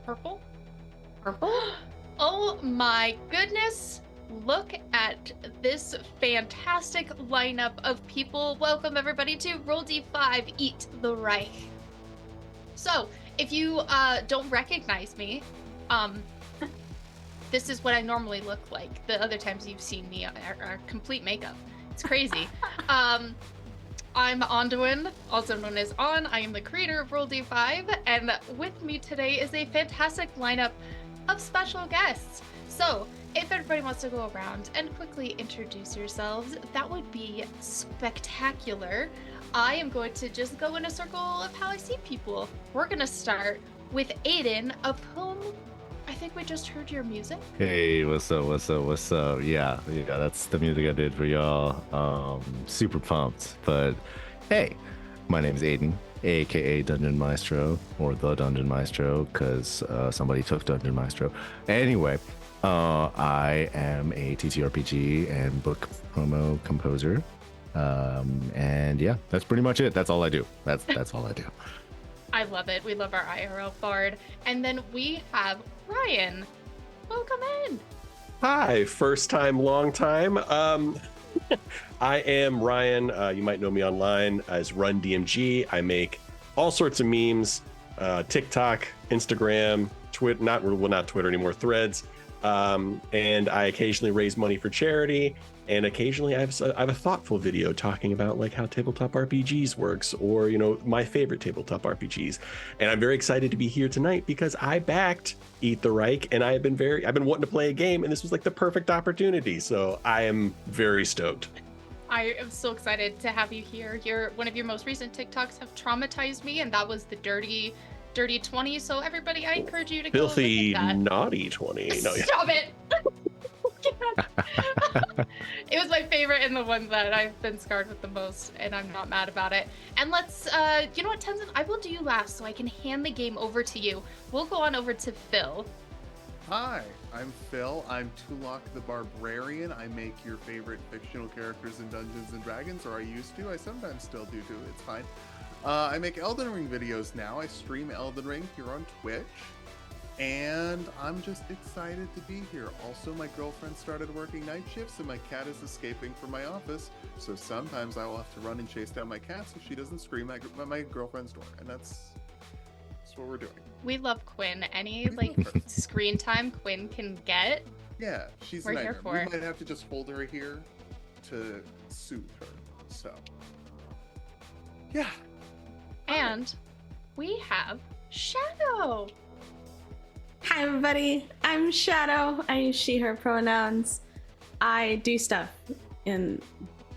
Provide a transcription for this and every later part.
Purple? Purple? Oh my goodness. Look at this fantastic lineup of people. Welcome everybody to Roll D5 Eat the Reich. So, if you don't recognize me, this is what I normally look like. The other times you've seen me are complete makeup. It's crazy. I'm Onduin, also known as On. I am the creator of Roll D5, and with me today is a fantastic lineup of special guests. So, if everybody wants to go around and quickly introduce yourselves, that would be spectacular. I am going to just go in a circle of how I see people. We're going to start with Aiden, of whom I think we just heard your music. Hey, what's up? Yeah, that's the music I did for y'all. Super pumped. But hey, my name is Aiden, aka Dungeon Maestro, or the Dungeon Maestro, because somebody took Dungeon Maestro. Anyway, I am a TTRPG and book promo composer. And yeah, that's pretty much it. That's all I do. That's all I do. I love it. We love our IRL bard. And then we have Ryan. Welcome in. Hi, first time, long time. I am Ryan. You might know me online as Run DMG. I make all sorts of memes, TikTok, Instagram, Twitter, not Twitter anymore, Threads. And I occasionally raise money for charity. And occasionally I have a thoughtful video talking about like how tabletop RPGs works, or, you know, my favorite tabletop RPGs. And I'm very excited to be here tonight because I backed Eat the Reich, and I've been wanting to play a game, and this was like the perfect opportunity. So I am very stoked. I am so excited to have you here. One of your most recent TikToks have traumatized me, and that was the dirty 20. So everybody, I encourage you to filthy, go look at that. naughty 20. No, Stop it. It was my favorite and the one that I've been scarred with the most, and I'm not mad about it. And let's, you know what, Tenzin, I will do you last so I can hand the game over to you. We'll go on over to Phil. Hi, I'm Phil. I'm Tulok the Barbarian. I make your favorite fictional characters in Dungeons & Dragons, or I used to. I sometimes still do too, it's fine. I make Elden Ring videos now. I stream Elden Ring here on Twitch. And I'm just excited to be here. Also, my girlfriend started working night shifts and my cat is escaping from my office. So sometimes I will have to run and chase down my cat so she doesn't scream at my girlfriend's door. And that's what we're doing. We love Quinn. Any screen time Quinn can get. Yeah, she's we're a nightmare. Here for. We might have to just hold her here to soothe her. So, yeah. And we have Shadow. Hi everybody, I'm Shadow. I use she, her pronouns. I do stuff in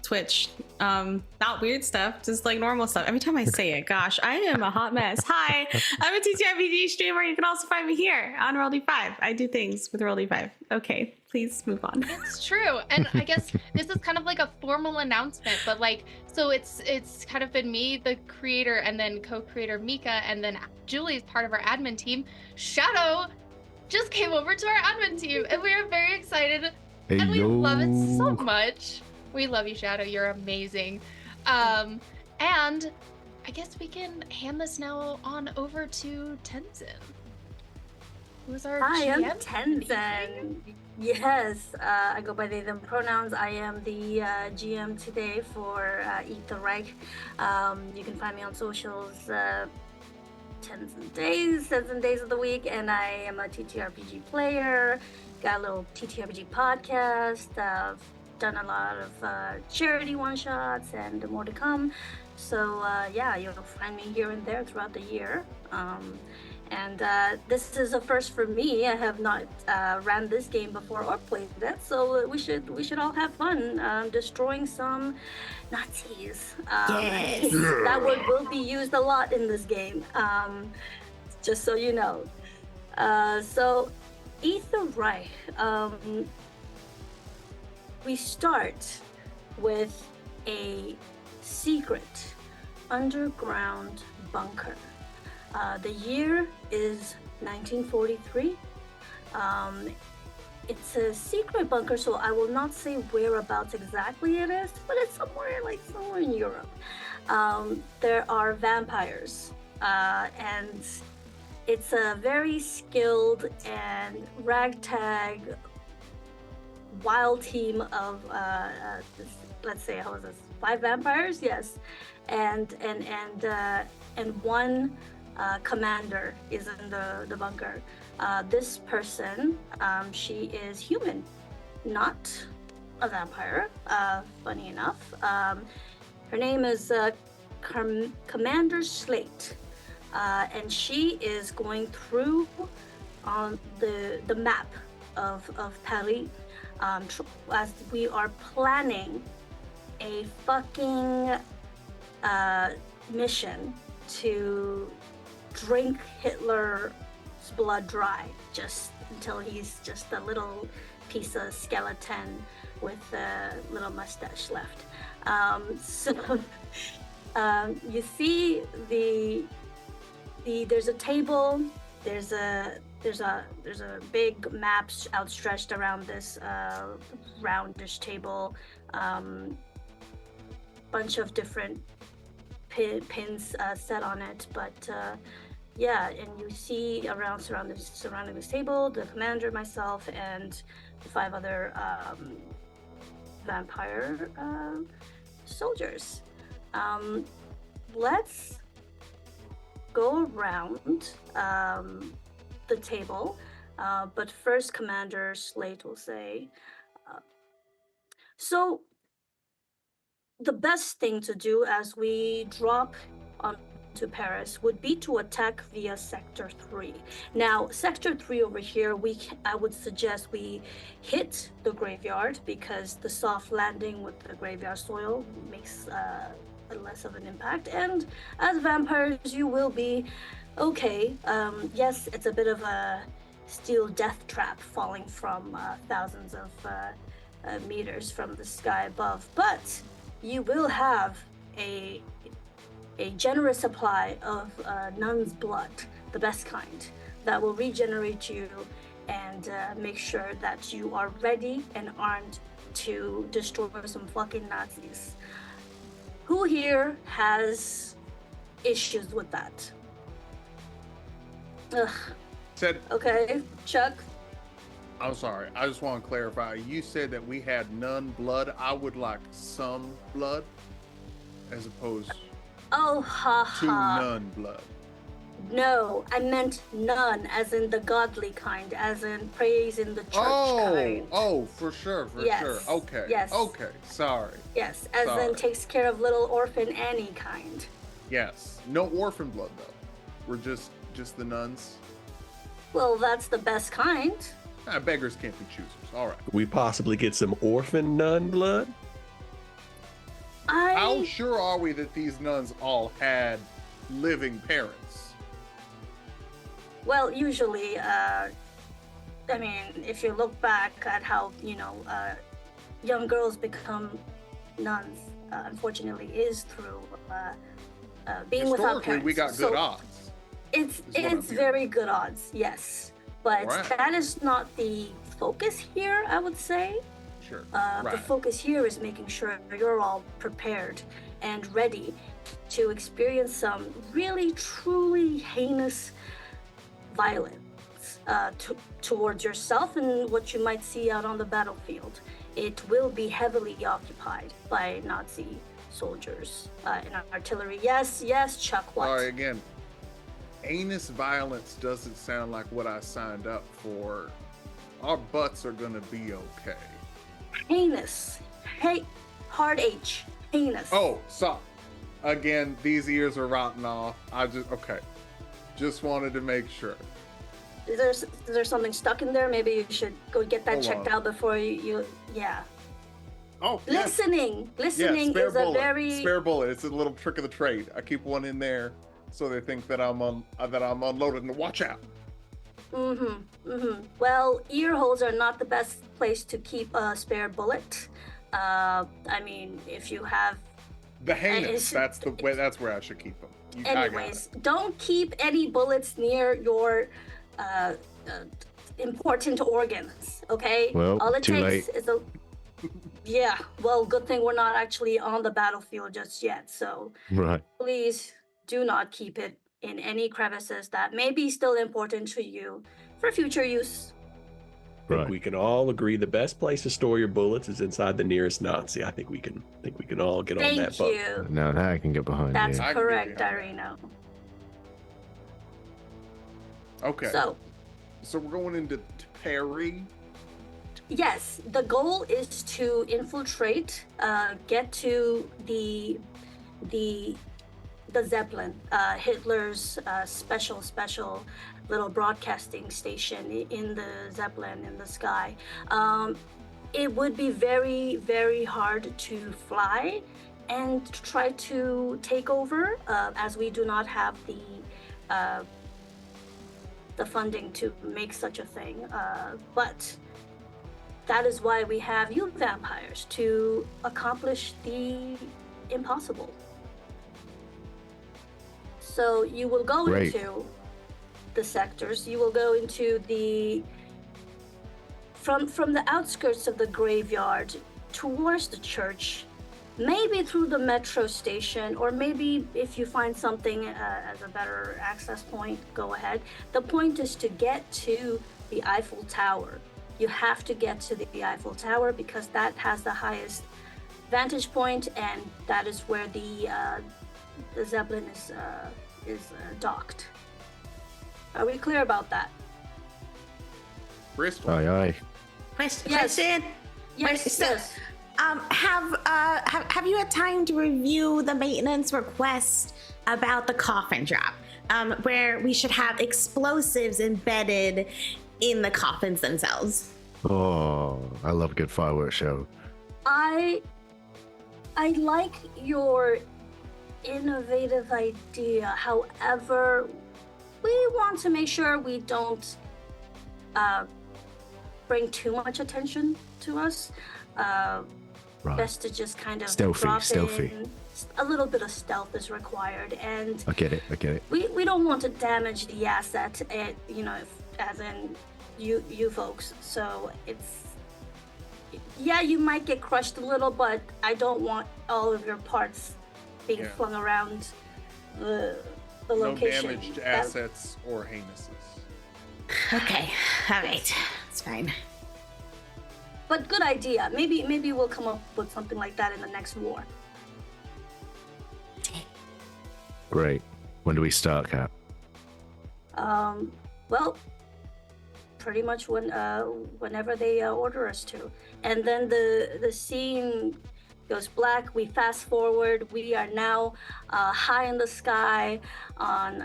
Twitch. Not weird stuff, just like normal stuff. Every time I say it, gosh, I am a hot mess. Hi, I'm a TTRPG streamer. You can also find me here on Roll D5. I do things with Roll D5. Okay, please move on. It's true. And I guess this is kind of like a formal announcement, but like, so it's kind of been me, the creator, and then co-creator Mika, and then Julie is part of our admin team. Shadow just came over to our admin team, and we are very excited, and we love it so much. We love you, Shadow. You're amazing. And I guess we can hand this now on over to Tenzin, who's our Hi, GM. I'm Tenzin. Yes, I go by they, them pronouns. I am the GM today for Eat the Reich. You can find me on socials 10 days of the week, and I am a TTRPG player. Got a little TTRPG podcast. Done a lot of charity one-shots and more to come. So yeah, you'll find me here and there throughout the year. And this is a first for me. I have not ran this game before or played it, so we should all have fun destroying some Nazis. Yes. That word will be used a lot in this game, just so you know. So, Eat the Reich. We start with a secret underground bunker. The year is 1943. It's a secret bunker, so I will not say whereabouts exactly it is, but it's somewhere in Europe. There are vampires, and It's a very skilled and ragtag wild team of let's say, how was this, 5 vampires? Yes, and one commander is in the bunker. This person, she is human, not a vampire, funny enough. Her name is Commander Slate, and she is going through on the map of Paris, as we are planning a fucking mission to drink Hitler's blood dry, just until he's just a little piece of skeleton with a little mustache left. You see there's a table, there's a big map outstretched around this roundish table, bunch of different pins set on it, but yeah, and you see surrounding this table, the commander, myself, and the 5 other vampire soldiers. Let's go around the table, but first Commander Slate will say, so the best thing to do as we drop onto Paris would be to attack via Sector 3. Now, Sector 3 over here, I would suggest we hit the graveyard, because the soft landing with the graveyard soil makes less of an impact. And as vampires, you will be okay. Yes, it's a bit of a steel death trap falling from thousands of meters from the sky above, but you will have a generous supply of nun's blood, the best kind, that will regenerate you and make sure that you are ready and armed to destroy some fucking Nazis. Who here has issues with that? Ugh. Said, Okay, Chuck. I'm sorry. I just want to clarify. You said that we had none blood. I would like some blood, as opposed Oh, ha to ha. none blood. No, I meant none, as in the godly kind, as in praise in the church kind. Oh, for sure, for Yes, sure. Okay. yes. Okay. Sorry. Yes, as Sorry. in takes care of little orphan Annie kind. Yes. No orphan blood though. We're just the nuns. Well, that's the best kind. Beggars can't be choosers. All right. Could we possibly get some orphan nun blood? How sure are we that these nuns all had living parents? Well, usually, I mean, if you look back at how, young girls become nuns, unfortunately, is through being without Historically, parents. we got good odds. It's what I'm hearing. very good odds, yes. But Right. that is not the focus here, I would say. Sure. The focus here is making sure you're all prepared and ready to experience some really, truly heinous violence towards yourself and what you might see out on the battlefield. It will be heavily occupied by Nazi soldiers and artillery. Yes, Chuck, what? All right, again, heinous violence doesn't sound like what I signed up for. Our butts are gonna be okay. Heinous. Hey, hard H. Heinous. Oh, sorry. Again, these ears are rotting off. Okay. Just wanted to make sure. Is there something stuck in there? Maybe you should go get that Hold checked on. out before you yeah. Oh, yeah. Listening Yeah, is a very spare bullet. It's a little trick of the trade. I keep one in there so they think that I'm unloaded. And watch out. Well, ear holes are not the best place to keep a spare bullet. I mean, if you have The heinous. it's- That's where I should keep them. anyways, don't keep any bullets near your important organs, okay? Well, all it too takes late. is a yeah, well, good thing we're not actually on the battlefield just yet, so Right. please do not keep it in any crevices that may be still important to you for future use. I think we can all agree the best place to store your bullets is inside the nearest Nazi. I think we can all get on that. Thank you. Now that I can get behind. That's you. I can get correct, behind that. Darino. Okay. So, we're going into Perry. yes, the goal is to infiltrate, get to the Zeppelin, Hitler's special little broadcasting station in the Zeppelin in the sky. It would be very, very hard to fly and try to take over, as we do not have the funding to make such a thing. But that is why we have you vampires, to accomplish the impossible. So you will go Great. into the sectors. You will go into the from the outskirts of the graveyard towards the church, maybe through the metro station, or maybe if you find something as a better access point, go ahead. The point is to get to the Eiffel Tower. You have to get to the Eiffel Tower because that has the highest vantage point, and that is where the Zeppelin is docked. Are we clear about that? Bristol. Aye, aye. Question. Yes. So- Yes. Have you had time to review the maintenance request about the coffin drop, where we should have explosives embedded in the coffins themselves? Oh, I love a good fireworks show. I like your innovative idea. However, we want to make sure we don't bring too much attention to us. Right. Best to just kind of Stealthy, drop stealthy. in. A little bit of stealth is required, and I get it. we don't want to damage the asset, as in you folks. So it's, yeah, you might get crushed a little, but I don't want all of your parts being flung around the location. No damaged assets or heinouses. Okay, all right, it's fine. But good idea. Maybe we'll come up with something like that in the next war. Great. When do we start, Cap? Well, pretty much whenever they order us to. And then the scene goes black. We fast forward. We are now high in the sky on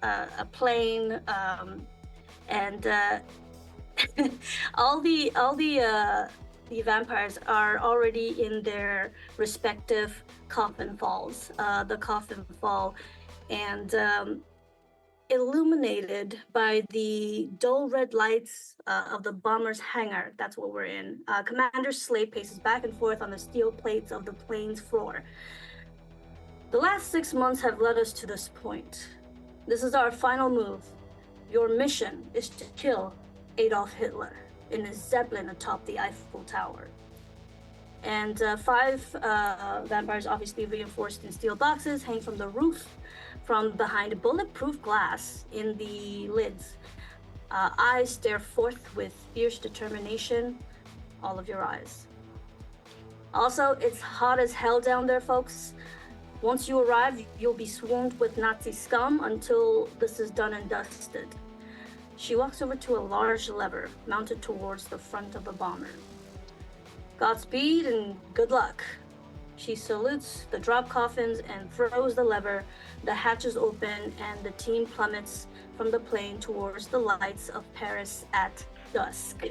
a plane, and all the vampires are already in their respective coffin falls. The coffin fall, and illuminated by the dull red lights of the bomber's hangar. That's what we're in. Commander Slade paces back and forth on the steel plates of the plane's floor. The last 6 months have led us to this point. This is our final move. Your mission is to kill Adolf Hitler in a Zeppelin atop the Eiffel Tower. And 5 vampires, obviously reinforced in steel boxes, hang from the roof from behind bulletproof glass in the lids. Eyes stare forth with fierce determination, all of your eyes. Also, it's hot as hell down there, folks. Once you arrive, you'll be swarmed with Nazi scum until this is done and dusted. She walks over to a large lever mounted towards the front of the bomber. Godspeed and good luck. She salutes the drop coffins and throws the lever. The hatches open and the team plummets from the plane towards the lights of Paris at dusk.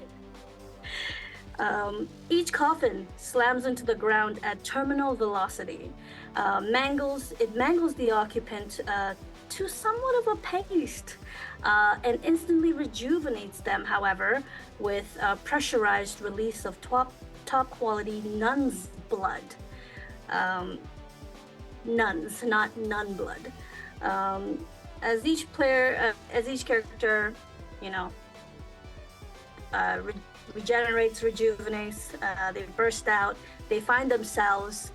Each coffin slams into the ground at terminal velocity. Mangles the occupant to somewhat of a paste, and instantly rejuvenates them, however, with pressurized release of top quality nun's blood. Nuns, not nun blood. As each character, regenerates, rejuvenates, they burst out, they find themselves.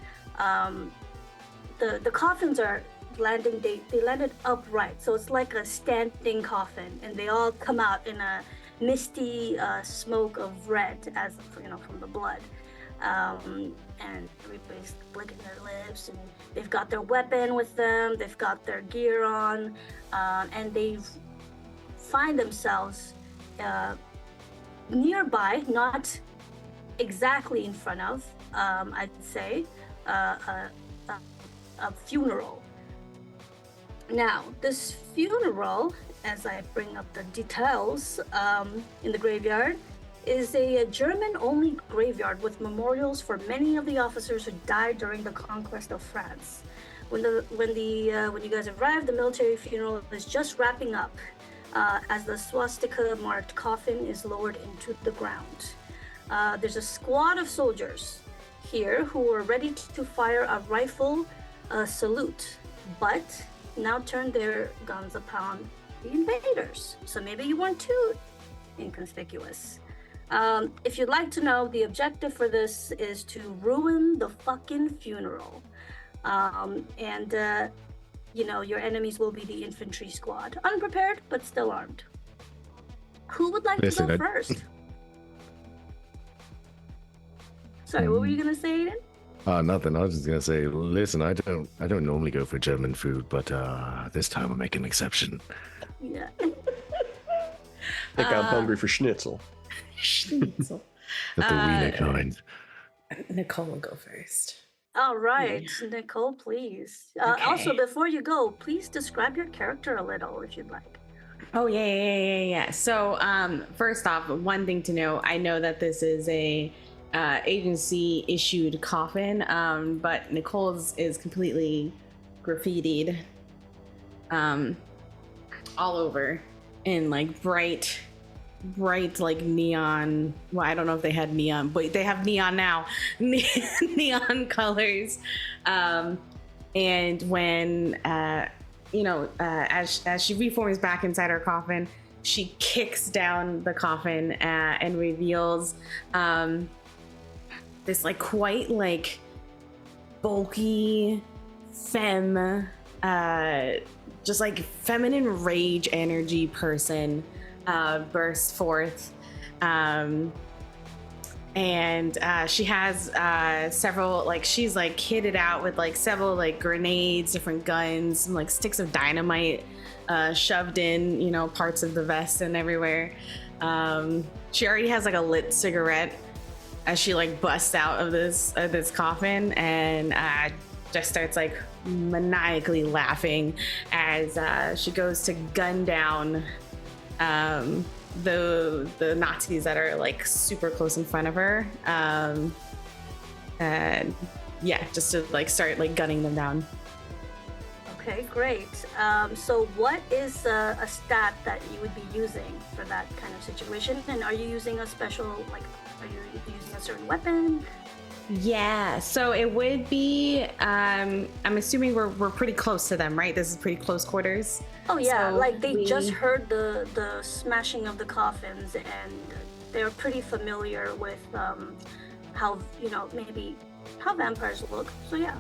The coffins are landing, they landed upright, so it's like a standing coffin, and they all come out in a misty smoke of red, as from the blood. And everybody's licking their lips, and they've got their weapon with them, they've got their gear on, and they find themselves nearby, not exactly in front of, I'd say, a funeral. Now, this funeral, as I bring up the details, in the graveyard, is a German-only graveyard with memorials for many of the officers who died during the conquest of France. When you guys arrive, the military funeral is just wrapping up, as the swastika-marked coffin is lowered into the ground. There's a squad of soldiers here who are ready to fire a rifle salute, but now turn their guns upon the invaders. So maybe you weren't too inconspicuous. If you'd like to know, the objective for this is to ruin the fucking funeral. Your enemies will be the infantry squad. Unprepared, but still armed. Who would like to go first? Sorry, what were you gonna say, Aiden? Nothing. I was just gonna say, listen, I don't normally go for German food, but this time I'll make an exception. Yeah. I think I'm hungry for schnitzel. Schnitzel. But the wiener kind. Nicole will go first. All right, Nicole, please. Okay. Also, before you go, please describe your character a little, if you'd like. Oh, yeah. So, first off, one thing to know, I know that this is a agency issued coffin, but Nicole's is completely graffitied all over in like bright like neon. Well, I don't know if they had neon, but they have neon now. Neon colors. And when as she reforms back inside her coffin, she kicks down the coffin and reveals this like quite like bulky femme, just like feminine rage energy person bursts forth, and she has several, like, she's like kitted out with like several like grenades, different guns, some like sticks of dynamite shoved in parts of the vest and everywhere. She already has like a lit cigarette as she like busts out of this coffin, and just starts like maniacally laughing as she goes to gun down the Nazis that are like super close in front of her, and just to like start like gunning them down. Okay, great. So what is a stat that you would be using for that kind of situation? And are you using a special, like, are you using a certain weapon? Yeah, so it would be, I'm assuming we're pretty close to them, right? This is pretty close quarters. Oh yeah, So like they just heard the smashing of the coffins, and they're pretty familiar with how, maybe how vampires look. So yeah.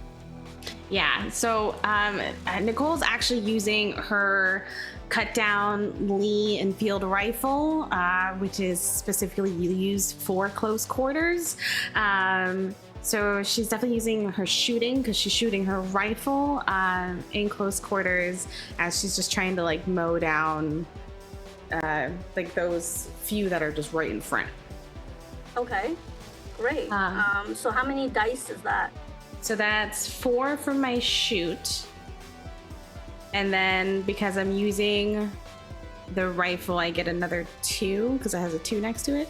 Yeah, so Nicole's actually using her cut down Lee Enfield rifle, which is specifically used for close quarters. So she's definitely using her shooting, because she's shooting her rifle in close quarters as she's just trying to like mow down like those few that are just right in front. Okay, great. So how many dice is that? So that's 4 for my shoot. And then because I'm using the rifle, I get another 2 because it has a 2 next to it.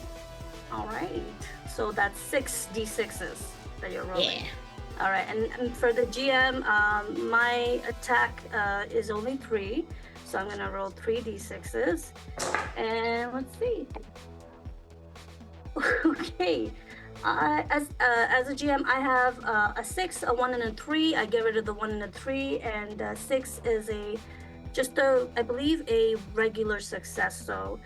All right. So that's 6 d6s that you're rolling. Yeah. All right. And for the GM, my attack is only 3. So I'm going to roll 3 d6s. And let's see. Okay. As a GM, I have a 6, a 1, and a 3. I get rid of the 1 and the 3, and 6 is I believe a regular success. So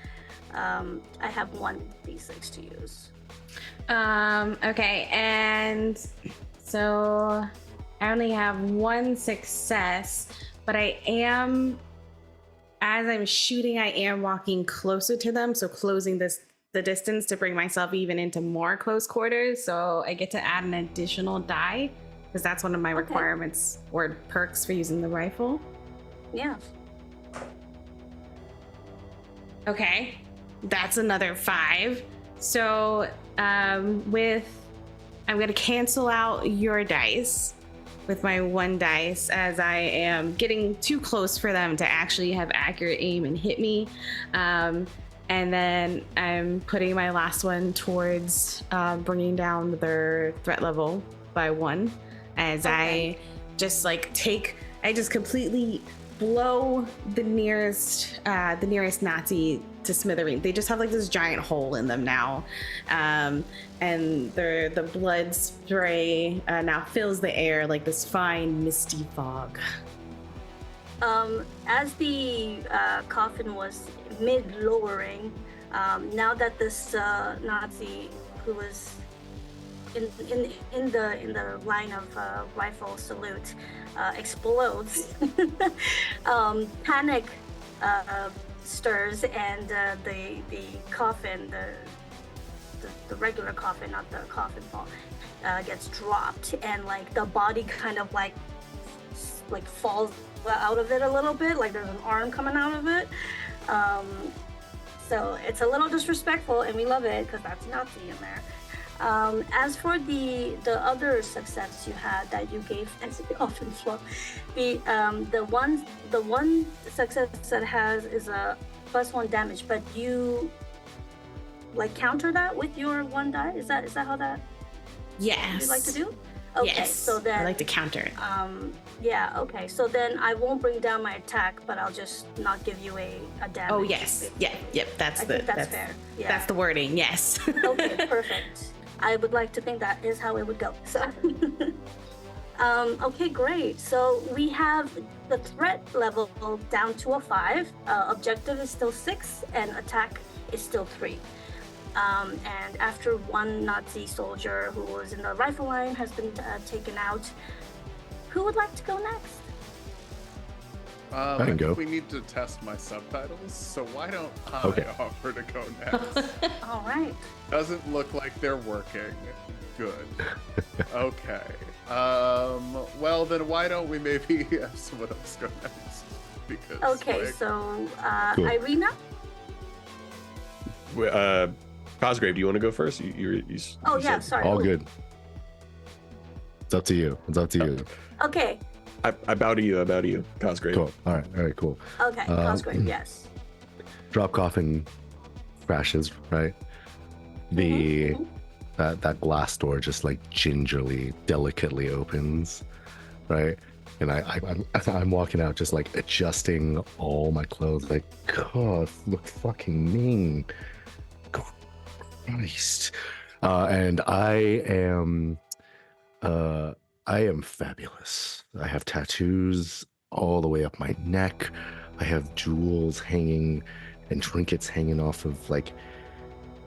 I have 1 d6 to use. Okay, and so I only have one success, but I am, as I'm shooting, I am walking closer to them, so closing the distance to bring myself even into more close quarters. So I get to add an additional die because that's one of my requirements or perks for using the rifle. Yeah. Okay, that's another 5. So I'm gonna cancel out your dice with my 1 dice as I am getting too close for them to actually have accurate aim and hit me. And then I'm putting my last one towards bringing down their threat level by 1 as I just completely blow the nearest Nazi to smithereens. They just have like this giant hole in them now, and the blood spray now fills the air like this fine misty fog. As the coffin was mid-lowering, now that this Nazi who was in the line of rifle salute explodes, panic stirs, and the coffin, the regular coffin, not the coffin ball, gets dropped, and like the body kind of like falls out of it a little bit, like there's an arm coming out of it. So it's a little disrespectful, and we love it because that's Nazi in there. As for the other success you had that you gave as a coffin swap, the one success that has is a +1 damage, but you like counter that with your 1 die. Is that how that? Yes. You like to do? Okay, yes. So then I like to counter it. Yeah. Okay. So then I won't bring down my attack, but I'll just not give you a damage. Oh yes. Yeah. Yep. That's fair. Yeah. That's the wording. Yes. Okay. Perfect. I would like to think that is how it would go. So, okay, great. So we have the threat level down to a 5. Objective is still 6, and attack is still 3. And after 1 Nazi soldier who was in the rifle line has been taken out, who would like to go next? I can go. We need to test my subtitles, so why don't I offer to go next? All right. Doesn't look like they're working. Good. Okay. Well, then why don't we maybe have someone else go next? Because, okay, so Cool. Irina? Cosgrave, do you want to go first? Oh, yeah, sorry. All good. It's up to you. Okay. I bow to you, Cosgrave. Cool. All right, cool. Okay, Cosgrave, yes. Drop coffin crashes, right? That glass door just like gingerly, delicately opens, right? And I'm walking out just like adjusting all my clothes, like, God, look fucking mean. Christ. And I am fabulous. I have tattoos all the way up my neck. I have jewels hanging and trinkets hanging off of like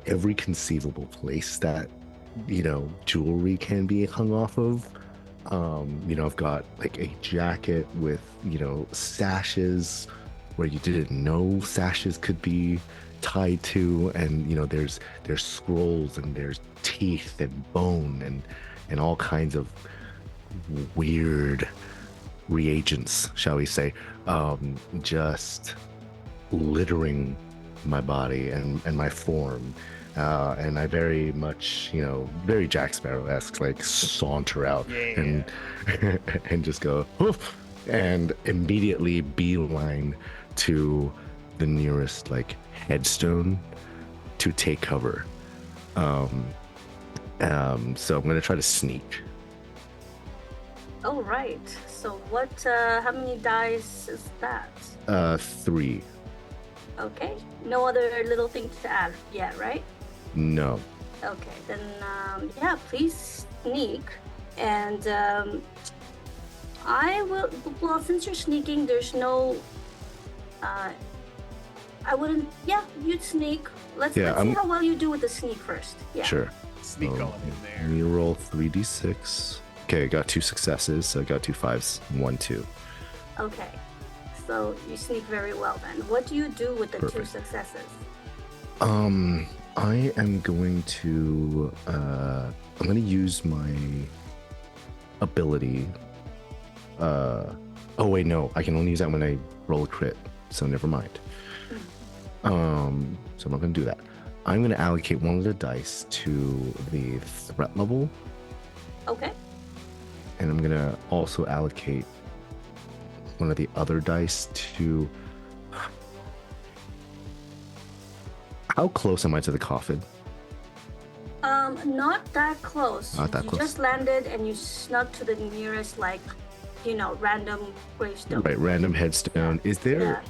every conceivable place that, jewelry can be hung off of. I've got like a jacket with, sashes where you didn't know sashes could be tied to, and there's scrolls and there's teeth and bone and all kinds of weird reagents, shall we say, just littering my body and my form, and I very much, very Jack Sparrow-esque, like saunter out and just go woof, and immediately beeline to the nearest like headstone to take cover. So I'm gonna try to sneak. Oh, right. So what, how many dice is that? 3. Okay. No other little things to add yet, right? No. Okay, then, yeah, please sneak. And, I will, well, since you're sneaking, there's no, I wouldn't, you'd sneak. Let's see how well you do with the sneak first. Yeah. Sure. Sneak on in there. Let me roll 3d6. Okay, I got 2 successes. So I got 2 5s, 1 2. Okay. So you sneak very well then. What do you do with the 2 Perfect. successes? I am going to I'm gonna use my ability. Oh wait, no, I can only use that when I roll a crit, so never mind. So I'm not gonna do that. I'm gonna allocate one of the dice to the threat level, Okay. and I'm gonna also allocate one of the other dice to. How close am I to the coffin? Not that close. Not that you close. just landed and you snuck to the nearest, like, random gravestone. Right, random headstone. Is there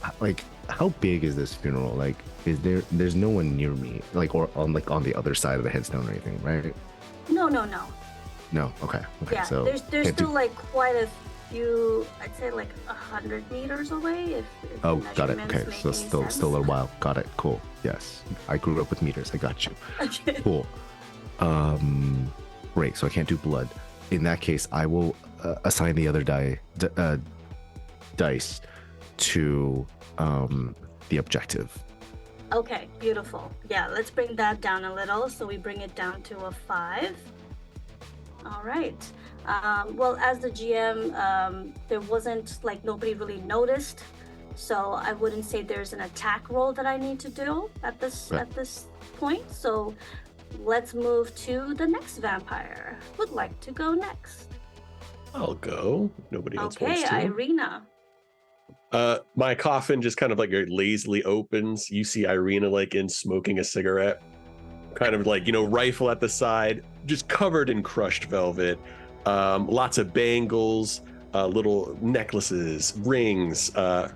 Yeah. like how big is this funeral? Like, there's no one near me, like, or on the other side of the headstone or anything, right? No. No. Okay. Yeah. So there's can't still do- like quite a few. I'd say like 100 meters away. If Oh, the got it. measurements Okay, make so any still sense. a little while. Got it. Cool. Yes, I grew up with meters. I got you. Okay. Cool. Great. So I can't do blood. In that case, I will assign the other dice to the objective. Okay, beautiful. Yeah, let's bring that down a little. So we bring it down to a 5. All right. Well, as the GM, there wasn't like nobody really noticed, so I wouldn't say there's an attack roll that I need to do at this Right. at this point. So let's move to the next vampire. Would like to go next? I'll go. Nobody else Okay, wants to. Irina. My coffin just kind of like lazily opens. You see Irina like in smoking a cigarette, kind of like, rifle at the side, just covered in crushed velvet. Lots of bangles, little necklaces, rings,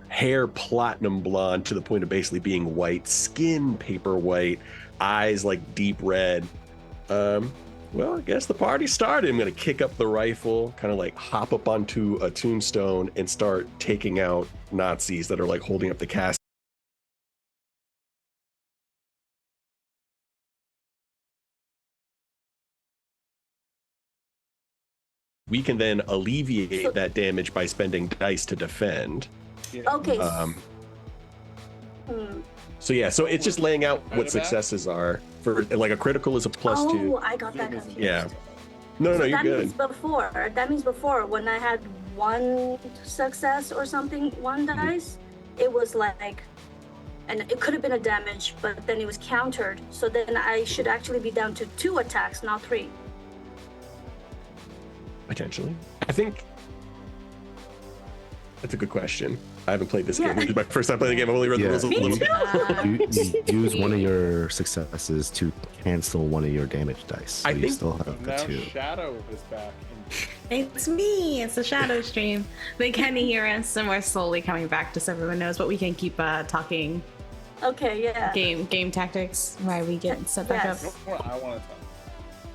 hair platinum blonde to the point of basically being white, skin paper white, eyes like deep red. Well, I guess the party started. I'm going to kick up the rifle, kind of like hop up onto a tombstone and start taking out Nazis that are like holding up the casket. We can then alleviate that damage by spending dice to defend. Okay. So yeah, so it's just laying out what successes are. For like a critical is a +2. Oh, I got that confused. Yeah. No, you're that good. means before when I had 1 success or something, 1 dice, it was like, and it could have been a damage, but then it was countered. So then I should actually be down to 2 attacks, not 3. Potentially. I think that's a good question. I haven't played this game. This is my first time playing the game. I've only read the rules a Me little too. bit. You use one of your successes to cancel one of your damage dice. So I you think- still have the Now 2. Shadow is back. It's me. It's the shadow stream. They can hear us, and we're slowly coming back, just so everyone knows. But we can keep talking Okay, yeah. game tactics while we get set back Yes. up. I want to talk.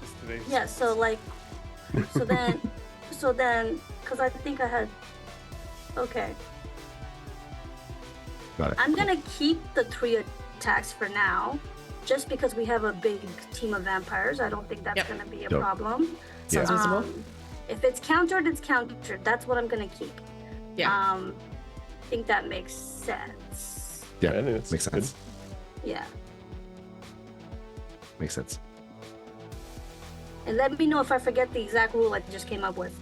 Just today's Yeah, so like, so then, because I think I had, okay. Got it. I'm gonna keep the 3 attacks for now, just because we have a big team of vampires. I don't think that's Yep. gonna be a Yep. problem. Yeah. Sounds reasonable. If it's countered, it's countered. That's what I'm gonna keep. Yeah. I think that makes sense. Yeah, I think that's makes good. sense. Yeah. Makes sense. And let me know if I forget the exact rule I just came up with.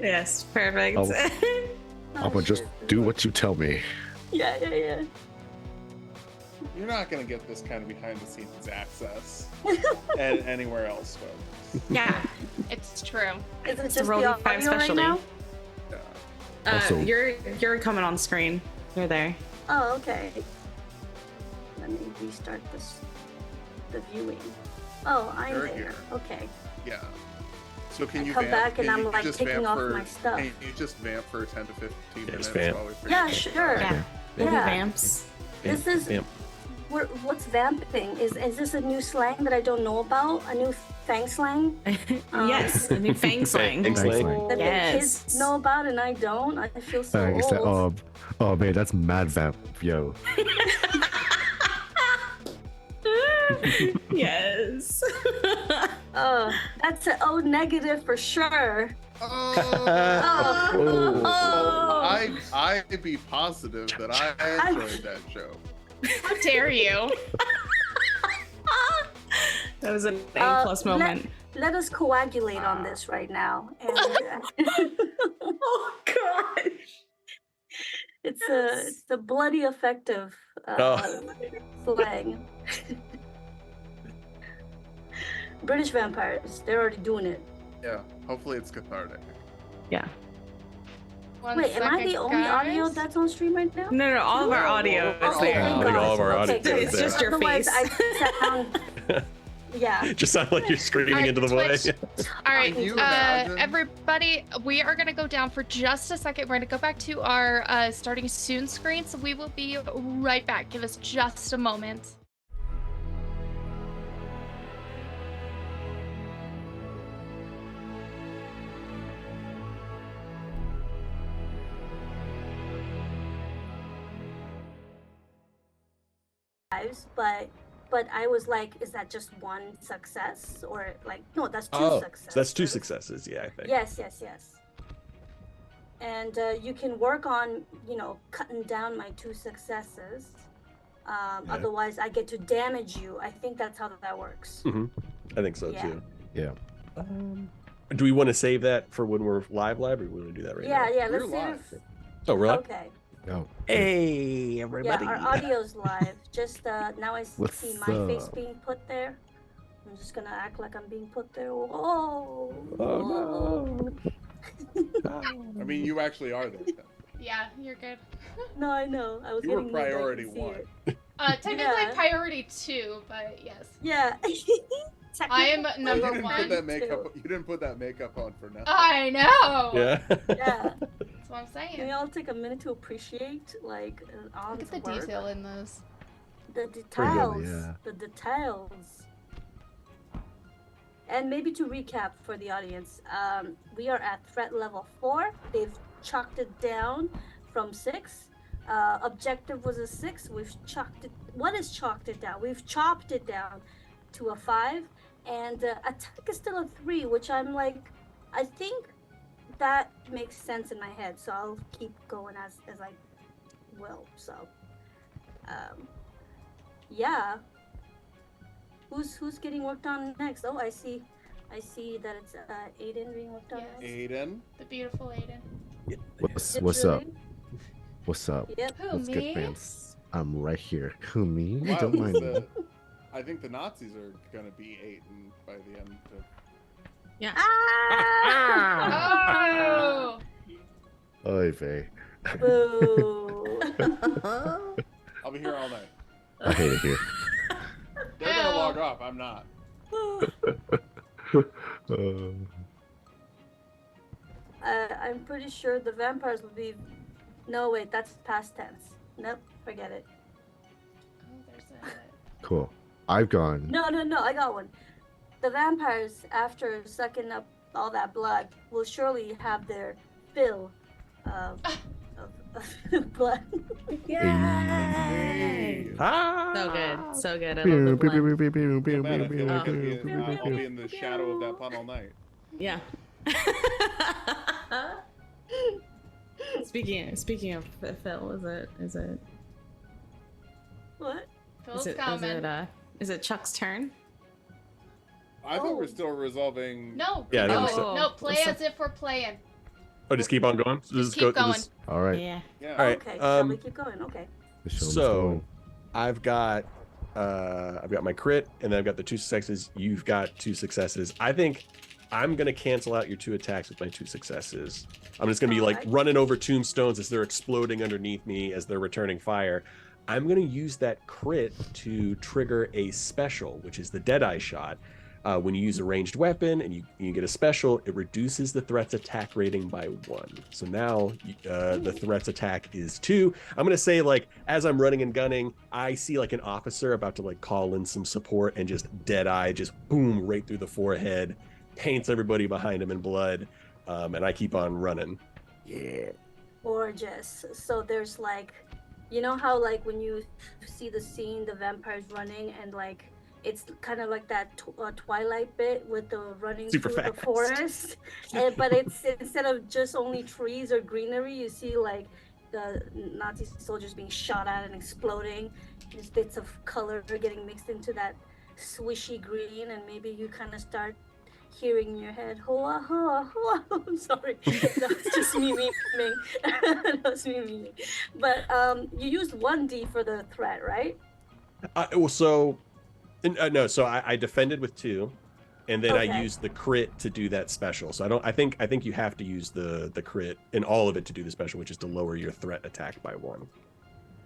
Yes, perfect. I'm gonna just do what you tell me. Yeah. You're not gonna get this kind of behind the scenes access anywhere else, folks. Yeah, It's true. Is it it's just a roll the D5 audio right specialty. now? Also- You're coming on screen. You're there. Oh, okay. Let me restart the viewing. Oh, I'm You're there. here. Okay. Yeah. So can I you come vamp? back and can I'm, you like, just taking vamp off for, my stuff. Can you just vamp for 10 to 15 minutes just vamp. while we figure Yeah, it sure. out? Yeah. Maybe Yeah. vamps. This is Vamp. what's vamping? Is this a new slang that I don't know about? A new fang slang Yes, a new fang slang. Fang slang. that the Yes. kids know about and I don't? I feel so I guess that, old. oh man, that's mad vamp, yo. Yes. That's an O negative for sure. I'd be positive that I enjoyed that show. How dare you? That was an A+ moment. Let us coagulate on this right now. And, Oh gosh. it's the bloody effect of slang. British vampires, they're already doing it. Yeah, hopefully it's cathartic. Yeah. Wait, am I the only audio guys. that's on stream right now? No, all of our audio is Okay, there. thank I think all of our God. audio Okay, is It's there. just your Otherwise, face. I sound. Yeah. Just sound like you're screaming Alright, into the void. Twitch. All right, Can you imagine? everybody, we are gonna go down for just a second. We're gonna go back to our starting soon screen, so we will be right back. Give us just a moment. Lives, but I was like, is that just one success or like no? That's two Oh, successes. so that's 2 successes. Yeah, I think. Yes. And you can work on, cutting down my 2 successes. Otherwise, I get to damage you. I think that's how that works. I think so Yeah. too. Yeah. Do we want to save that for when we're live, or we want to do that right now? Yeah. We're Let's live. see. Oh, we're live. Okay. Oh. Hey, Yeah, everybody. our audio's live. Just now I What's see my face up? being put there. I'm just gonna act like I'm being put there. Oh. Oh, I mean, you actually are there. Tim. Yeah, you're good. No, I know. I was You were getting moved, I can priority see 1. it. Technically Yeah. priority 2, but yes. Yeah. I am Technically, number you didn't one. put that makeup. too. You didn't put that makeup on for nothing. I know. Yeah. Yeah. That's what I'm Can we saying. all take a minute to appreciate like on Look at the work? detail in those. The Pretty details. good, yeah. The details. And maybe to recap for the audience, we are at threat level 4. They've chalked it down from 6. Objective was a 6. We've chalked it. What is chalked it down? We've chopped it down to a 5, and attack is still a 3, which I'm like, I think that makes sense in my head. So I'll keep going as I will. So, yeah. Who's getting worked on next? Oh, I see that it's Aiden being worked on Yes. next. Aiden. The beautiful Aiden. What's up? What's up? Yep. Who, What's me? good, fans? I'm right here. Who, me? Wow, Don't mind me. I think the Nazis are gonna be Aiden by the end of. Yeah. Ah! Oh! Oy vey. Boo! I'll be here all night. I hate it here. They're gonna Ew. log off. I'm not. I'm pretty sure the vampires will be. No, wait, that's past tense. Nope, forget it. Oh, there's a... Cool. I've gone. No, I got one. The vampires, after sucking up all that blood, will surely have their fill of blood. Yay! Ah! So good. So good. I Pew, love the pew, blend. pew, pew, pew, Feel pew, bad. I pew, feel like pew, I'll pew, be in the shadow of that pun all night. Yeah. Speaking of Phil, is it What? Phil's is coming. it Chuck's turn? I thought Oh. we're still resolving. No. Yeah, I think no, we're still- no, play What's as if we're playing. Oh, just keep on going. Just keep going. All right. Yeah. Yeah. All right. Okay, shall we keep going? Okay. The show must So, go on. I've got my crit, and then I've got the 2 successes. You've got 2 successes. I think I'm gonna cancel out your 2 attacks with my 2 successes. I'm just gonna be like Alright. running over tombstones as they're exploding underneath me as they're returning fire. I'm gonna use that crit to trigger a special, which is the Deadeye shot. When you use a ranged weapon and you get a special, it reduces the threat's attack rating by 1. So now the threat's attack is 2. I'm gonna say, like, as I'm running and gunning, I see like an officer about to like call in some support, and just Deadeye just boom right through the forehead, paints everybody behind him in blood, and I keep on running. Yeah. Gorgeous. So there's like, you know how like when you see the scene, the vampires running, and like it's kind of like that Twilight bit with the running Super through the fast. forest, but it's instead of just only trees or greenery, you see like the Nazi soldiers being shot at and exploding. There's bits of color getting mixed into that swishy green, and maybe you kind of start hearing in your head, hoa, hoa, hoa. I'm sorry, that's just me memeing. That's me memeing. But you used 1D for the threat, right? Well, so no, so I defended with 2, and then I Okay. used the crit to do that special. So I think you have to use the crit in all of it to do the special, which is to lower your threat attack by 1.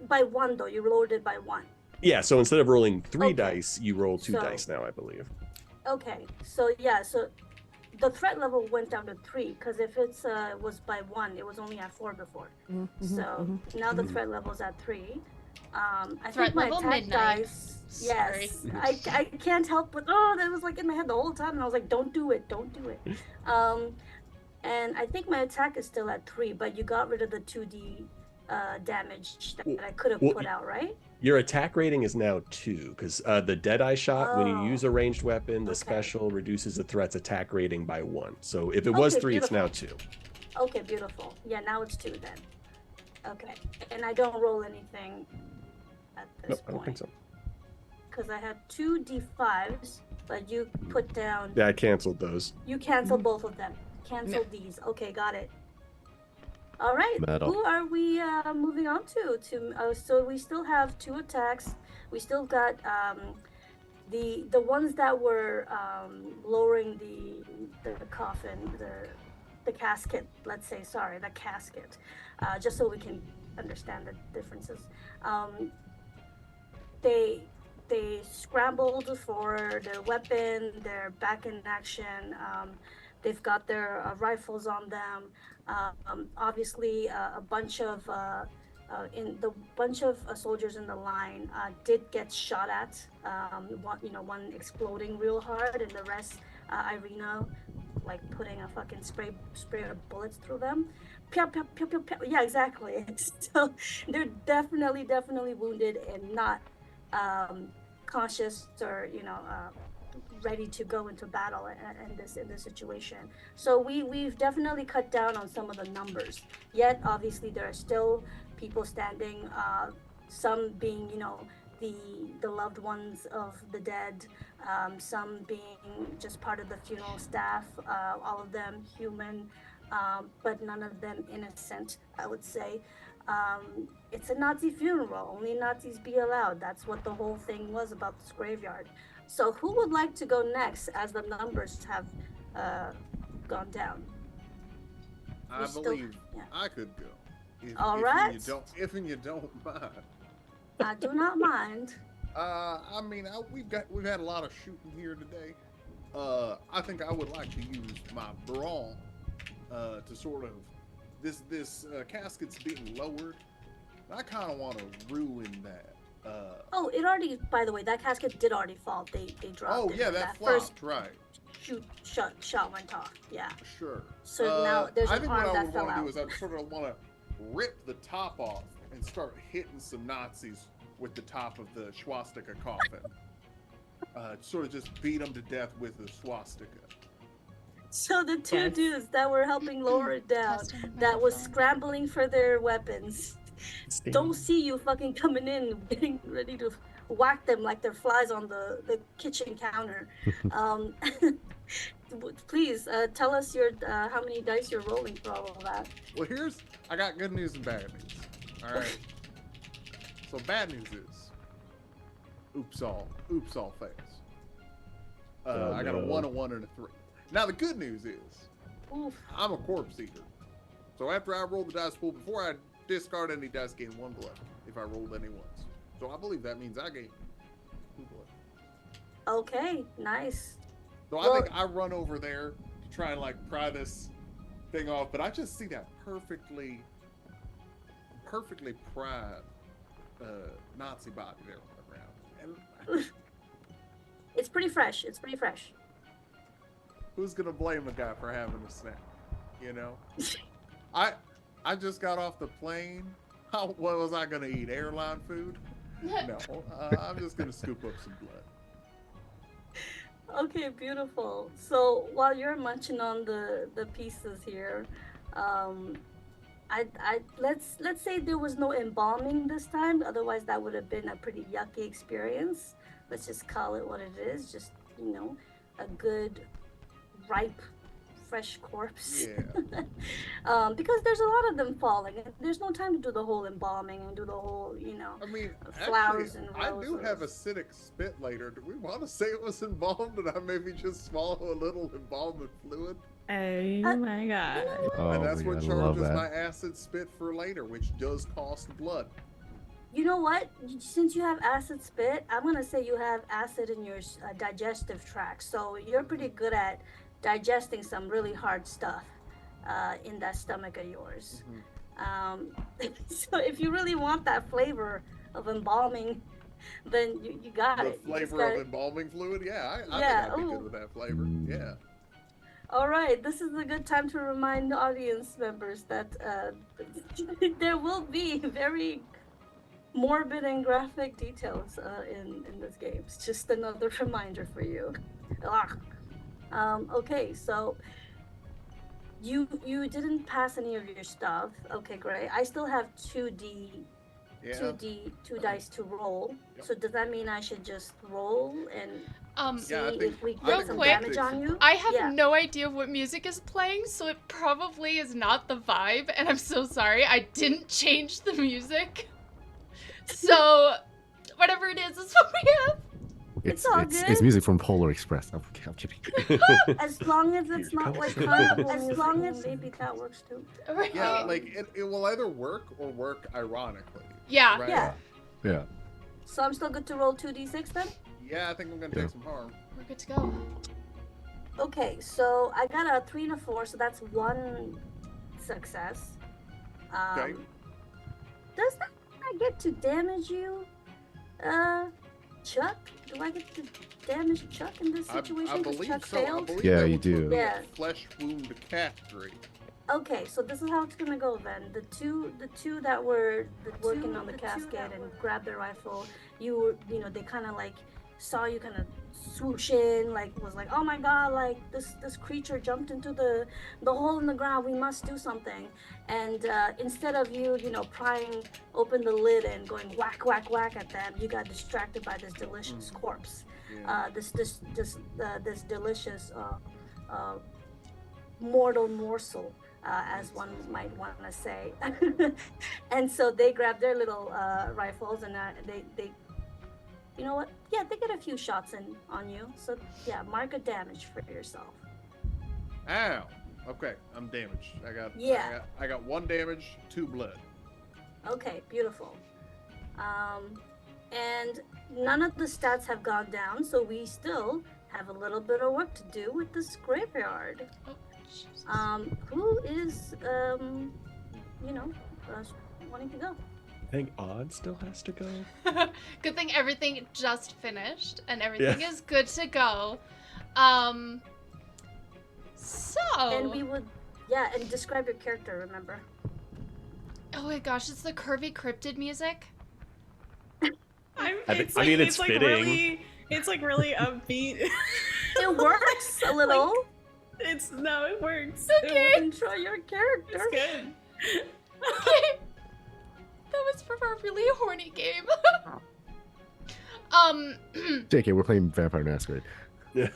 By 1 though, you lowered it by 1. Yeah, so instead of rolling 3 Okay. dice, you roll 2 So- dice now, I believe. Okay, so yeah, so the threat level went down to 3 because if it's was by 1, it was only at 4 before. So now the threat level is at 3. I Threat think my level attack midnight. dice. Sorry. Yes, I can't help but that was like in my head the whole time, and I was like, don't do it. And I think my attack is still at 3, but you got rid of the 2D damage that I could have Well, put out, right? Your attack rating is now 2 because the Deadeye shot, when you use a ranged weapon, the Okay. special reduces the threat's attack rating by 1. So if it was Okay, 3, it's now beautiful. 2. Okay, beautiful. Yeah, now it's 2 then. Okay, and I don't roll anything at Nope, this I don't think point so. because I had 2 D5s, but you put down. Yeah, I canceled those. You cancel both of them. Cancel these. Okay, got it. All right. Metal. Who are we moving on to? So we still have 2 attacks. We still got the ones that were lowering the coffin, the casket. Let's say, sorry, the casket, just so we can understand the differences. They scrambled for their weapon. They're back in action. They've got their rifles on them. Obviously, a bunch of soldiers in the line did get shot at. One exploding real hard, and the rest, Irina, like putting a fucking spray of bullets through them. Pew, pew, pew, pew, pew. Yeah, exactly. So they're definitely wounded and not conscious or ready to go into battle in this situation. So we've definitely cut down on some of the numbers. Yet obviously there are still people standing, some being the loved ones of the dead, some being just part of the funeral staff, all of them human, but none of them innocent, I would say. It's a Nazi funeral. Only Nazis be allowed. That's what the whole thing was about this graveyard. So who would like to go next as the numbers have gone down? I still- believe yeah. I could go. All if right. you don't mind. I do not mind. I mean, we've had a lot of shooting here today. I think I would like to use my brawn to sort of this casket's being lowered. I kind of want to ruin that. Oh, it already. By the way, that casket did already fall. They dropped. Oh it yeah, when that first flopped, right? shot went off. Yeah. Sure. So now there's I an think arm what I that would fell want to out. do is I sort of want to rip the top off and start hitting some Nazis with the top of the swastika coffin. Sort of just beat them to death with the swastika. So the two Yes. dudes that were helping lower it down, that was scrambling for their weapons, don't see you fucking coming in, getting ready to whack them like they're flies on the kitchen counter. Please tell us your how many dice you're rolling for all of that. Well, I got good news and bad news. All right. So bad news is, oops all fails. Oh, I got a no. 1, a 1, and a 3. Now the good news is, Oof. I'm a corpse eater. So after I roll the dice pool, before I discard any dice, gain 1 blood. If I rolled any ones. So I believe that means I gain 2 blood. Okay, nice. So Well- I think I run over there to try and like pry this thing off, but I just see that perfectly pried Nazi body there on the ground. And It's pretty fresh. It's pretty fresh. who's gonna blame a guy for having a snack? You know, I just got off the plane. What was I gonna eat? Airline food? No, I'm just gonna scoop up some blood. Okay, beautiful. So while you're munching on the pieces here, I let's say there was no embalming this time. Otherwise, that would have been a pretty yucky experience. Let's just call it what it is. Just a good, ripe, fresh corpse. Yeah. Because there's a lot of them falling, and there's no time to do the whole embalming and do the whole I mean, flowers actually, and I do have roses. acidic spit later. Do we want to say it was embalmed and I maybe just swallow a little embalming fluid? Oh my god. Oh, And that's what I love charges that. my acid spit for later, which does cost blood. You know what? Since you have acid spit, I'm gonna say you have acid in your digestive tract. So you're pretty good at digesting some really hard stuff in that stomach of yours. So if you really want that flavor of embalming, then you got The it. You just flavor of gotta- embalming fluid? Yeah, I Yeah, think I'd be ooh. good with that flavor. Mm. Yeah. All right, this is a good time to remind audience members that there will be very morbid and graphic details in this game. It's just another reminder for you. Ugh. Okay, so you didn't pass any of your stuff. Okay, great. I still have 2D Yeah. two dice to roll. Yep. So does that mean I should just roll and see Yeah, I think- if we I get think some we damage should. on you? I have Yeah. no idea what music is playing, so it probably is not the vibe, and I'm so sorry. I didn't change the music. So, whatever it is what we have. It's all it's good. music from Polar Express. I'm kidding. As long as it's not like carnival music, maybe that works too. Right? Yeah, like it will either work or work ironically. Yeah. Right? Yeah. Yeah. So I'm still good to roll 2d6 then? Yeah, I think I'm gonna Yeah. take some harm. We're good to go. Okay, so I got a 3 and a 4, so that's 1 success. Okay. Does that mean I get to damage you, Chuck? Do I get to damage Chuck in this situation? I 'Cause believe Chuck so. I failed? believe Yeah, that you would put do. me Yeah. at flesh wound category. Okay, so this is how it's gonna go then. The two that were working on the cascade and grabbed their rifle, they kind of like saw you kind of swoosh in, like was like, oh my god, like this creature jumped into the hole in the ground. We must do something. And instead of you prying open the lid and going whack whack whack at them, you got distracted by this delicious corpse. Yeah. This delicious mortal morsel, as one might want to say. And so they grab their little rifles and they you know what? Yeah, they get a few shots on you. So yeah, mark a damage for yourself. Ow. Okay, I'm damaged. Yeah. I got 1 damage, 2 blood. Okay, beautiful. And none of the stats have gone down, so we still have a little bit of work to do with this graveyard. Oh, Jesus. Who is wanting to go? I think Odd still has to go. Good thing everything just finished and everything Yeah. is good to go. So. And we would, and describe your character. Remember? Oh my gosh, it's the curvy cryptid music. it's fitting. It's like really upbeat. It works a little. It works. Okay. Enjoy your character. It's good. Okay. That was from our really horny game. JK, we're playing Vampire Masquerade. Yeah.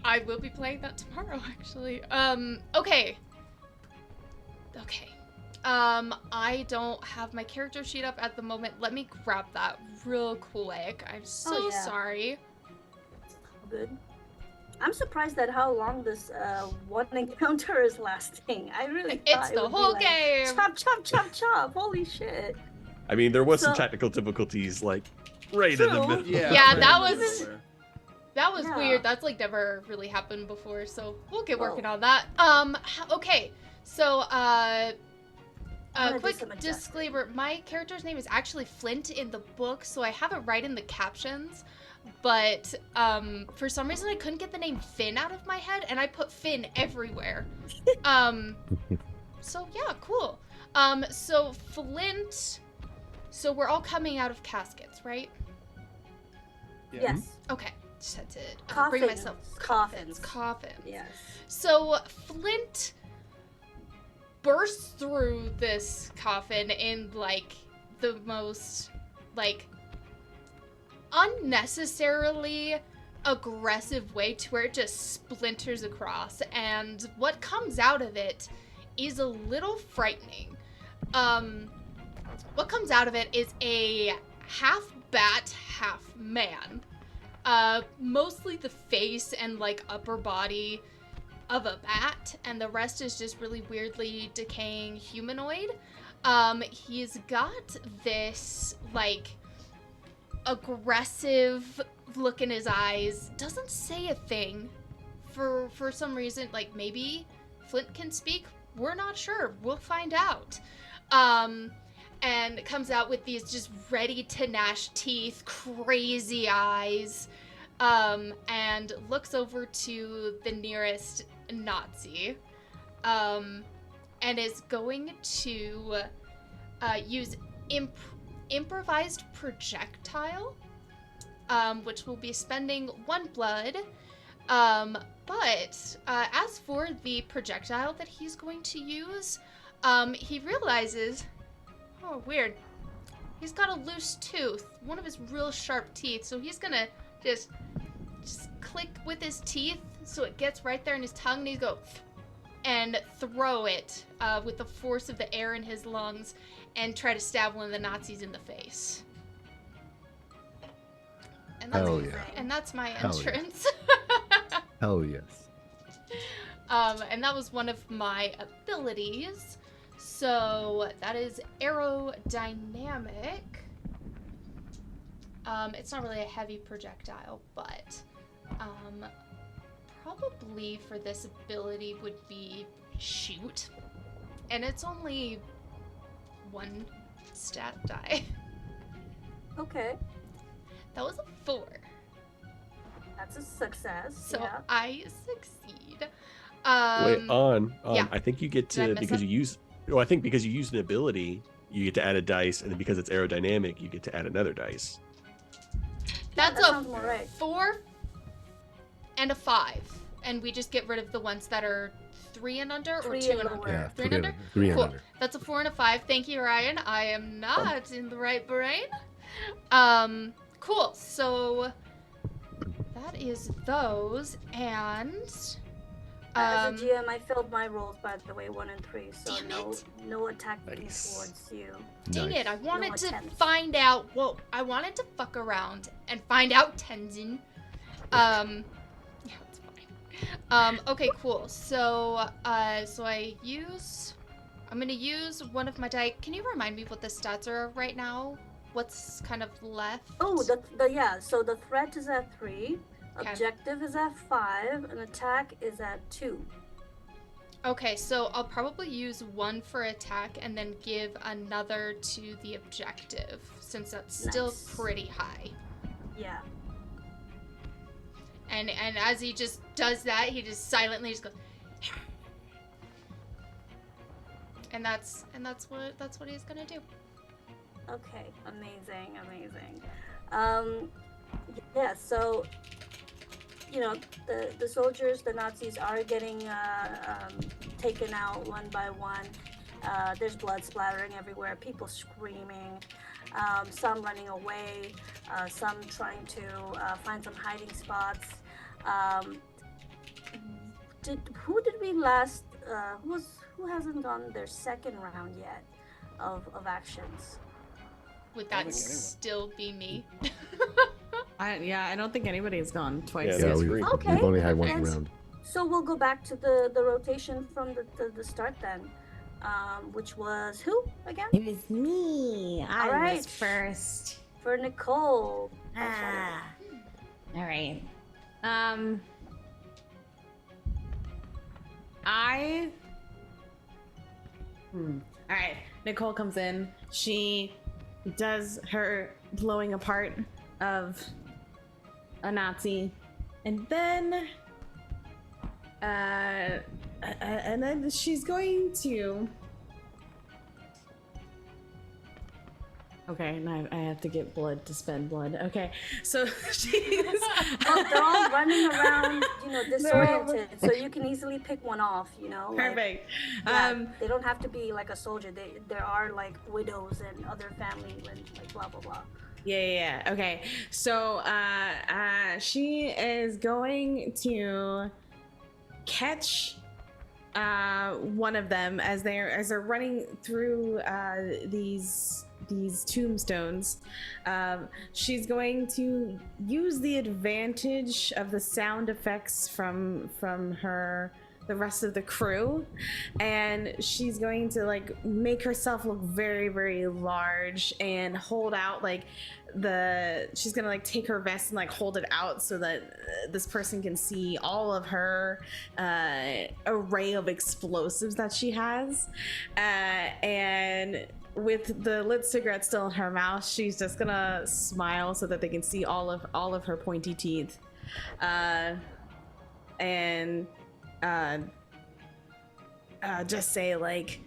I will be playing that tomorrow, actually. Okay. I don't have my character sheet up at the moment. Let me grab that real quick. I'm so yeah. sorry. Good. I'm surprised at how long this one encounter is lasting. I really thought It's it the would be whole like, game. Chop, chop, chop, chop. Holy shit. I mean, there was some So- technical difficulties, like right in the True. middle. Yeah, right that in the was- middle there. That was Yeah. weird. That's like never really happened before, so we'll get working Whoa. on that. Okay. So, I'm gonna do quick some adjusting. disclaimer. My character's name is actually Flint in the book, so I have it right in the captions. But for some reason I couldn't get the name Finn out of my head, and I put Finn everywhere. So yeah, cool. So Flint. So we're all coming out of caskets, right? Yes. Okay. just had to bring Coffins. myself. Coffins. Yes. So Flint bursts through this coffin in like the most like unnecessarily aggressive way to where it just splinters across, and what comes out of it is a little frightening. What comes out of it is a half bat, half man. Mostly the face and like upper body of a bat, and the rest is just really weirdly decaying humanoid. He's got this like aggressive look in his eyes, doesn't say a thing for some reason. Like maybe Flint can speak, we're not sure, we'll find out. And comes out with these just ready to gnash teeth, crazy eyes, and looks over to the nearest Nazi, and is going to use improvised projectile, which will be spending 1 blood. But as for the projectile that he's going to use, he realizes, oh, weird, he's got a loose tooth, one of his real sharp teeth, so he's gonna just click with his teeth so it gets right there in his tongue, and he's go and throw it with the force of the air in his lungs and try to stab one of the Nazis in the face. And that's, Hell yeah. And that's my Hell yeah. entrance. Hell yes. And that was one of my abilities. So that is aerodynamic. It's not really a heavy projectile, but probably for this ability would be shoot. And it's only 1 stat die. Okay. That was a 4. That's a success. So yeah. I succeed. Wait, yeah. I think you get Did I to, mess because up? you use, well, I think because you use an ability, you get to add a dice, and then because it's aerodynamic, you get to add another dice. That's that a sounds more right. 4 and a 5. And we just get rid of the ones that are 3 and under, or 3 2 and and lower. under? Yeah, 3 and under? three and Cool. under. That's a 4 and a 5. Thank you, Ryan. I am not in the right brain. Cool. So that is those, and As a GM, I failed my rolls, by the way, 1 and 3, so Damn no, it. no attacking Nice. towards you. dang Nice. it, I wanted No to attempts. find out. Well, I wanted to fuck around and find out Tenzin. Yeah, it's fine. Okay, cool. So, so I'm gonna use one of my die. Can you remind me what the stats are right now? What's kind of left? Oh, yeah, so the threat is at 3, Okay. objective is at 5, and attack is at 2. Okay, so I'll probably use 1 for attack and then give another to the objective, since that's still Nice. pretty high. Yeah. And as he just does that, he just silently just goes, and that's what he's gonna do. Okay, amazing. Yeah, so, you know, the soldiers, the Nazis are getting taken out one by one. There's blood splattering everywhere, people screaming, some running away, some trying to find some hiding spots. Who did we last, who hasn't done their second round yet of actions? Would I that don't think anyone. still be me? I don't think anybody's gone twice. Yeah, Yeah, that's we, great. Okay. we've only had one And- round. So we'll go back to the rotation from the start then, which was who again? It was me. I Alright. was first. For Nicole. Ah. All right. All right. Nicole comes in. She does her blowing apart of a Nazi, and then she's going to Okay, now I have to get blood to spend blood. Okay, so she's. They're all running around, disoriented, so you can easily pick one off, Perfect. They don't have to be like a soldier. There are like widows and other family and like blah blah blah. Yeah. Okay, so she is going to catch one of them as they're running through these tombstones. She's going to use the advantage of the sound effects from the rest of the crew, and she's going to like make herself look very, very large and hold out like she's gonna like take her vest and like hold it out so that this person can see all of her array of explosives that she has, and with the lit cigarette still in her mouth, she's just gonna smile so that they can see all of her pointy teeth, and just say like,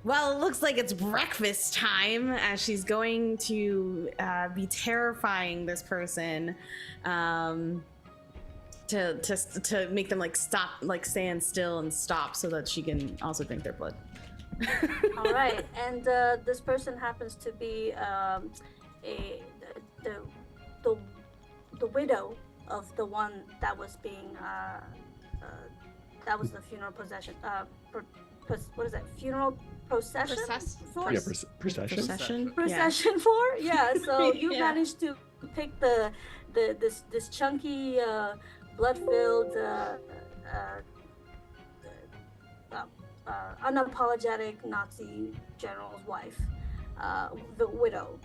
well, it looks like it's breakfast time, as she's going to be terrifying this person to make them like stop, like stand still and stop so that she can also drink their blood. All right, and this person happens to be the widow of the one that was being that was the funeral possession. What is that? Funeral procession? For? Yeah, procession. Procession for? Yeah. So you Yeah. managed to pick this chunky, blood-filled, unapologetic Nazi general's wife, the widow.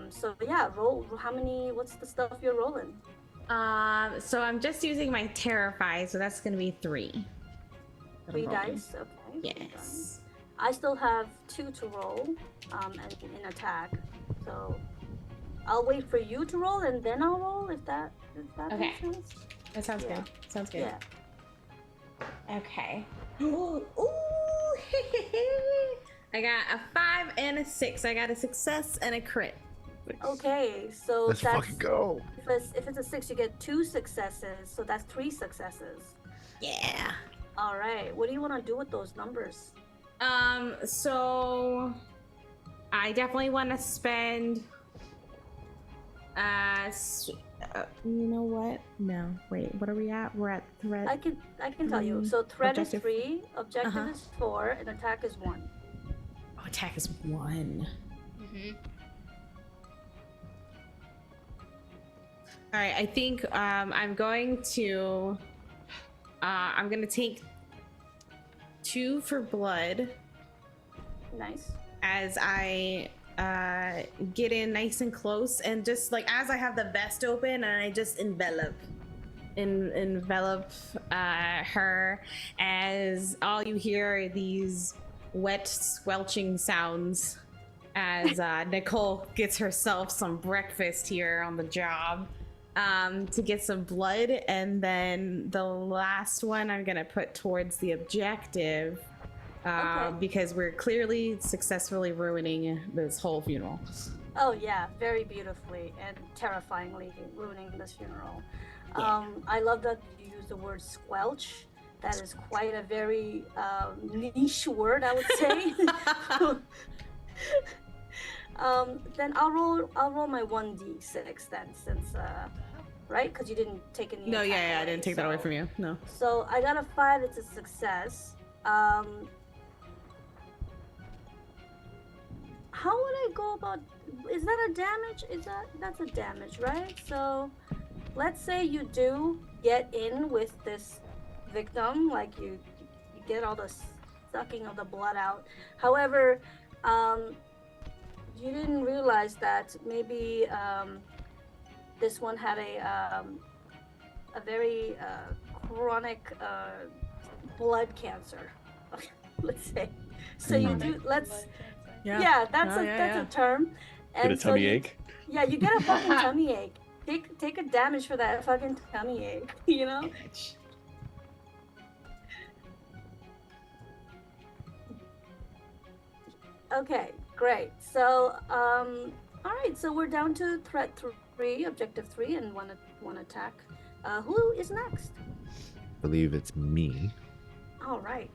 So yeah, roll. What's the stuff you're rolling? So I'm just using my Terrify, so that's gonna be 3. 3 dice. Okay. Yes. I still have 2 to roll, and in attack. So I'll wait for you to roll and then I'll roll if that Okay. makes sense. That sounds Yeah. good. Sounds good. Yeah. Okay. Ooh. I got a 5 and a 6. I got a success and a crit. Okay, so Let's that's fucking go. if it's a 6, you get 2 successes, so that's 3 successes. Yeah. All right, what do you want to do with those numbers? So I definitely want to spend you know what? No, wait, what are we at? We're at threat. I can tell you. So threat Objective. is 3, objective Uh-huh. is 4, and attack is 1. Oh, attack is 1. Mm-hmm. All right, I think I'm going to take 2 for blood Nice. as I get in nice and close, and just like as I have the vest open and I just envelop her, as all you hear are these wet squelching sounds as Nicole gets herself some breakfast here on the job to get some blood, and then the last one I'm gonna put towards the objective Okay. because we're clearly successfully ruining this whole funeral. Oh yeah, very beautifully and terrifyingly ruining this funeral. Yeah. I love that you use the word squelch. That is quite a very niche word, I would say. Then I'll roll my 1d6 then, since right, because you didn't take any. No, attack yeah, I away, didn't take that away so- from you. No. So I got a 5. It's a success. How would I go about? Is that a damage? That's a damage, right? So, let's say you do get in with this victim, like you get all the sucking of the blood out. However, you didn't realize that maybe this one had a very chronic blood cancer. Let's say. So you do. Let's. Yeah, that's a term. Get a so tummy you- ache. Yeah, you get a fucking tummy ache. Take a damage for that fucking tummy ache. You know. Okay. Great. So, all right. So we're down to threat 3, objective 3, and one attack. Who is next? I believe it's me. All right.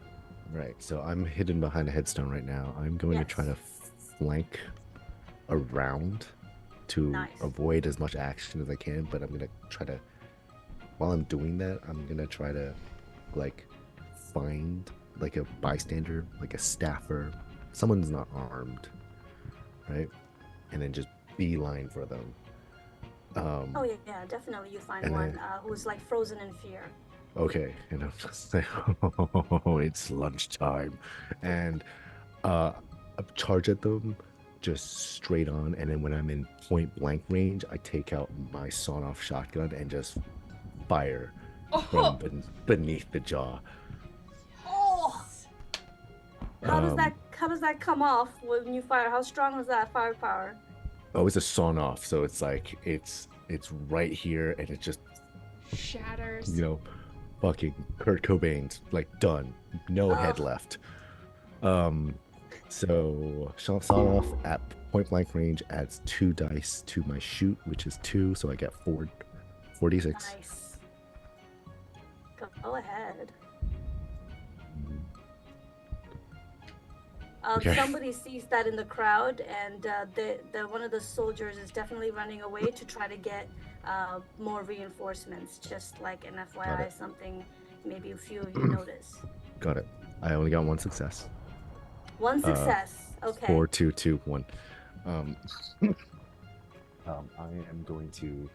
Right. So I'm hidden behind a headstone right now. I'm going to try to flank around to avoid as much action as I can, but I'm going to try to, while I'm doing that, I'm going to try to like find like a bystander, like a staffer, someone's not armed, right? And then just beeline for them. Oh yeah, definitely. You find one who's like frozen in fear. Okay, and I'm just like, oh, it's lunchtime, and I charge at them just straight on, and then when I'm in point blank range, I take out my sawn-off shotgun and just fire from beneath the jaw. Oh! How does that come off when you fire? How strong is that firepower? Oh, it's a sawn-off, so it's like it's right here, and it just shatters. You know, fucking Kurt Cobain's like done, no head left. So sawn-off at point blank range adds 2 dice to my shoot, which is 2, so I get 4d6. Nice. Go ahead. Okay. Somebody sees that in the crowd, and the one of the soldiers is definitely running away to try to get more reinforcements. Just like an FYI, something maybe a few of you notice. Got it. I only got 1 success. 1 success. Okay. 4, 2, 2, 1. I am going to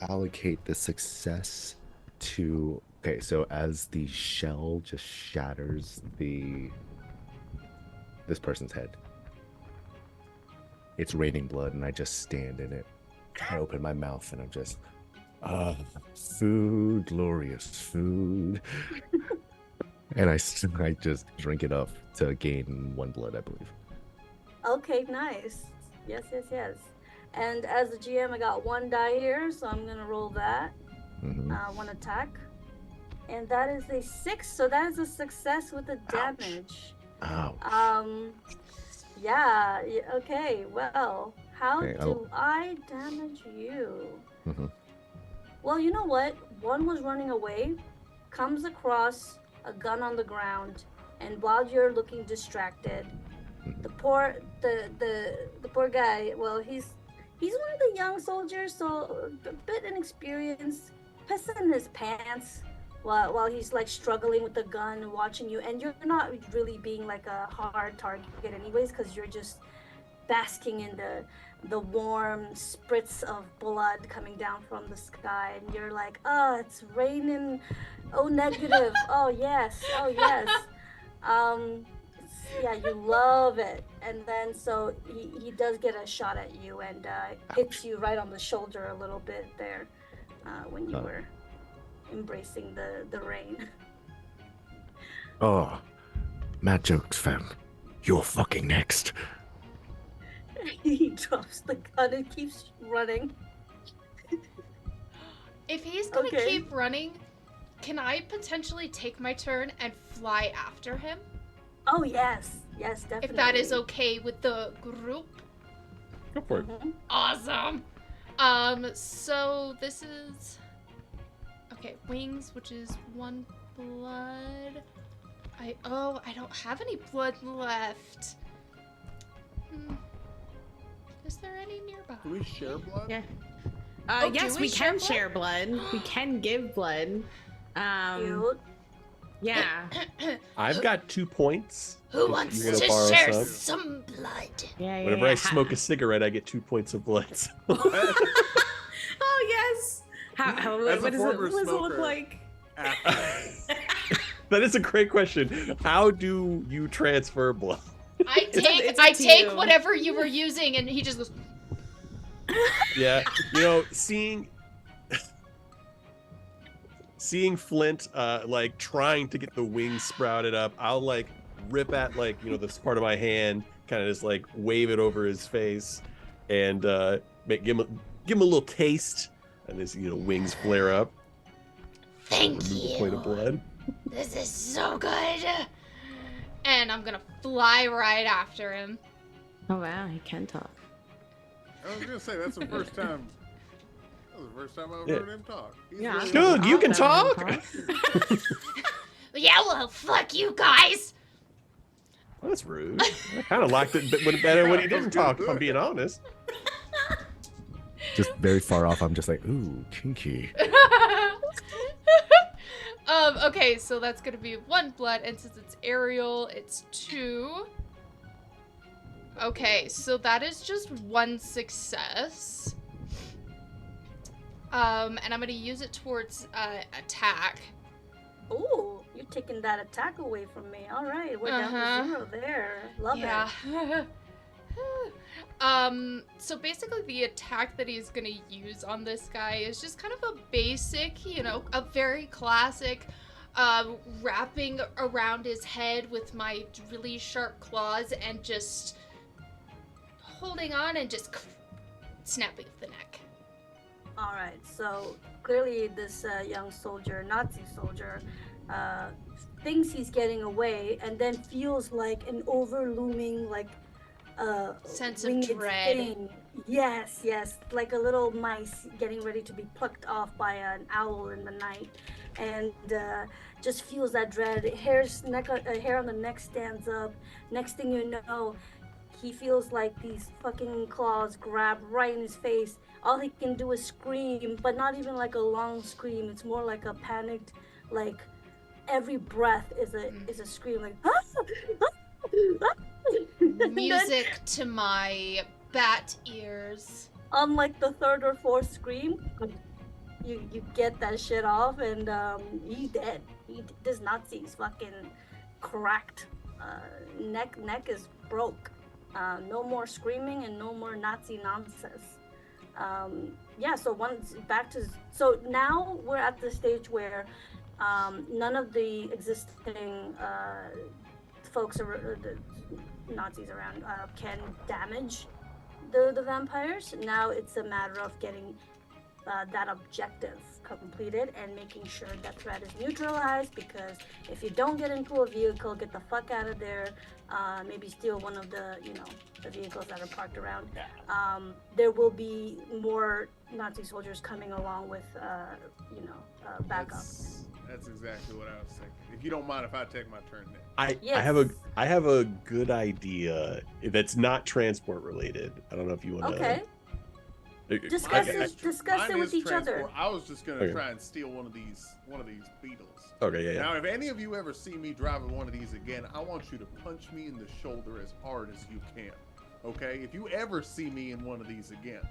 allocate the success to. Okay, so as the shell just shatters this person's head, it's raining blood, and I just stand in it. I open my mouth, and I'm just, food, glorious food. And I just drink it up to gain 1 blood, I believe. Okay, nice. Yes. And as the GM, I got 1 die here, so I'm gonna roll that. 1 attack. And that is a 6, so that is a success with the damage. Ouch. Yeah, okay, well, how do I damage you? Well, you know what? One was running away, comes across a gun on the ground, and while you're looking distracted, the poor guy, well, he's one of the young soldiers, so a bit inexperienced, pissing his pants while he's like struggling with the gun and watching you, and you're not really being like a hard target anyways, because you're just basking in the warm spritz of blood coming down from the sky, and you're like, oh, it's raining, oh, negative, oh yes. Yeah, you love it. And then so he does get a shot at you and hits you right on the shoulder a little bit there when you were embracing the rain. Oh, mad jokes, fam. You're fucking next. He drops the gun and keeps running. If he's gonna keep running, can I potentially take my turn and fly after him? Oh, yes, definitely. If that is okay with the group. Go for it. Awesome. So this is wings, which is 1 blood. I don't have any blood left. Is there any nearby? Do we share blood? Yeah. Oh, yes, we can share blood. We can give blood. Cute. Yeah. I've got 2 points. Who wants to share some blood? Yeah. Whenever I smoke a cigarette, I get 2 points of blood. Oh yes. What does it look like? That is a great question. How do you transfer blood? I take whatever you were using, and he just goes. Yeah, seeing Flint like trying to get the wings sprouted up, I'll like rip at this part of my hand, kind of just like wave it over his face, and give him a little taste, and his wings flare up. Thank remove you. A point of blood. This is so good. and I'm gonna fly right after him. Oh wow, he can talk. I was gonna say that's the first time. That was the first time I've Yeah. heard him talk. He's Yeah, really Dude, you can talk? Yeah, well, fuck you guys. Well, that's rude. I kind of liked it better when he didn't talk, if I'm being honest. Just very far off. I'm just like, ooh, kinky. Okay, so that's gonna be 1 blood, and since it's aerial, it's 2. Okay, so that is just 1 success. And I'm gonna use it towards attack. Ooh, you're taking that attack away from me. All right, we're down to 0 there. Love it. So basically the attack that he's gonna use on this guy is just kind of a basic, you know, a very classic, wrapping around his head with my really sharp claws and just holding on and just snapping the neck. All right, so clearly this young soldier, Nazi soldier, thinks he's getting away and then feels like an overlooming, like, Sense of winged dread. thing. Yes, like a little mice getting ready to be plucked off by an owl in the night, and just feels that dread. Hair on the neck stands up. Next thing you know, he feels like these fucking claws grab right in his face. All he can do is scream, but not even like a long scream. It's more like a panicked, like every breath is a scream, like Music to my bat ears. on like the 3rd or 4th scream, you get that shit off, and he's dead. This Nazi's fucking cracked. Neck is broke. No more screaming and no more Nazi nonsense. So now we're at the stage where none of the existing folks or the Nazis around can damage the vampires. Now it's a matter of getting that objective completed and making sure that threat is neutralized, because if you don't get into a vehicle, get the fuck out of there, maybe steal one of the vehicles that are parked around, there will be more Nazi soldiers coming along with backup. That's exactly what I was thinking. If you don't mind if I take my turn then. I have a good idea that's not transport related. I don't know if you want to. Okay. Discuss it with each other. I was just gonna try and steal one of these beetles. Okay, yeah. Now, if any of you ever see me driving one of these again, I want you to punch me in the shoulder as hard as you can. Okay? If you ever see me in one of these again,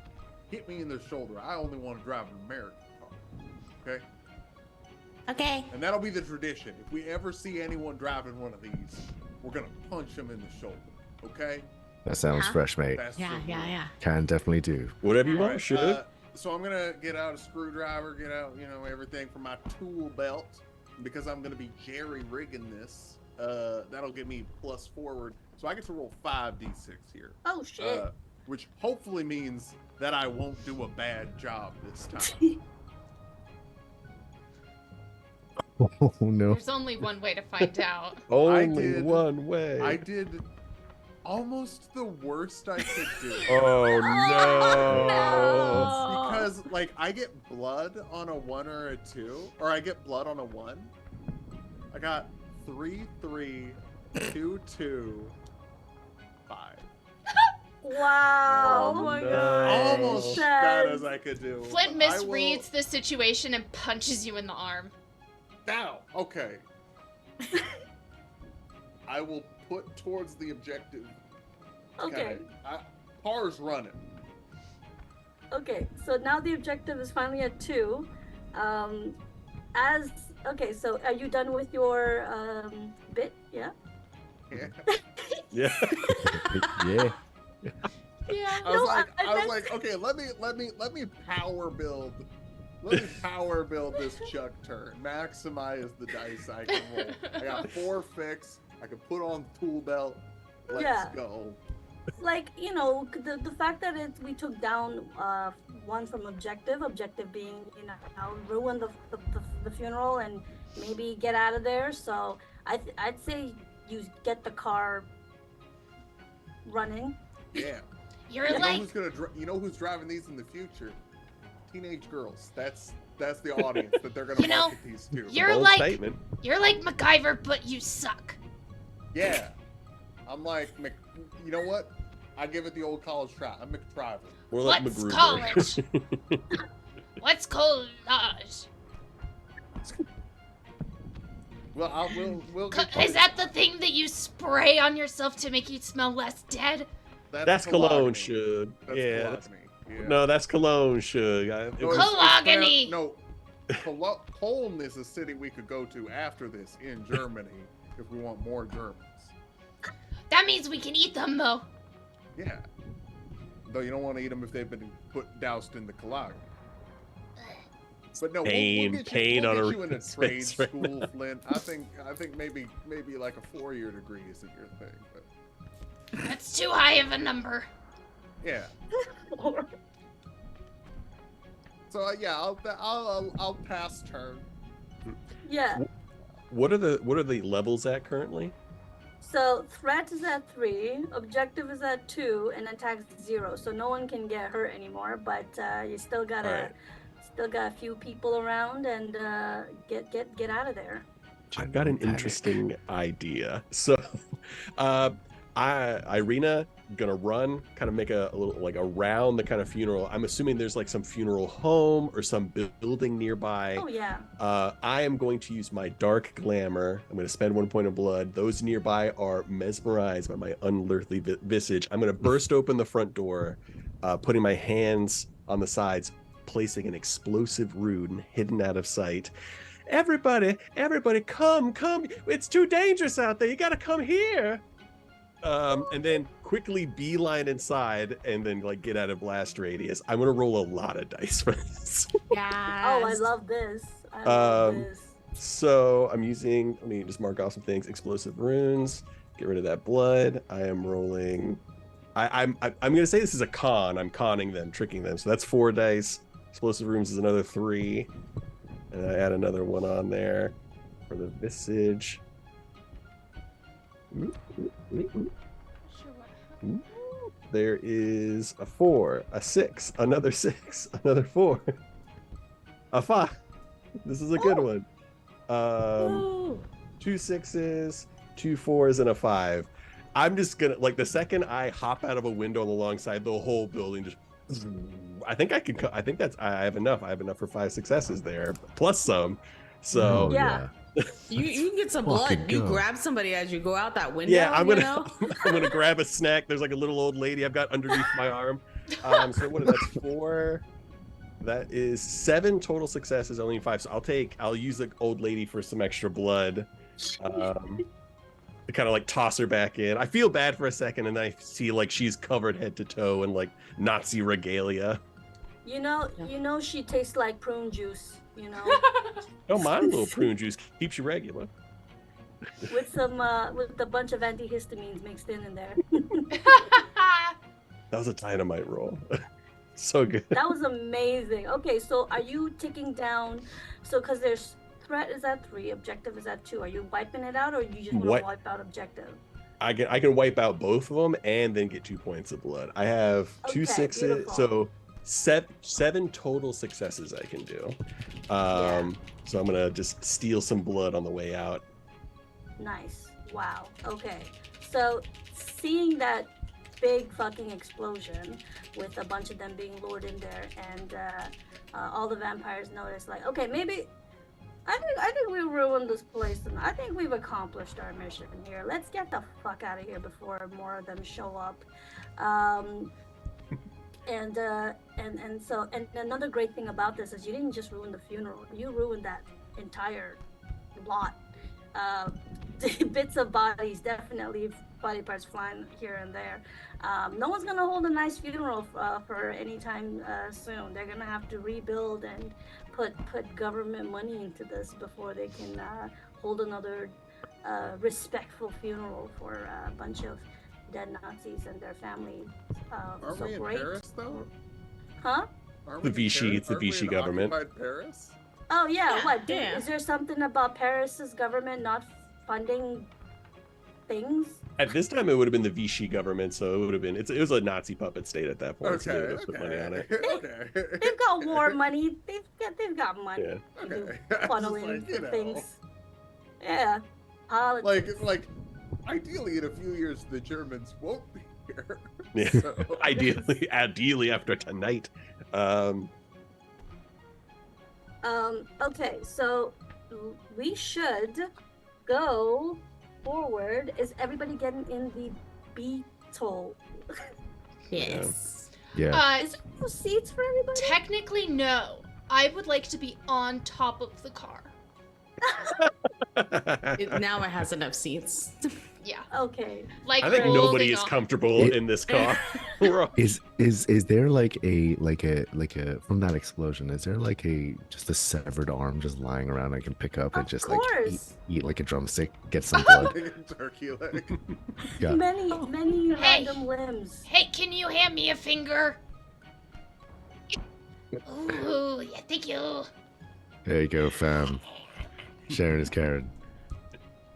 hit me in the shoulder. I only want to drive an American car. Okay? Okay. And that'll be the tradition. If we ever see anyone driving one of these, we're gonna punch them in the shoulder. Okay? That sounds fresh, mate. That's Yeah, the rule. yeah. Can definitely do. Whatever you All want, right, should. so I'm gonna get out a screwdriver, get out, everything from my tool belt, because I'm gonna be jerry rigging this. That'll give me plus forward, so I get to roll 5d6 here. Oh shit. Which hopefully means that I won't do a bad job this time. Oh no. There's only one way to find out. Only did- one way. I did almost the worst I could do. Oh no. Because I get blood on a 1 or a 2, or I get blood on a 1. I got 3, 3, 2, 2, 5. Wow. Oh my God. Almost as bad as I could do. Flint but I will- misreads the situation and punches you in the arm. Now, okay. I will put towards the objective. Okay. Par's running. Okay. So now the objective is finally at 2. So are you done with your bit? Yeah. Yeah. Yeah. Yeah. Yeah. I was No, like, I meant- like, okay, let me power build. Let me power build this Chuck turn. Maximize the dice I can roll. I got 4 fixed. I can put on the tool belt. Let's Yeah. go. The fact that we took down one from objective being ruin the funeral and maybe get out of there. So I'd say you get the car running. Yeah. You're You know like who's you know who's driving these in the future? Teenage girls. That's the audience that they're gonna You know, market these to. you're Bold like statement. you're like MacGyver, but you suck. Yeah. I'm like, you know what? I give it the old college try. I'm McDriver. More like What's MacGruber. college? What's collage? Well, we'll get Is that the thing that you spray on yourself to make you smell less dead? That's cologne, Shug. should. That's Yeah. Cologne. Yeah. No, that's cologne, should. Cologne. No, Cologne is a city we could go to after this in Germany if we want more Germans. That means we can eat them, though. Yeah. Though you don't want to eat them if they've been doused in the Cologne. But no, Pain we'll get you on a in a trade space right school, Flint. I think maybe like a 4-year degree isn't your thing, but That's too high of a number. yeah. So yeah, I'll pass turn. Yeah. What are the levels at currently? So threat is at 3, objective is at 2, and attack is 0. So no one can get hurt anymore, but you still got Alright. a few people around, and get out of there. I've got an interesting idea. So, Irina gonna run, kind of make a little like around the kind of funeral. I'm assuming there's like some funeral home or some building nearby. Oh yeah. I am going to use my dark glamour. I'm going to spend 1 point of blood. Those nearby are mesmerized by my unearthly visage. I'm going to burst open the front door, putting my hands on the sides, placing an explosive rune hidden out of sight. Everybody, come. It's too dangerous out there. You got to come here. And then quickly beeline inside and then like get out of blast radius. I'm going to roll a lot of dice for this. Yeah. Oh, I love this. I love this. So I'm using, let me just mark off some things. Explosive runes, get rid of that blood. I am rolling. I'm gonna say this is a con. I'm conning them, tricking them. So that's 4 dice. Explosive runes is another 3. And I add another 1 on there for the visage. There is a 4, a 6, another 6, another 4, a 5. This is a good one. 2 6s, 2 4s, and a 5. I'm just gonna like the second I hop out of a window on the long side, the whole building just. I think I can. I think that's. I have enough. I have enough for 5 successes there, plus some. So Yeah. You can get some Fucking blood. You go. grab somebody as you go out that window. yeah, I'm you gonna. know? I'm gonna grab a snack. There's like a little old lady I've got underneath my arm. So what? That's 4. That is 7 total successes, only 5. So I'll use the old lady for some extra blood. To kind of like toss her back in. I feel bad for a second, and then I see like she's covered head to toe in like Nazi regalia. You know she tastes like prune juice. You know, Don't mind a little prune juice, keeps you regular. with some with a bunch of antihistamines mixed in there. That was a dynamite roll. So good. That was amazing. Okay, so are you ticking down? So because there's threat is at 3, objective is at 2. Are you wiping it out, or you just want What? to wipe out objective? I can wipe out both of them and then get 2 points of blood. I have 2 Okay, 6s, beautiful. so 7 total successes I can do. So I'm gonna just steal some blood on the way out. Nice. Wow. Okay. So seeing that big fucking explosion with a bunch of them being lured in there, and all the vampires notice, like, okay, maybe I think we ruined this place, and I think we've accomplished our mission here. Let's get the fuck out of here before more of them show up. So another great thing about this is you didn't just ruin the funeral; you ruined that entire lot. Bits of bodies, definitely body parts flying here and there. No one's gonna hold a nice funeral for any time soon. They're gonna have to rebuild and put government money into this before they can hold another respectful funeral for a bunch of dead Nazis and their families. Aren't So we in great. Paris though? Huh? Aren't The we in Vichy, Paris? it's the Aren't we Vichy in government. occupied Paris? Oh yeah. Yeah, What? yeah. Is there something about Paris's government not funding things. At this time, it would have been the Vichy government, so it would have been. It was a Nazi puppet state at that point, so they would have put money on it. Okay. They've got war money. They've got money. Yeah. to Okay. funnel Just in like, you know. things. Yeah. Politics. Like, ideally, in a few years, the Germans won't be here. Yeah. So- Ideally after tonight. Okay, so we should go forward. Is everybody getting in the beetle? Yes. Yeah. Is there no seats for everybody? Technically, no. I would like to be on top of the car. Now it has enough seats. Yeah. Okay. Like I think holding nobody is on. comfortable in this car. We're all- Is there like a from that explosion? Is there like just a severed arm just lying around I can pick up and Of just like course. eat like a drumstick, get some blood? Turkey leg. Yeah. Many Hey. random limbs. Hey, can you hand me a finger? Ooh, yeah, thank you. There you go, fam. Sharon is Karen.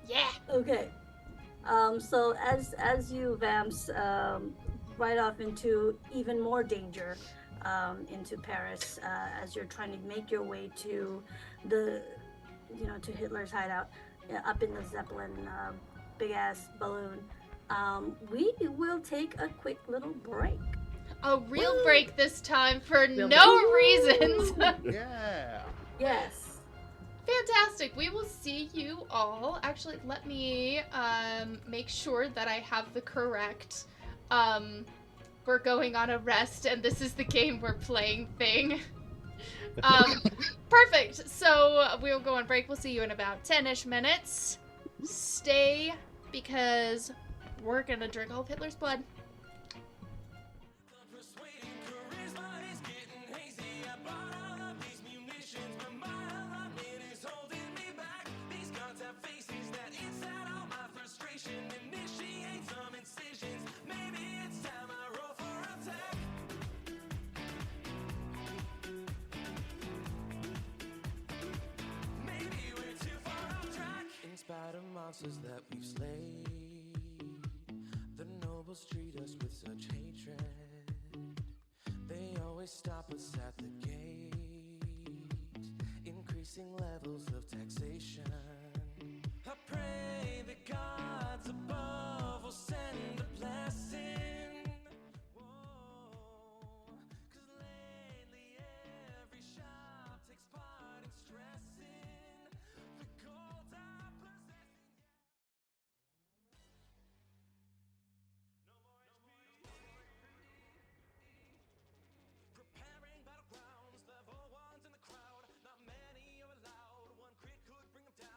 Yeah. Okay. So as you vamps ride off into even more danger into Paris, as you're trying to make your way to to Hitler's hideout, up in the Zeppelin, big ass balloon, we will take a quick little break. A real break this time for Real no reasons. Yeah. Yes. Fantastic. We will see you all. Actually, let me make sure that I have the correct we're going on a rest and this is the game we're playing thing. Perfect. So we'll go on break. We'll see you in about 10-ish minutes. Stay because we're gonna drink all of Hitler's blood. In spite of monsters that we've slayed, the nobles treat us with such hatred. They always stop us at the gate, increasing levels of taxation. I pray the gods above will send a blessing. Whoa, 'cause lately every shop takes part in stressing the gold I possess. Preparing battlegrounds, level ones in the crowd. Not many are allowed. One crit could bring them down.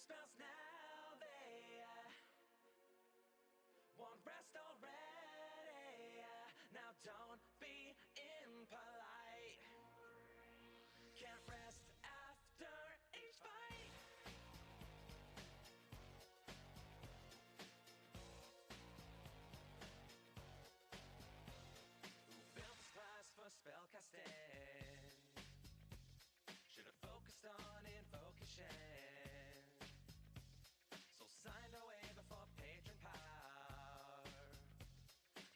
spells now, they won't rest already. Now don't be impolite. Can't rest after each fight. Who built this class for spellcasting? Should've focused on invocation. So signed away before patron power.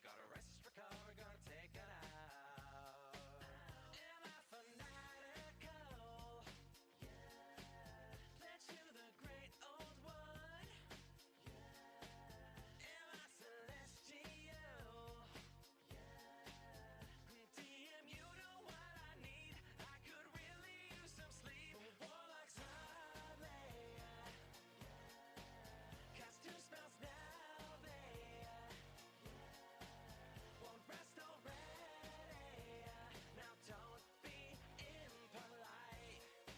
Gotta rest, recover, gonna take it out. Am I fanatical? Yeah. Pledge to the great old one. Yeah. Am I celestial? Yeah. DM, you know what I need. I could really use some sleep. Warlock's hardly. Cast 2 spells now, they won't rest already. Now don't be impolite.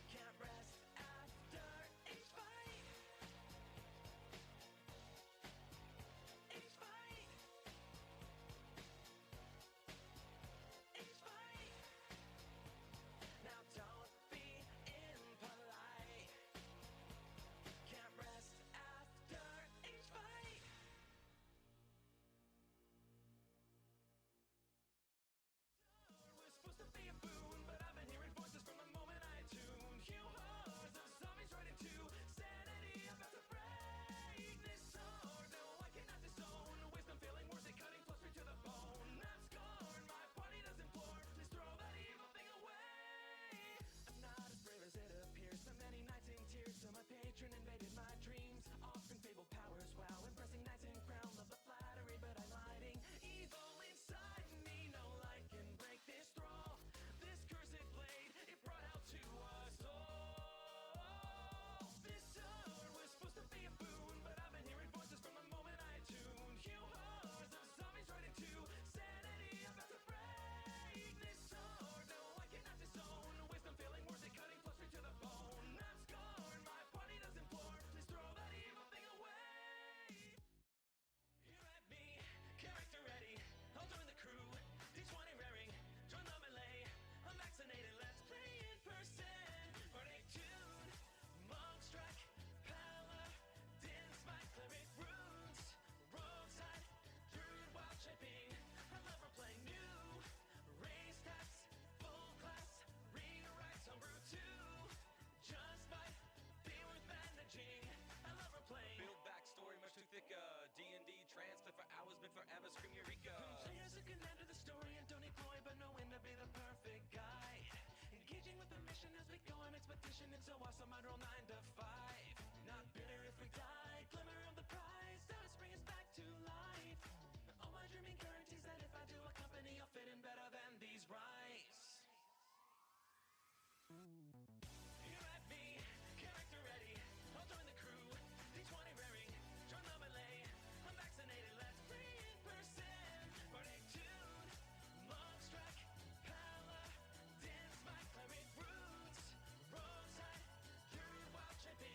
Can't rest after each fight. Each fight. Each fight. Now don't be impolite. Can't rest after each fight. We're supposed to be a boon, but I've been hearing voices from the moment I tuned. You hordes of zombies right into sanity, about to break this sword. No, I cannot disown wisdom, feeling worth it, cutting close to the bone. I'm scorned, my party does implore. Please throw that evil thing away. I'm not as brave as it appears. So many nights in tears, so my patron invaded my dreams. Offering fabled powers, wow, impressing knights in crown. Love the flattery, but I'm hiding evil inside me. No light can break this thrall. This cursed blade, it brought out to us all. This sword was supposed to be a boon, but I've been hearing voices from the moment I tuned. You hordes of zombies right into sanity, about to break this sword. No, I cannot disown wisdom, feeling worth it, cutting closer to the bone. I'm scorned, my party does implore. Please throw that evil thing away. Here at me, character ready. I'll join the crew. D20 raring, join the melee. I'm vaccinated, let's play in person. Party tune, monk strike, paladin smite, cleric runes, roadside, druid wild shaping. I love role-playing new, raise stats, full class, rewrites, homebrew 2. Just fight, be worth managing. I love role-playing. Build backstory much too thick. D&D transplant for hours, been forever. Scream Eureka. Players who can enter the story and don't need glory, but know when to be the perfect guide. Engaging with the mission as we go on expedition. It's so awesome, I'd roll 9 to 5. Not bitter if we die. Glimmer of the prize, that would spring us back to life. All my dreaming guarantees that if I do a company, I'll fit in better than these rice. Here at me, character ready. I'll join the crew. D20 raring, join the melee. I'm vaccinated, let's play in person. Party tune, monk strike, paladin smite, cleric roots, roadside, druid wild shaping.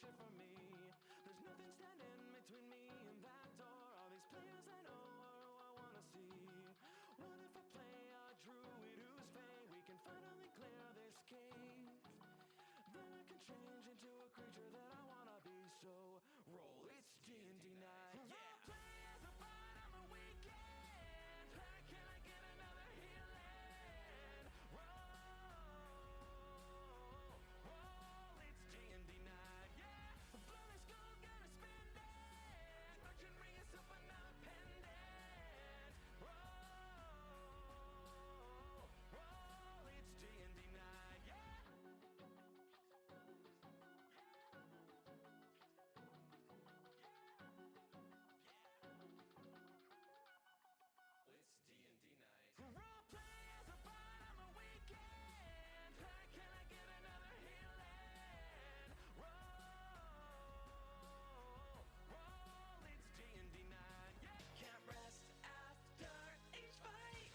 shit for me. There's nothing standing between me and that door. All these players I know, what do I wanna see? What if I play a druid who's fey? We can finally clear this cave. Then I can change into a creature that I wanna be. So roll, it's D&D night. Yeah. I'll play as a bard on the weekend. Can I get another healing? Roll, it's D&D night. Yeah. Bloody skull, gonna spend it. Merchant ring yourself another pendant. Roll, it's D&D night. Yeah. It's D&D night. Role play as a bard on the weekend. Can I get another healing? Roll, it's D&D night. Yeah. Can't rest after each fight.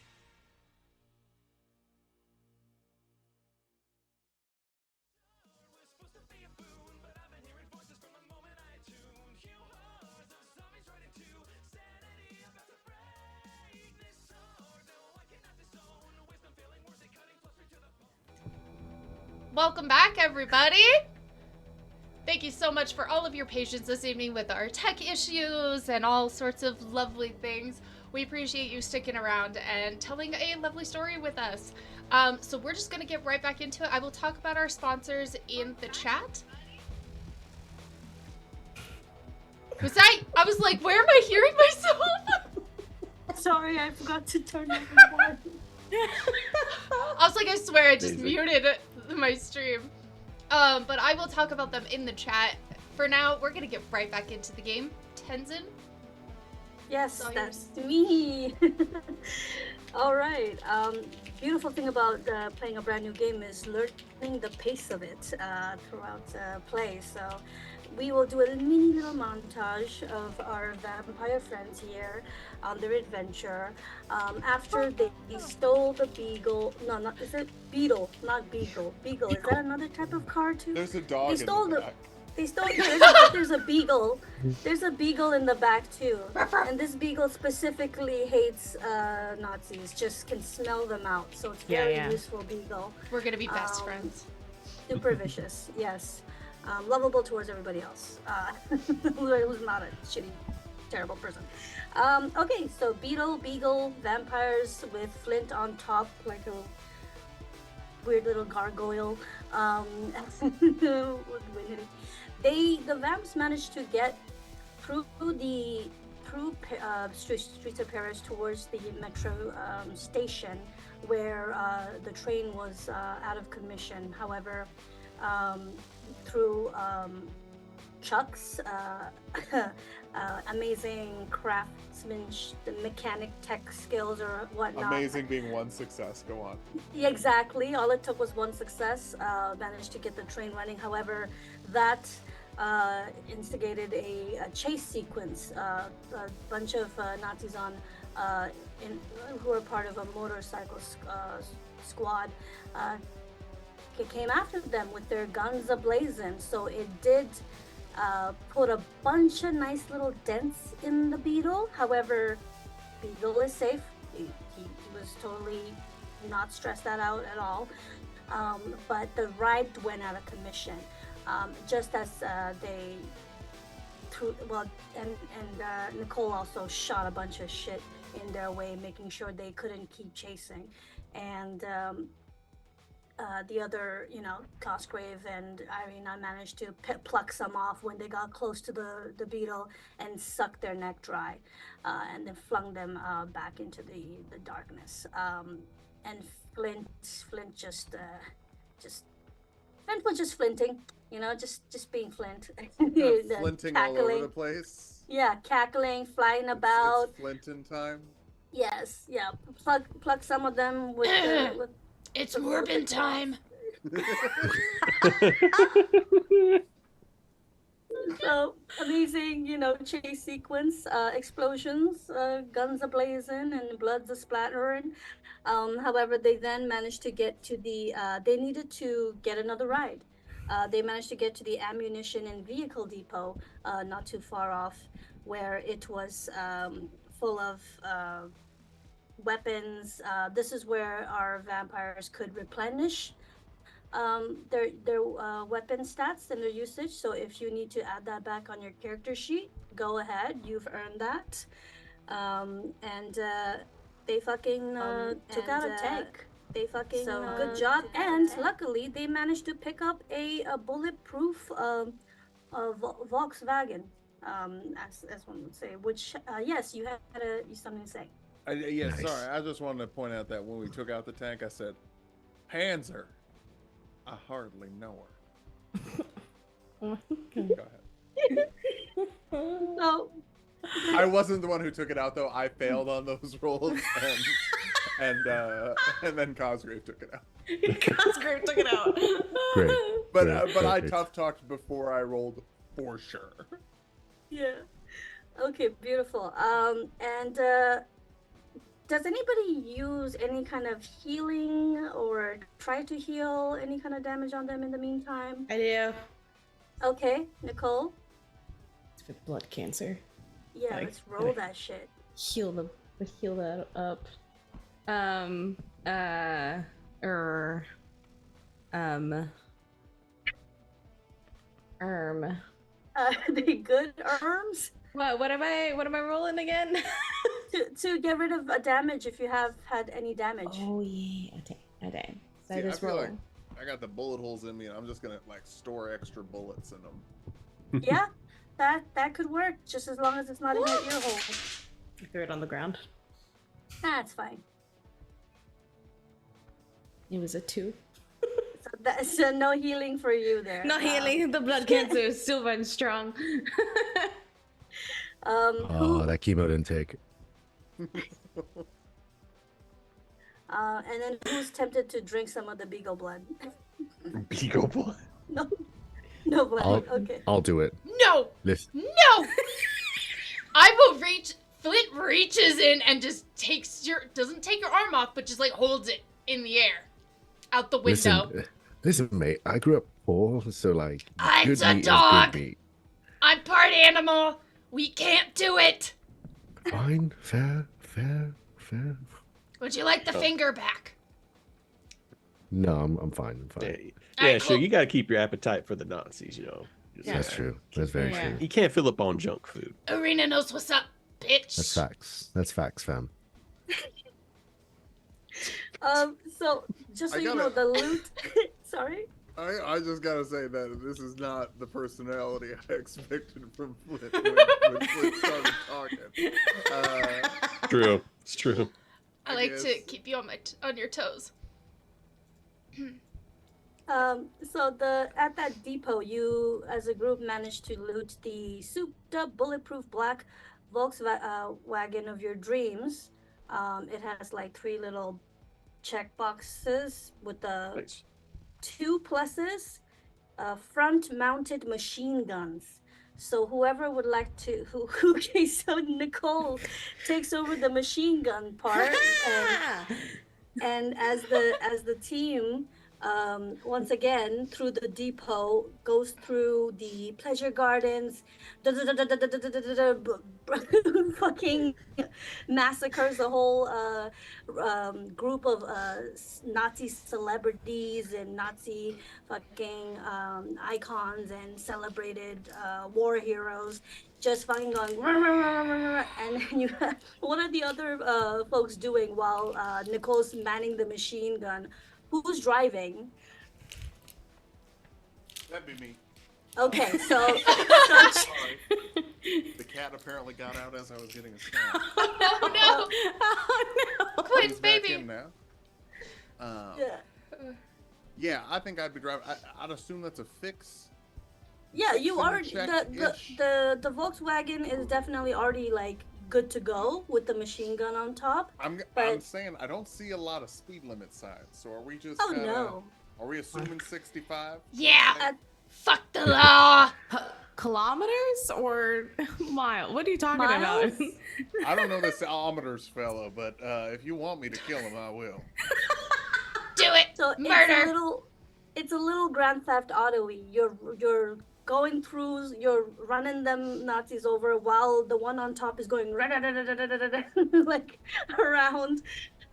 We're supposed to be a boon, but I've been hearing voices from the moment I tuned. You hordes of zombies right into sanity, about to break this sword. No, I cannot disown. Wisdom failing words and cutting closer to the bone. Welcome back, everybody. Thank you so much for all of your patience this evening with our tech issues and all sorts of lovely things. We appreciate you sticking around and telling a lovely story with us. So we're just going to get right back into it. I will talk about our sponsors in the chat. I was like, where am I hearing myself? Sorry, I forgot to turn on the volume. I was like, I swear I just Amazing. muted my stream. But I will talk about them in the chat. For now, we're gonna get right back into the game. Tenzin? Yes, All that's me. All right. Beautiful thing about playing a brand new game is learning the pace of it throughout play. So we will do a mini little montage of our vampire friends here on their adventure. After they stole the beagle, no, not is it beetle, not beagle. Beagle, is that another type of car too? There's a dog They in stole the the- back. They stole. There's a beagle. There's a beagle in the back too, and this beagle specifically hates Nazis. Just can smell them out. So it's very useful beagle. We're gonna be best friends. Super vicious. Yes, lovable towards everybody else. Who's not a shitty, terrible person. Okay, so beagle, vampires with flint on top, like a weird little gargoyle. The vamps managed to get through streets of Paris towards the metro station, where the train was out of commission. However, through Chuck's amazing craftsmanship, mechanic tech skills or whatnot. Amazing being one success. Go on. Yeah, exactly. All it took was one success. Managed to get the train running. However, that instigated a chase sequence. A bunch of Nazis who were part of a motorcycle squad came after them with their guns ablazing. So it did put a bunch of nice little dents in the beetle. However, beetle is safe. He was totally not stressed that out at all. But the ride went out of commission. Just as they threw, and Nicole also shot a bunch of shit in their way, making sure they couldn't keep chasing. And the other, Cosgrave and Irina managed to pluck some off when they got close to the beetle and sucked their neck dry, and then flung them back into the darkness. And Flint just Flint was just flinting, just being Flint. Flinting all over the place. Yeah, cackling, flying about. It's Flintin time. Yes, yeah. Pluck some of them with It's Morbin time. So amazing, chase sequence, explosions, guns ablazing, and blood's a-splattering. However, they then managed to get to they needed to get another ride. They managed to get to the ammunition and vehicle depot, not too far off, where it was full of weapons. This is where our vampires could replenish their weapon stats and their usage. So if you need to add that back on your character sheet, go ahead. You've earned that. And they fucking took out a tank. They fucking good job. And luckily, they managed to pick up a bulletproof Volkswagen, as one would say. Which yes, you had something to say. Yeah, Nice. sorry. I just wanted to point out that when we took out the tank, I said, Panzer. I hardly know her. Go ahead. So I wasn't the one who took it out, though. I failed on those rolls, and then Cosgrave took it out. Cosgrave took it out. Great. But Great, but I perfect. tough talked before I rolled for sure. yeah. Okay, beautiful. And does anybody use any kind of healing or try to heal any kind of damage on them in the meantime? I do. Okay, Nicole. It's for blood cancer. Yeah, Like, let's roll that shit. Heal that up. Are they good arms? What am I rolling again? To get rid of a damage if you have had any damage. Oh yeah, okay. So See, I just feel roll. like I got the bullet holes in me, and I'm just gonna like store extra bullets in them. Yeah, that could work, just as long as it's not in your ear hole. You threw it on the ground. That's fine. It was a 2. So no healing for you there. No healing. The blood cancer is still very strong. Oh, that chemo didn't take. And then who's tempted to drink some of the beagle blood? Beagle blood. No blood. Okay. I'll do it. No! Listen. No! I will reach. Flint reaches in and just doesn't take your arm off, but just like holds it in the air, out the window. Listen, mate. I grew up poor, so like It's good a meat dog. is good meat. I'm part animal. We can't do it. Fine, fair. Would you like the finger back? No, I'm fine. Yeah, Alright, yeah, sure. cool. You got to keep your appetite for the Nazis, you know. Just, That's true. That's very Yeah. true. You can't fill up on junk food. Arena knows what's up, bitch. That's facts, fam. So just so I you know, gotta- the loot. Sorry. I just gotta say that this is not the personality I expected from Flint when Flint started talking. True. It's true. I like to guess. keep you on your toes. So at that depot, you as a group managed to loot the souped-up, bulletproof black Volkswagen of your dreams. It has like 3 little check boxes with the Nice. 2 pluses, front-mounted machine guns. So whoever would like to, okay, so Nicole takes over the machine gun part, and as the team, once again through the depot, goes through the pleasure gardens, fucking massacres the whole group of Nazi celebrities and Nazi fucking icons and celebrated war heroes, just fucking going, and then you have, what are the other folks doing while Nicole's manning the machine gun? Who's driving? That'd be me. Okay, so Sorry. The cat apparently got out as I was getting a snack. Oh no! Oh no! Quit, He's back baby. in now. yeah. Yeah, I think I'd be driving. I'd assume that's a fix. Yeah, you Sim already check-ish. the Volkswagen is definitely already like good to go with the machine gun on top. I'm But- saying I don't see a lot of speed limit signs. So are we just? Oh kinda- no. Are we assuming 65? Yeah. Fuck the law. Kilometers or mile? What are you talking Miles? about? I don't know this Almeters fellow, but if you want me to kill him, I will. Do it. So Murder. it's a little Grand Theft Auto-y. You're going through, you're running them Nazis over while the one on top is going like around.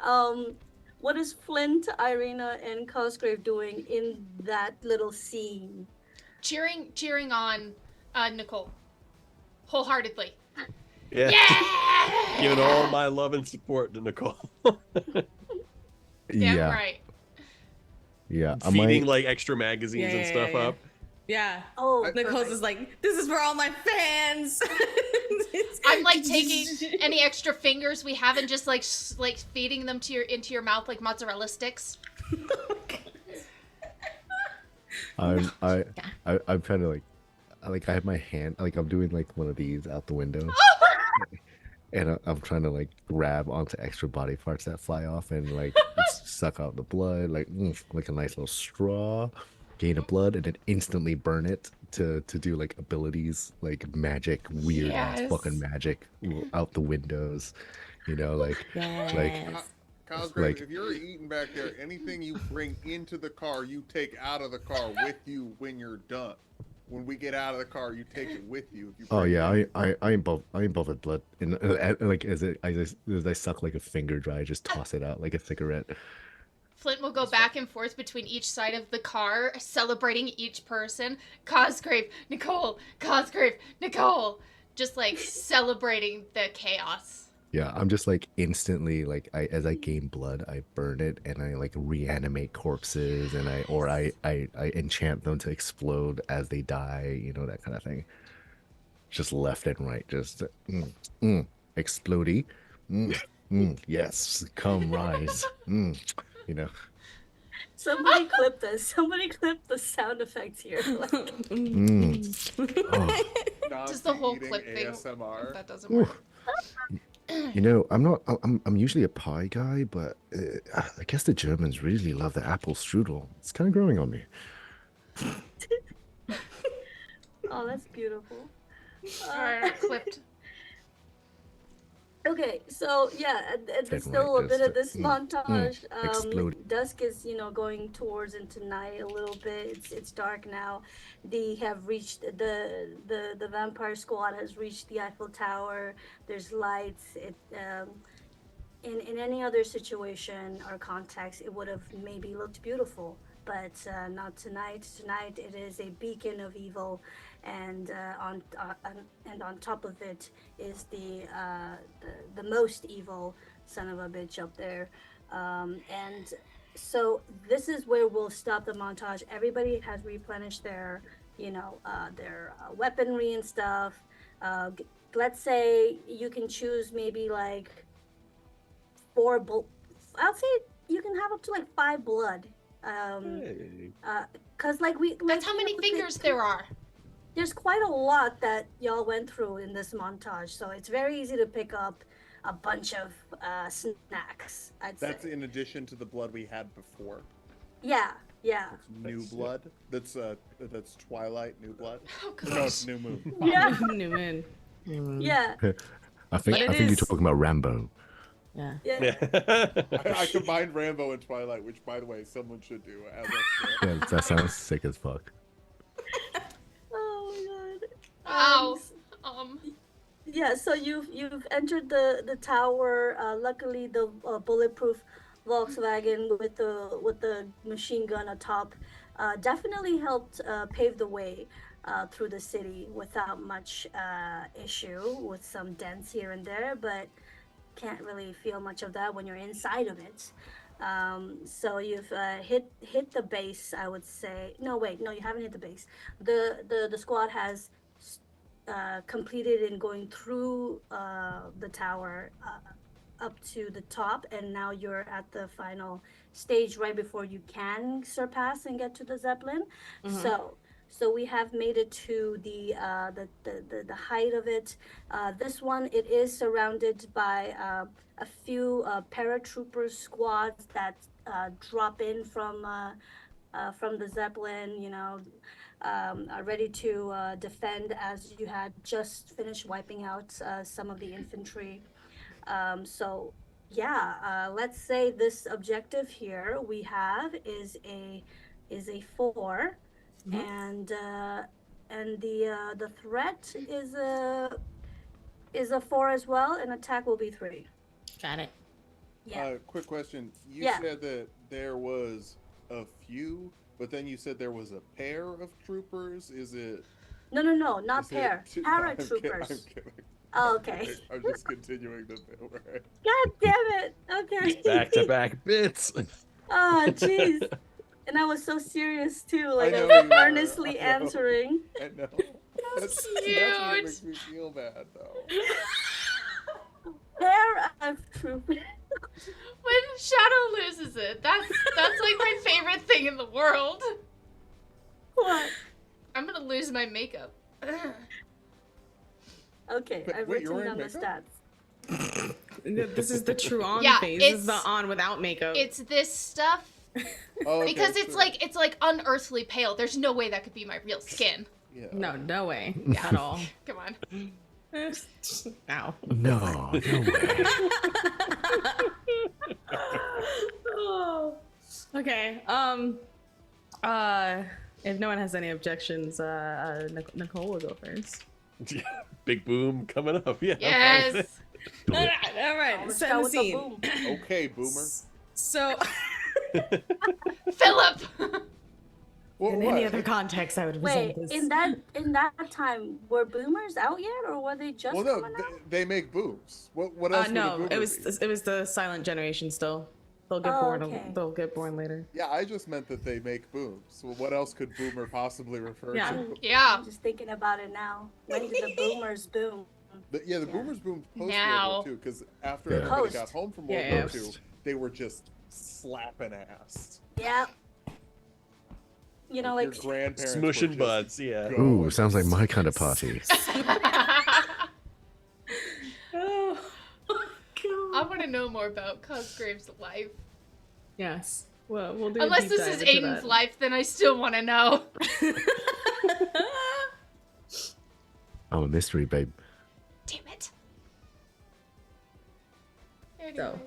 Um, what is Flint, Irina, and Cosgrave doing in that little scene? Cheering on Nicole wholeheartedly. Yeah. Yeah! Giving all my love and support to Nicole. Damn Yeah, right. yeah. I Feeding might. like extra magazines and stuff up. Yeah. Oh, Nicole's perfect. is like, this is for all my fans. I'm like taking any extra fingers we have and just like feeding them to into your mouth like mozzarella sticks. I'm trying to like I have my hand like I'm doing like one of these out the window, and I'm trying to like grab onto extra body parts that fly off and like suck out the blood like a nice little straw, gain of blood, and then instantly burn it to do like abilities like magic, weird ass fucking Yes. magic out the windows, like Yes. Cosgrave, like- if you're eating back there, anything you bring into the car, you take out of the car with you when you're done. When we get out of the car, you take it with you. If you Oh bring yeah, it I ain't bothered blood. And like as I suck like a finger dry, I just toss it out like a cigarette. Flint will go back and forth between each side of the car, celebrating each person. Cosgrave, Nicole, Cosgrave, Nicole. Just like celebrating the chaos. Yeah, I'm just like instantly like as I gain blood, I burn it and I like reanimate corpses and I enchant them to explode as they die, that kind of thing. Just left and right, just explodey. Yes, come rise. You know. Somebody clip this. Somebody clip the sound effects here. Like, Oh. Just the whole Nazi clip eating thing. ASMR. That doesn't work. I'm usually a pie guy, but I guess the Germans really love the apple strudel. It's kind of growing on me. oh, that's beautiful. Alright, clipped. Okay, so yeah, there's Right, still a bit of just, this montage. explode. Dusk is, going towards into night a little bit. It's dark now. They have reached the vampire squad has reached the Eiffel Tower. There's lights. In any other situation or context, it would have maybe looked beautiful, but not tonight. Tonight, it is a beacon of evil, and on top of it is the most evil son of a bitch up there, and so this is where we'll stop the montage. Everybody has replenished their weaponry and stuff. Let's say you can choose maybe like I'll say you can have up to like 5 blood. Hey. Cause like That's how many fingers there are. There's quite a lot that y'all went through in this montage, so it's very easy to pick up a bunch of snacks. That's say. in addition to the blood we had before. Yeah. It's new blood. That's Twilight, new blood. Oh No, it's gosh. new moon. Yeah. New moon. Yeah. I think But it you're is- talking about Rambo. Yeah. Yeah. I combined Rambo and Twilight, which, by the way, someone should do. As a Yeah, that sounds sick as fuck. Oh my god. Ow. Yeah, so you've entered the tower. Luckily, the bulletproof Volkswagen with the machine gun atop definitely helped pave the way through the city without much issue, with some dents here and there, but can't really feel much of that when you're inside of it. So you've hit the base, I would say. No, wait, no, you haven't hit the base. The squad has completed in going through the tower up to the top, and now you're at the final stage right before you can surpass and get to the Zeppelin. So we have made it to the height of it. This one, it is surrounded by a few paratrooper squads that drop in from the Zeppelin, are ready to defend, as you had just finished wiping out some of the infantry. Let's say this objective here we have is a is a 4, and the threat is a 4 as well, and attack will be 3. Got it. Yeah. Quick question. You Yeah. said that there was a few, but then you said there was a pair of troopers. Is it? No, not is it pair. two- I'm Paratroopers. kidding. Oh, okay. I'm just continuing the bit. Right? God damn it. Okay. Back to back bits. Oh, jeez. And I was so serious too, like know I you was were. earnestly I know. answering. I know. That's what cute. makes me feel bad, though. Paratroopers. When Shadow loses it, that's like my favorite thing in the world. What? I'm gonna lose my makeup. Okay, Wait, I've you're written down wearing the makeup? stats. This is the true on Yeah, phase. This is it's- the on without makeup. It's this stuff Oh, okay, because it's sure. like unearthly pale. There's no way that could be my real skin. Yeah. no way at all. Come on. Ow. No, no way. Oh. Okay. If no one has any objections, Nicole will go first. Big boom coming up. Yeah. Yes. All right. Let's Set go the with the scene. boom. Okay, boomer. So, Philip. in any other context, I would Wait, resent this. in that time, were boomers out yet, or were they just Well, no, coming out? they make booms. What else? would a No, boomer it was be? the silent generation still. They'll get Oh, born. okay. They'll get born later. Yeah, I just meant that they make booms. Well, what else could boomer possibly refer Yeah. to? Yeah. I'm just thinking about it now. When did the boomers boom? The boomers boomed post Now. World War II because after Yeah. everybody Post. got home from Yeah, World yeah. War II, Post. they were just slapping ass. Yeah. You know, Your like grandparents were Smushing just butts. Yeah. going. Ooh, sounds like my kind of party. Oh, I want to know more about Cosgrave's life. yes. Well, we'll do. Unless a deep this dive is into Aiden's that. life, then I still want to know. I'm a mystery, babe. Damn it. So, Anyways.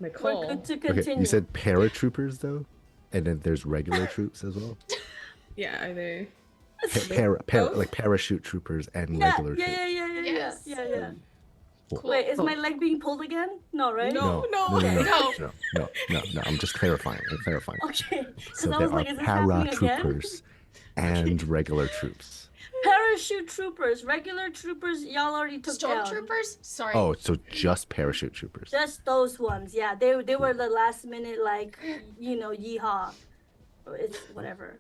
we're Nicole. good to Okay, continue. you said paratroopers though, and then there's regular troops as well. Yeah, are they? Para, like parachute troopers and yeah, regular yeah, troops. yeah, yeah, yeah, Yes. yeah, yeah, yeah. Cool. Wait, is my leg being pulled again? No, right? No. No, No. no. I'm just clarifying. I'm clarifying. Okay. So Because I there was are like, is this happening again? paratroopers and regular troops. Parachute troopers, regular troopers, y'all already took down. Stormtroopers? Sorry. Oh, so just parachute troopers. Just those ones, yeah. They were the last minute, like, yeehaw. It's whatever.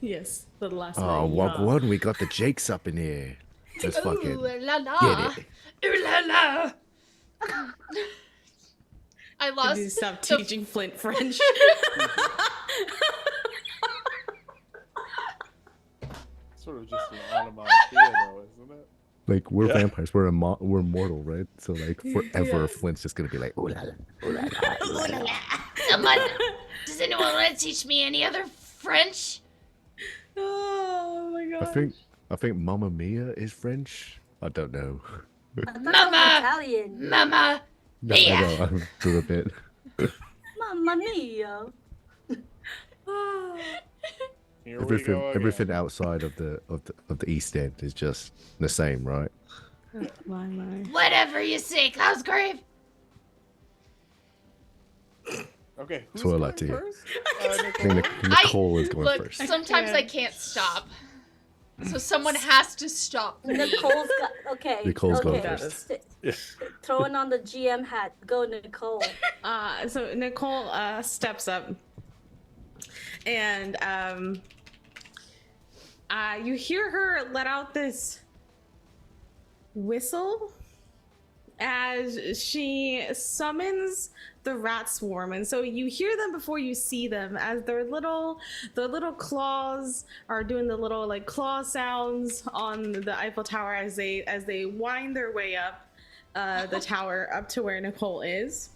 Yes, the last. Oh, one. walk one. We got the Jakes up in here. Let's fucking Ooh la la. get it. Ooh la la. I Did lost. you stop the- teaching Flint French? Sort of just an onomatopoeia, though, isn't it? Like we're Yeah. vampires. We're we're mortal, right? So like forever, Yeah. Flint's just gonna be like, ooh la la, ooh la la, ooh la la. Someone. Does anyone want to teach me any other French? Oh my god. I think Mamma Mia is French. I don't know. I thought it was Mama! Italian. Mama. No, Mia. I know. I'm through a bit. Mamma mia. Here we go again. Everything outside of the East End is just the same, right? My. Whatever you say, Cosgrave. Okay, who's So I going like to hear. first? I think Nicole is going Look, first. sometimes I can't stop. So someone has to stop me. Nicole's got okay. Nicole's going okay. first. Throwing on the GM hat. Go, Nicole. So Nicole steps up, and you hear her let out this whistle as she summons the rat swarm. And so you hear them before you see them, as their little claws are doing the little like claw sounds on the Eiffel Tower as they wind their way up the tower up to where Nicole is.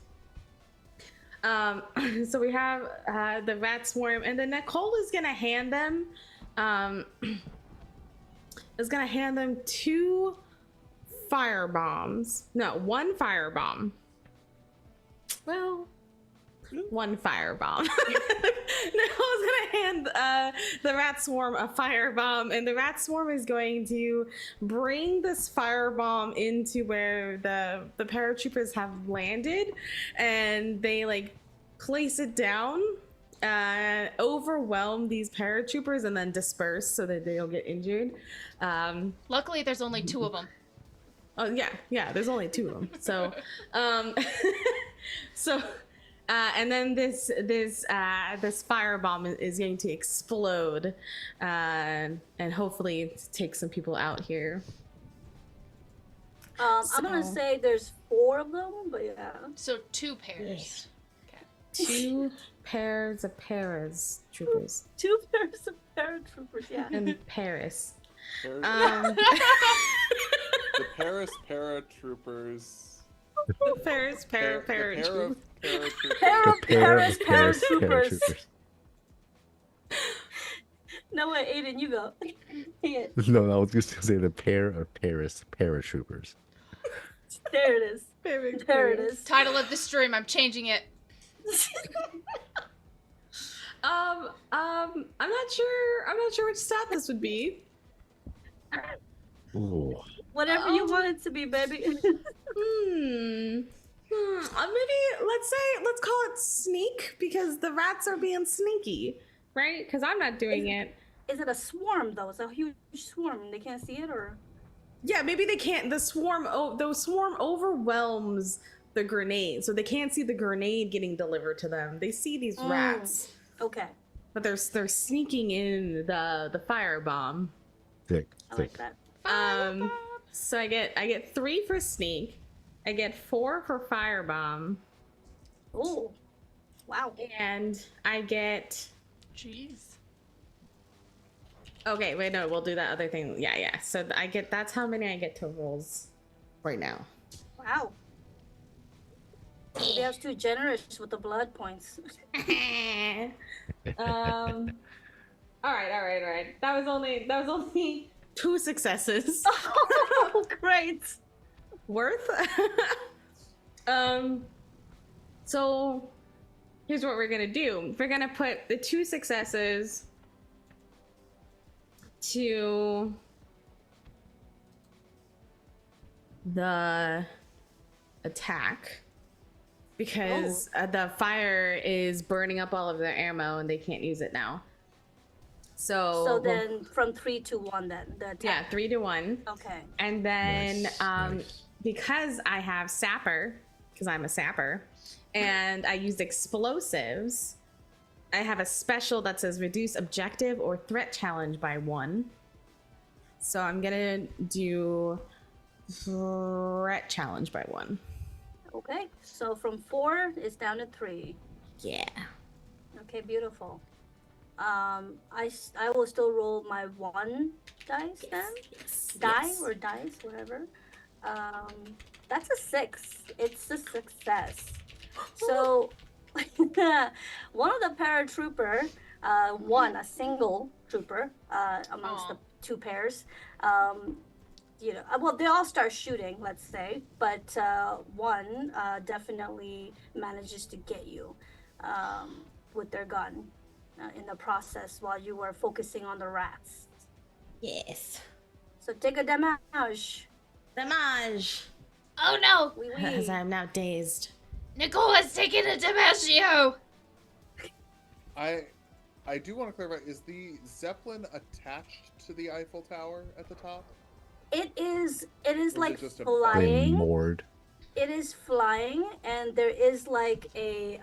So we have the rat swarm, and then Nicole is gonna hand them two firebombs. No, one firebomb. Well, one firebomb. I was gonna hand the rat swarm a firebomb, and the rat swarm is going to bring this firebomb into where the paratroopers have landed, and they like place it down, overwhelm these paratroopers, and then disperse so that they don't get injured. Luckily, there's only 2 of them. Oh yeah. There's only 2 of them. So, and then this firebomb is going to explode, and hopefully take some people out here. I'm gonna say there's 4 of them, but yeah. So 2 pairs. Okay. 2 pairs of troopers 2 pairs of paratroopers, yeah. in Paris. The Paris paratroopers. Paris Pair paratroopers. of paratroopers. Pair of Paris Paris paratroopers. No way, Aiden, you go. Yeah, No, I was just gonna say the pair of Paris paratroopers. there it is. There it is. Title of the stream, I'm changing it. I'm not sure which stat this would be. Ooh. Whatever you want it to be, baby. Maybe let's call it sneak, because the rats are being sneaky, right? Because I'm not doing it. Is it a swarm though? It's a huge swarm. They can't see it, or? Yeah, maybe they can't. The swarm overwhelms the grenade, so they can't see the grenade getting delivered to them. They see these rats, Okay, but they're sneaking in the firebomb. Sick. I like that. So I get 3 for sneak, I get 4 for firebomb, Oh, wow. and I get. Jeez. Okay, wait, no, we'll do that other thing. Yeah. So that's how many I get to rolls right now. Wow. Maybe I was too generous with the blood points. All right. That was only 2 successes Oh, great. worth. So here's what we're gonna do. We're gonna put the 2 successes to the attack, because the fire is burning up all of their ammo and they can't use it now. So Then from 3 to 1 then, the attack. yeah, 3 to 1. Okay. And then Nice. because I have sapper, because I'm a sapper, and I used explosives, I have a special that says reduce objective or threat challenge by 1. So I'm gonna do threat challenge by 1. Okay. So from 4 it's down to 3. Yeah. Okay, beautiful. I will still roll my 1 dice then. Or dice, whatever. That's a 6. It's a success. So one of the paratrooper, a single trooper, amongst the 2 pairs, well, they all start shooting, let's say, but one definitely manages to get you with their gun in the process while you were focusing on the rats. Yes. So take a damage. Damage. Oh no! Oui, As oui. I am now dazed. Nicola's taking a DiMaggio! I do want to clarify, is the Zeppelin attached to the Eiffel Tower at the top? It is Or is like it just a- They flying. moored. It is flying, and there is like a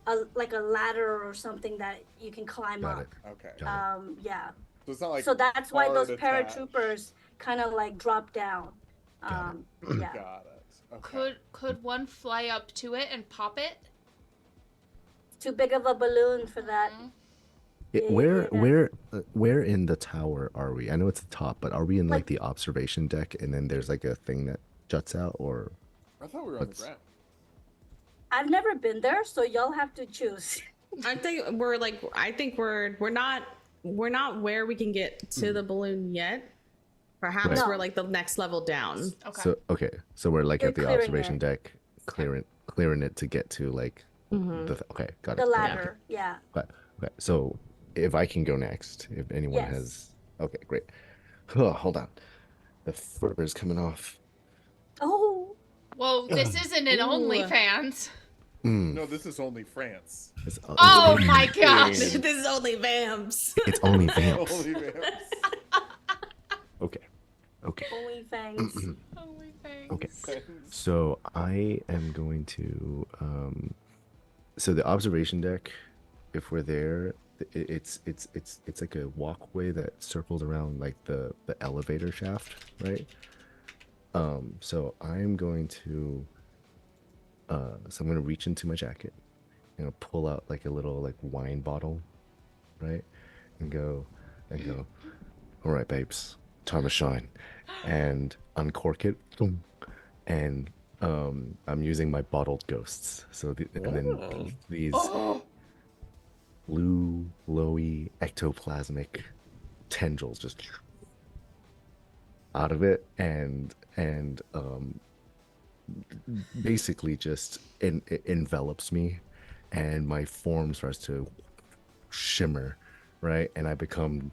ladder or something that you can climb Got up. it. Okay. Got Yeah. So it's not like So that's why those hard attached. paratroopers kind of like drop down. Got Yeah. Got it. Okay. Could one fly up to it and pop it? Too big of a balloon for that. Mhm. it. Where in the tower are we? I know it's the top, but are we in like Like- the observation deck, and then there's like a thing that juts out, or I thought we were on the What's- ground. I've never been there, so y'all have to choose. I think we're not where we can get to the balloon yet. Perhaps Right. No. we're like the next level down. Okay. so we're like You're at the clearing observation it. deck, clearing it to get to like Mhm. Okay, got The it. ladder. Yeah. Okay. Okay. So if I can go next, if anyone Yes. has. Okay, great. Oh, hold on. The fur is coming off. Oh. Whoa, this isn't an Ooh. OnlyFans. No, this is only France. It's, Oh my gosh. This is only Vamps. It's only vamps. Only Vamps. Okay. Okay. Only fangs. OnlyFans. Okay. So I am going to so the observation deck, if we're there, it's like a walkway that circles around like the elevator shaft, right? So I'm going to reach into my jacket and pull out like a little like wine bottle, right? And go, all right, babes, time to shine, and uncork it, boom, and I'm using my bottled ghosts. So and then these blue, glowy, ectoplasmic tendrils just out of it, and basically just it envelops me, and my form starts to shimmer, right? And I become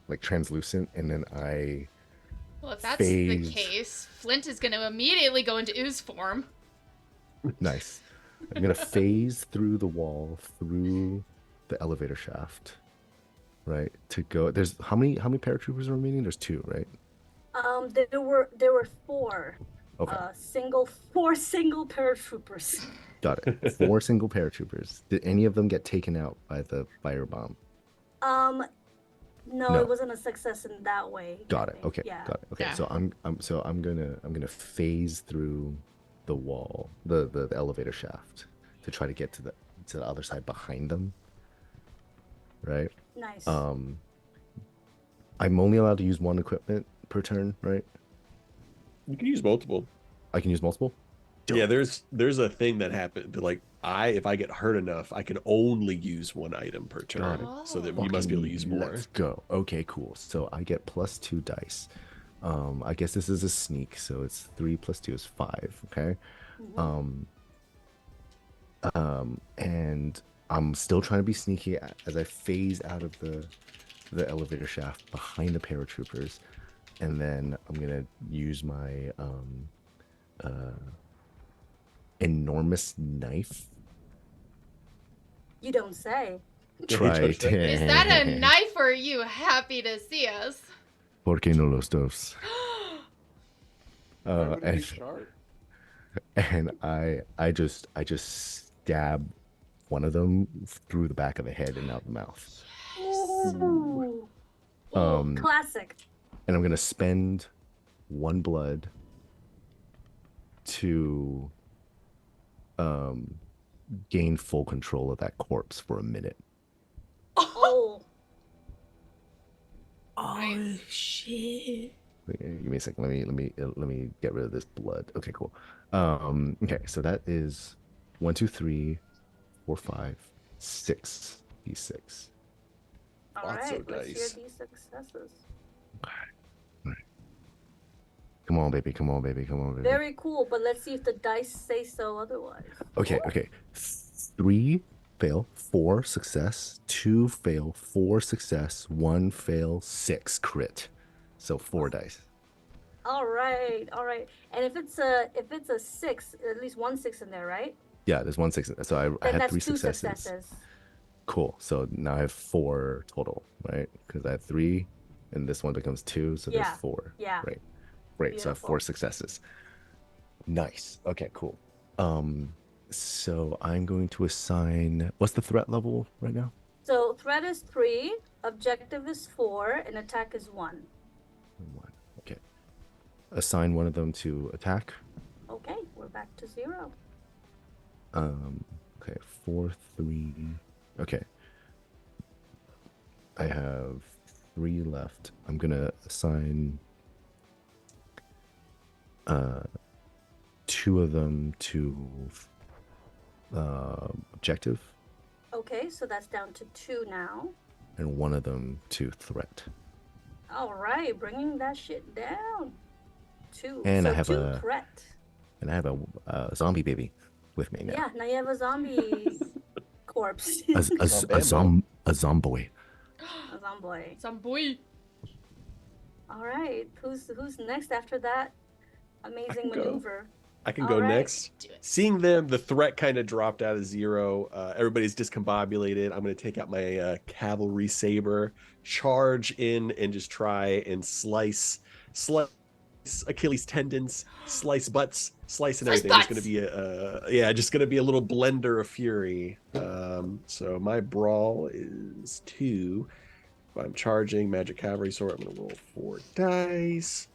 like translucent, and then I Well, if that's phase. the case, Flint is going to immediately go into ooze form. Nice. I'm gonna phase through the wall, through the elevator shaft, right? To go. There's how many paratroopers are remaining? There's 2, right? There were 4. Okay, Four single paratroopers. got it. 4 single paratroopers. Did any of them get taken out by the firebomb? No, No. it wasn't a success in that way. Got I it. think. Okay. Yeah. Got it. Okay. Yeah. So I'm gonna phase through the wall, the elevator shaft, to try to get to the other side behind them. Right. Nice. I'm only allowed to use 1 equipment per turn, right? You can use multiple. I can use multiple. Yeah, there's a thing that happened. Like if I get hurt enough, I can only use 1 item per turn. it. So that you must be able to use more. Let's go. Okay, cool. So I get +2 dice. I guess this is a sneak, so it's 3 + 2 is 5. Okay. And I'm still trying to be sneaky as I phase out of the elevator shaft behind the paratroopers, and then I'm gonna use my enormous knife. You don't say. Try touched it. Is that a knife or are you happy to see us? ¿Por qué no los dos? Why would it be And sharp? and I just stab one of them through the back of the head and out the mouth. Ooh. Um, Classic. And I'm gonna spend 1 blood to gain full control of that corpse for a minute. Oh. Oh shit. Give me a second. Let me get rid of this blood. Okay, cool. Okay, so that is 1, 2, 3, 4, 5, 6 d6. All Lots right. of Let's hear dice. these successes. Come on, baby. Come on, baby. Come on, baby. Very cool, but let's see if the dice say so otherwise. Okay, okay. 3 fail, 4 success, 2 fail, 4 success, 1 fail, 6 crit. So 4 dice. All right, all right. And if it's a 6, at least 1 6 in there, right? Yeah, there's 1 6. So I Then had that's 3 2 successes. successes. Cool. So now I have 4 total, right? Because I have 3, and this one becomes 2, so Yeah, there's 4. yeah. Right. Great. So I have 4 Beautiful. successes. Nice. Okay, cool. So I'm going to assign. What's the threat level right now? So threat is 3, objective is 4, and attack is 1. 1. Okay. Assign one of them to attack. Okay, we're back to 0. Okay. 4, 3. Okay. I have 3 left. I'm gonna assign 2 of them to objective, Okay, so that's down to 2 now. and 1 of them to threat. All right, bringing that shit down. 2. And so I have 2 a- threat. And I have a zombie baby. with me now. Yeah, now you have a zombie corpse. A zombie. A zombie. Zomboy. All right, who's next after that amazing maneuver? I can All go right. next. Do it. Seeing the threat kind of dropped out of zero, everybody's discombobulated. I'm going to take out my cavalry saber, charge in, and just try and slice Achilles tendons, slice butts, slice and Slice everything. It's butts! going to be just going to be a little blender of fury. So my brawl is 2. I'm charging magic cavalry sword. I'm going to roll 4 dice.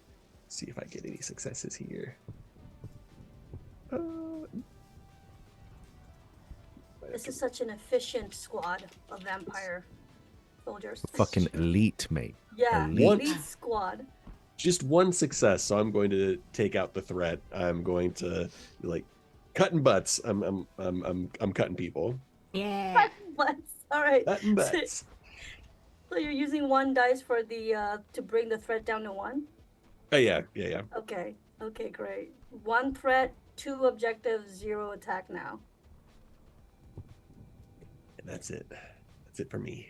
See if I get any successes here. This is such an efficient squad of vampire soldiers. Fucking elite, mate. Yeah, elite. elite squad. Just 1 success, so I'm going to take out the threat. I'm going to like cutting butts. I'm cutting people. Yeah. Butts. All right. Cutting butts. So you're using 1 dice for the to bring the threat down to 1. Oh yeah. Okay. Okay, great. 1 threat, 2 objectives, 0 attack now. And that's it. That's it for me.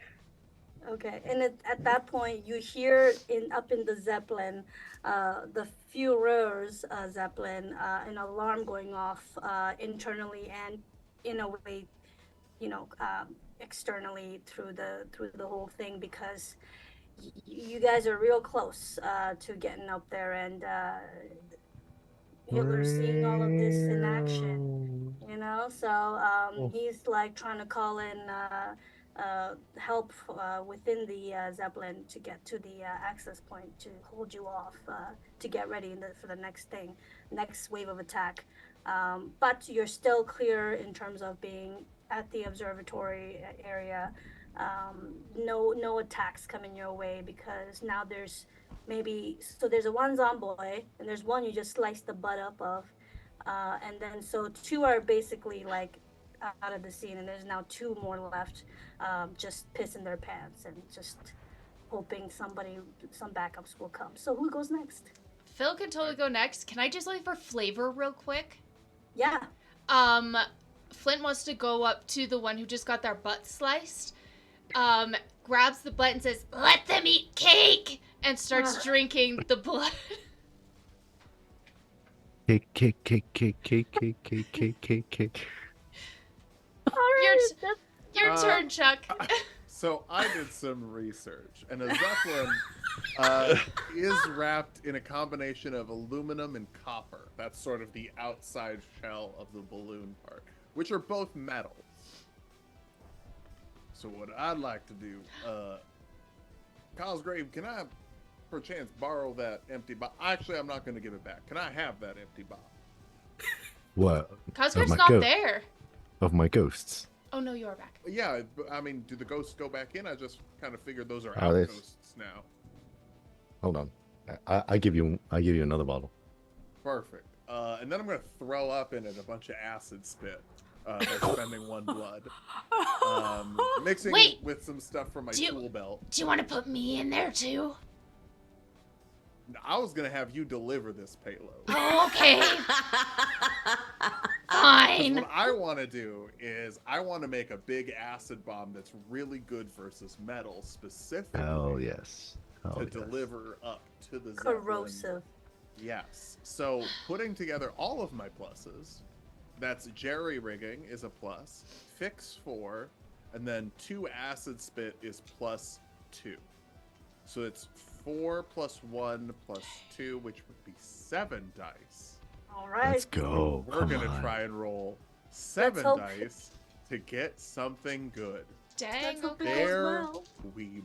Okay, and at that point, you hear up in the Zeppelin, the Führer's Zeppelin, an alarm going off internally and in a way, externally through the whole thing, because you guys are real close to getting up there, and Hitler's seeing all of this in action, so he's like trying to call in help within the Zeppelin to get to the access point to hold you off, to get ready for the next wave of attack. But you're still clear in terms of being at the observatory area. No attacks coming your way, because now there's a 1 zomboy and there's 1 you just sliced the butt up of, and then so 2 are basically like out of the scene, and there's now 2 more left, just pissing their pants and just hoping some backups will come. So who goes next? Phil can totally go next. Can I just leave for flavor real quick? Yeah. Flint wants to go up to the one who just got their butt sliced, grabs the butt and says, "Let them eat cake," and starts drinking the blood. Cake. Your turn, Chuck. So I did some research, and a Zeppelin is wrapped in a combination of aluminum and copper. That's sort of the outside shell of the balloon part, which are both metals. So what I'd like to do, Cosgrave, can I perchance borrow that empty box? Actually, I'm not going to give it back. Can I have that empty box? What? Cosgrave's my not goat. there. Of my ghosts. Oh no, you're back. Yeah, but, I mean, do the ghosts go back in? I just kind of figured those are Oh, outposts now. Hold on. I give you another bottle. Perfect. And then I'm going to throw up in it a bunch of acid spit by spending 1 blood. Mixing Wait. it with some stuff from my tool belt. Do you want to put me in there too? I was going to have you deliver this payload. Oh, okay. 'Cause Fine. what I want to do is I want to make a big acid bomb that's really good versus metal, specifically Hell yes. to deliver up to the Zeppelin. Corrosive. Yes. So putting together all of my pluses, that's jerry rigging is a plus, fix 4, and then 2 acid spit is +2. So it's 4 + 1 + 2, which would be 7 dice. All right. Let's go. We're Come gonna on. try and roll 7 hope- dice to get something good. Dang. Let's hope it Okay. goes There well. we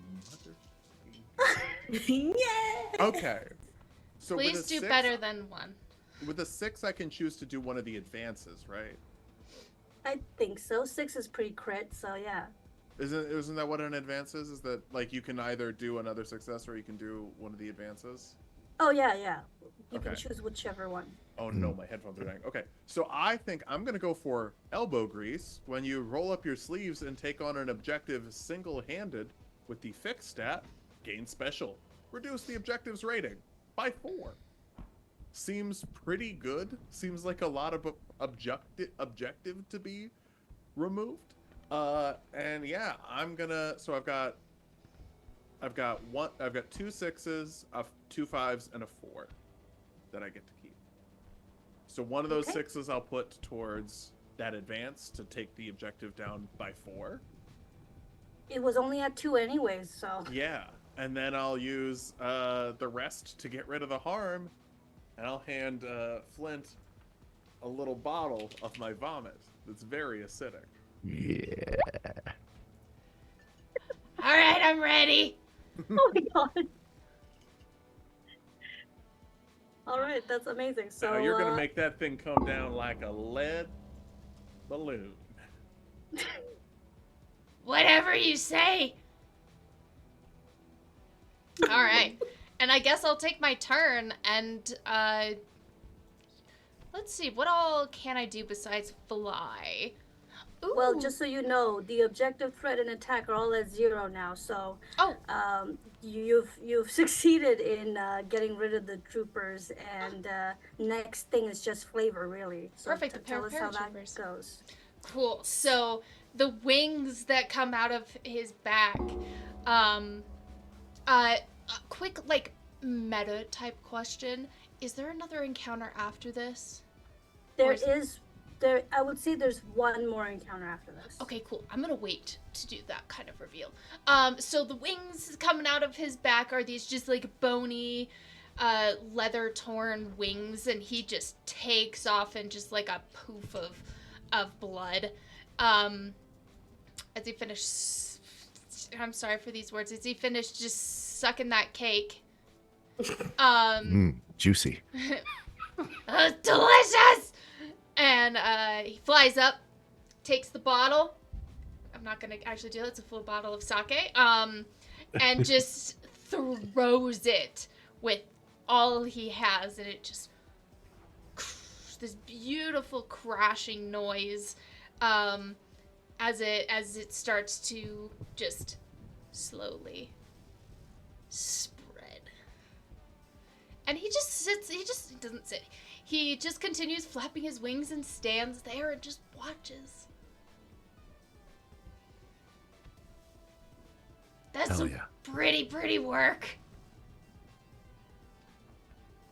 Yeah. Okay. So with Please a do 6, better than 1. With a 6, I can choose to do one of the advances, right? I think so. 6 is pretty crit, so yeah. Isn't that what an advance is? Is that like you can either do another success or you can do one of the advances? Oh yeah. You can Okay. choose whichever one. Oh no, my headphones are dying. Okay, so I think I'm gonna go for elbow grease. When you roll up your sleeves and take on an objective single-handed with the fixed stat, gain special. Reduce the objective's rating by 4. seems pretty good. Seems like a lot of objective to be removed. And yeah, I'm gonna. So I've got 2 6s, 2 5s, and a 4 that I get to keep. So one of those Okay. 6s I'll put towards that advance to take the objective down by 4. It was only at 2 anyways, so. Yeah, and then I'll use the rest to get rid of the harm, and I'll hand Flint a little bottle of my vomit that's very acidic. Yeah. All right, I'm ready. Oh my god. All right, that's amazing. So So you're gonna make that thing come down like a lead balloon. Whatever you say. All right. And I guess I'll take my turn and let's see, what all can I do besides fly? Ooh. Well, just so you know, the objective, threat, and attack are all at 0 now. So, Oh. you've succeeded in getting rid of the troopers, and next thing is just flavor, really. So Perfect, the tell us how that paratroopers. goes. Cool. So the wings that come out of his back, a quick like meta type question: is there another encounter after this? There Or is- is there. I would say there's one more encounter after this. Okay, cool. I'm gonna wait to do that kind of reveal. So the wings coming out of his back are these just like bony, leather torn wings, and he just takes off in just like a poof of blood. As he finished, I'm sorry for these words. As he finished just sucking that cake. Juicy. Delicious. And he flies up, takes the bottle. I'm not gonna actually do that. It's a full bottle of sake. And just throws it with all he has, and it just this beautiful crashing noise as it starts to just slowly spread. And he just sits. He doesn't sit. He just continues flapping his wings and stands there and just watches. That's Hell some yeah. pretty work.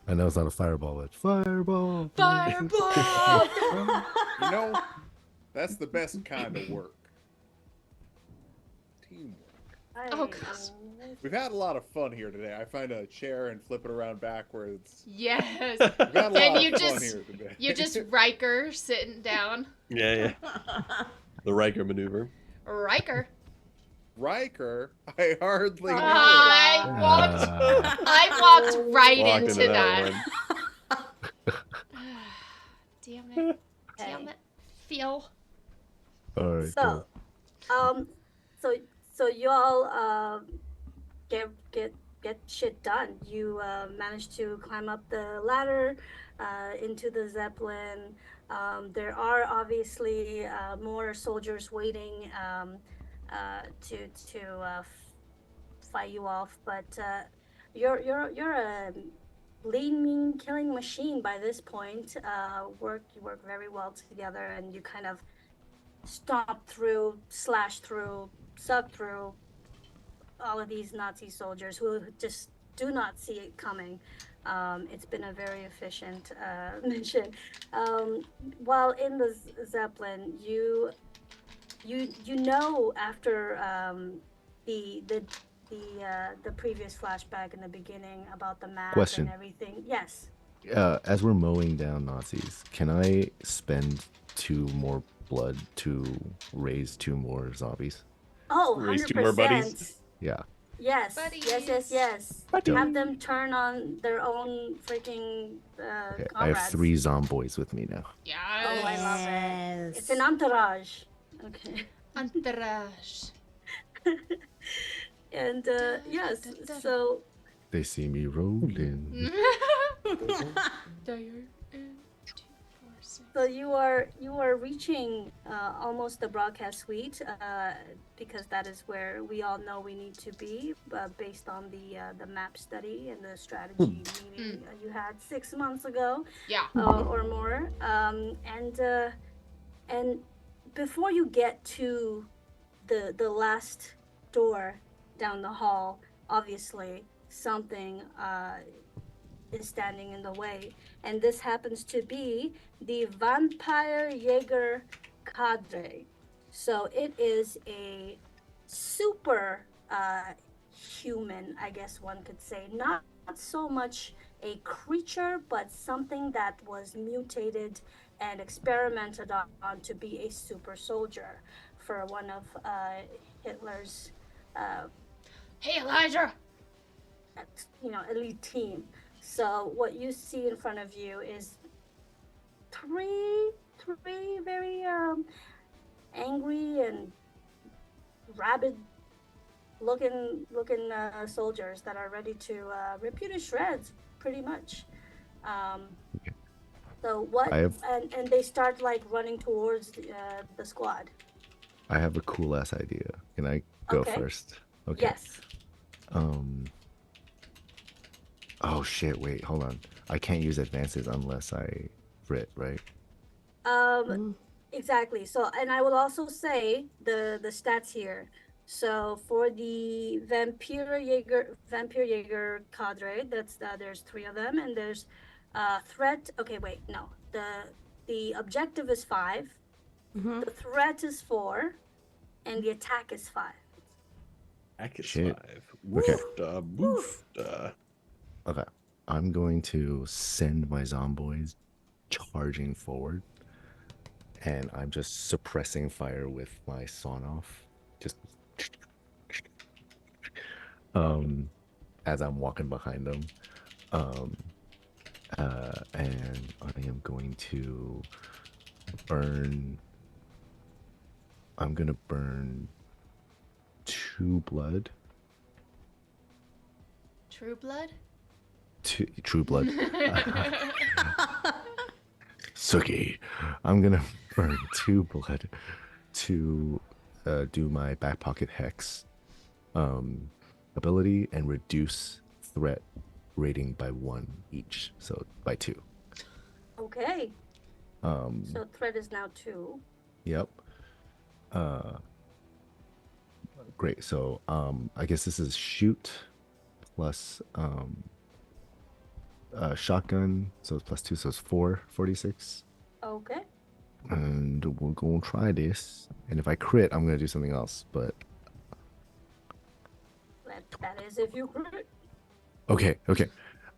I know it's not a fireball, but fireball. Fireball! You know, that's the best kind of work. Teamwork. Oh, gosh. We've had a lot of fun here today. I find a chair and flip it around backwards. Yes. We've had a lot And of you fun just- here today. You're just Riker sitting down. Yeah. The Riker maneuver. Riker. Riker? I hardly know. I walked right Walked into that. one. Damn it. Damn it. Phil. All right. So, so you all get shit done. You managed to climb up the ladder into the Zeppelin. There are obviously more soldiers waiting to fight you off, but you're a lean, mean killing machine by this point. You work very well together, and you kind of stomp through, slash through, suck through all of these Nazi soldiers who just do not see it coming. It's been a very efficient mission. While in the Zeppelin, you know after the previous flashback in the beginning about the map Question. and everything. Yes. As we're mowing down Nazis, can I spend 2 more blood to raise 2 more zombies? Oh, Raise 100%. two more buddies? Yeah. Yes. Buddies. Yes. Dope. Have them turn on their own freaking Okay, comrades. I have 3 zomboys with me now. Yeah. Oh, I love it. It's an entourage. Okay. Entourage. And yes, so They see me rolling. Dire and 2 4 So you are reaching almost the broadcast suite because that is where we all know we need to be based on the map study and the strategy meeting you had 6 months ago. Yeah. Or more. And before you get to the last door down the hall, obviously something is standing in the way, and this happens to be the Vampire Jaeger cadre. So it is a super human, I guess one could say. Not so much a creature, but something that was mutated and experimented on to be a super soldier for one of Hitler's, Hey, Elijah. elite team. So what you see in front of you is three very angry and rabid looking soldiers that are ready to rip you to shreds, pretty much. So what? And they start like running towards the squad. I have a cool ass idea. Can I go Okay. first? Okay. Yes. Oh shit! Wait, hold on. I can't use advances unless I crit, right? Exactly. So, and I will also say the stats here. So for the Vampire Jaeger cadre, that's there's 3 of them, and there's threat. Okay, wait, no. The objective is 5. The threat is 4, and the attack is 5. Attack is Shit. 5. Okay. Woofda. Okay. I'm going to send my zomboids charging forward, and I'm just suppressing fire with my sawn off. Just as I'm walking behind them. And I am going to burn. I'm gonna burn 2 blood. True blood? True blood. Suki. I'm gonna burn 2 blood to do my back pocket hex ability and reduce threat rating by 1 each, so by 2. Okay. So threat is now 2. Yep. Great. So I guess this is shoot plus shotgun, so it's plus 2, so it's 446. Okay. And we're gonna try this. And if I crit, I'm gonna do something else. But That is if you crit. okay.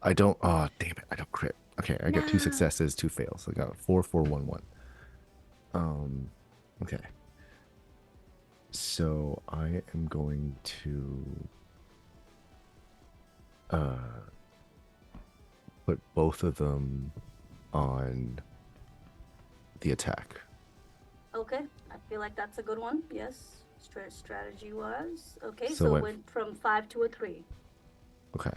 I don't. Oh, damn it! I don't crit. Okay, I got 2 successes, 2 fails. I got 4, 4, 1, 1. Okay. So I am going to put both of them on the attack. Okay. I feel like that's a good one. Yes. Strategy was okay. So So what- went from 5 to a 3. Okay.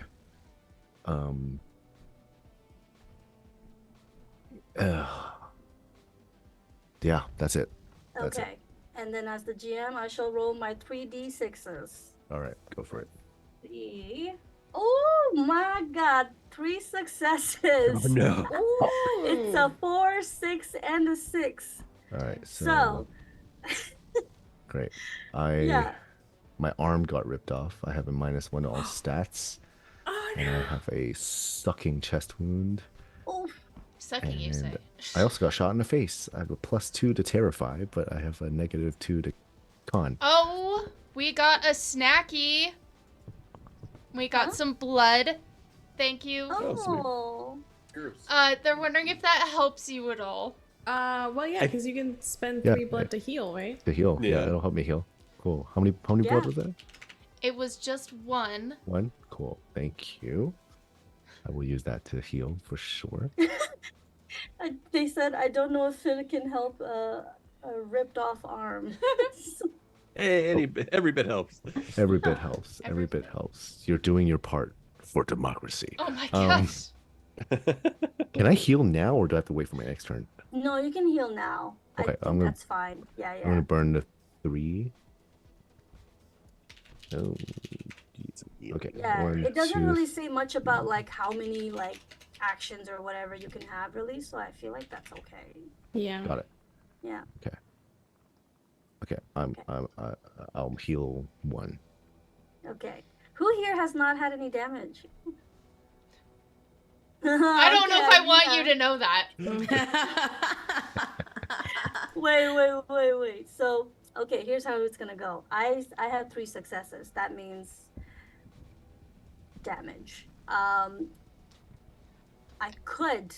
Yeah, that's it. That's it. Okay. And then as the GM, I shall roll my 3d6s. All right, go for it. 3. Oh my god, 3 successes. Oh no. Ooh, it's a 4, 6, and a 6. All right, So, great. yeah. My arm got ripped off. I have a -1 to all stats, and I have a sucking chest wound. Oof. Sucking, you say. And I also got shot in the face. I have a +2 to terrify, but I have a -2 to con. Oh, we got a snacky. We got some blood. Thank you. Oh. Cheers. They're wondering if that helps you at all. Well, yeah, because you can spend Yeah, 3 blood to heal, right? To heal. Yeah, Yeah. it'll help me heal. Cool. How many blood Yeah. was that? It was just 1. 1. Cool. Thank you. I will use that to heal for sure. They said, I don't know if it can help a ripped off arm. Hey, every bit helps. Every bit helps. Every Every bit helps. You're doing your part for democracy. Oh my Um, gosh. Can I heal now, or do I have to wait for my next turn? No, you can heal now. I Okay, think that's fine. Yeah, I'm gonna yeah. burn the 3. Oh, okay. Yeah, 1, it doesn't 2. really say much about like how many like actions or whatever you can have really, so I feel like that's okay. Yeah. Got it. Yeah. Okay. Okay. Okay. I'll heal 1. Okay. Who here has not had any damage? I don't know if I want you Irina. to know that. Wait. So, okay, here's how it's gonna go. I have 3 successes. That means damage. I could.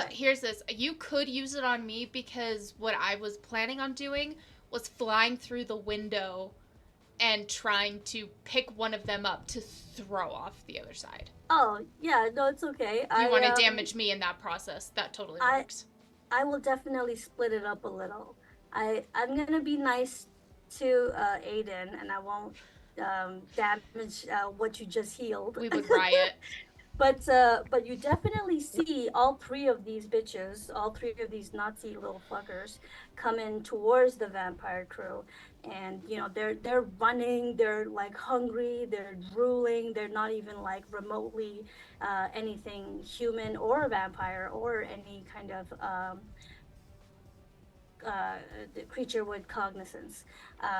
Here's this. You could use it on me because what I was planning on doing was flying through the window and trying to pick one of them up to throw off the other side. Oh, yeah, no, it's okay. If you want to damage me in that process, that totally works. I will definitely split it up a little. I'm gonna be nice to Aiden, and I won't damage what you just healed. We would riot. But you definitely see all 3 of these bitches, all 3 of these Nazi little fuckers, coming towards the vampire crew, and you know they're running, they're like hungry, they're drooling, they're not even like remotely anything human or vampire or any kind of the creature with cognizance.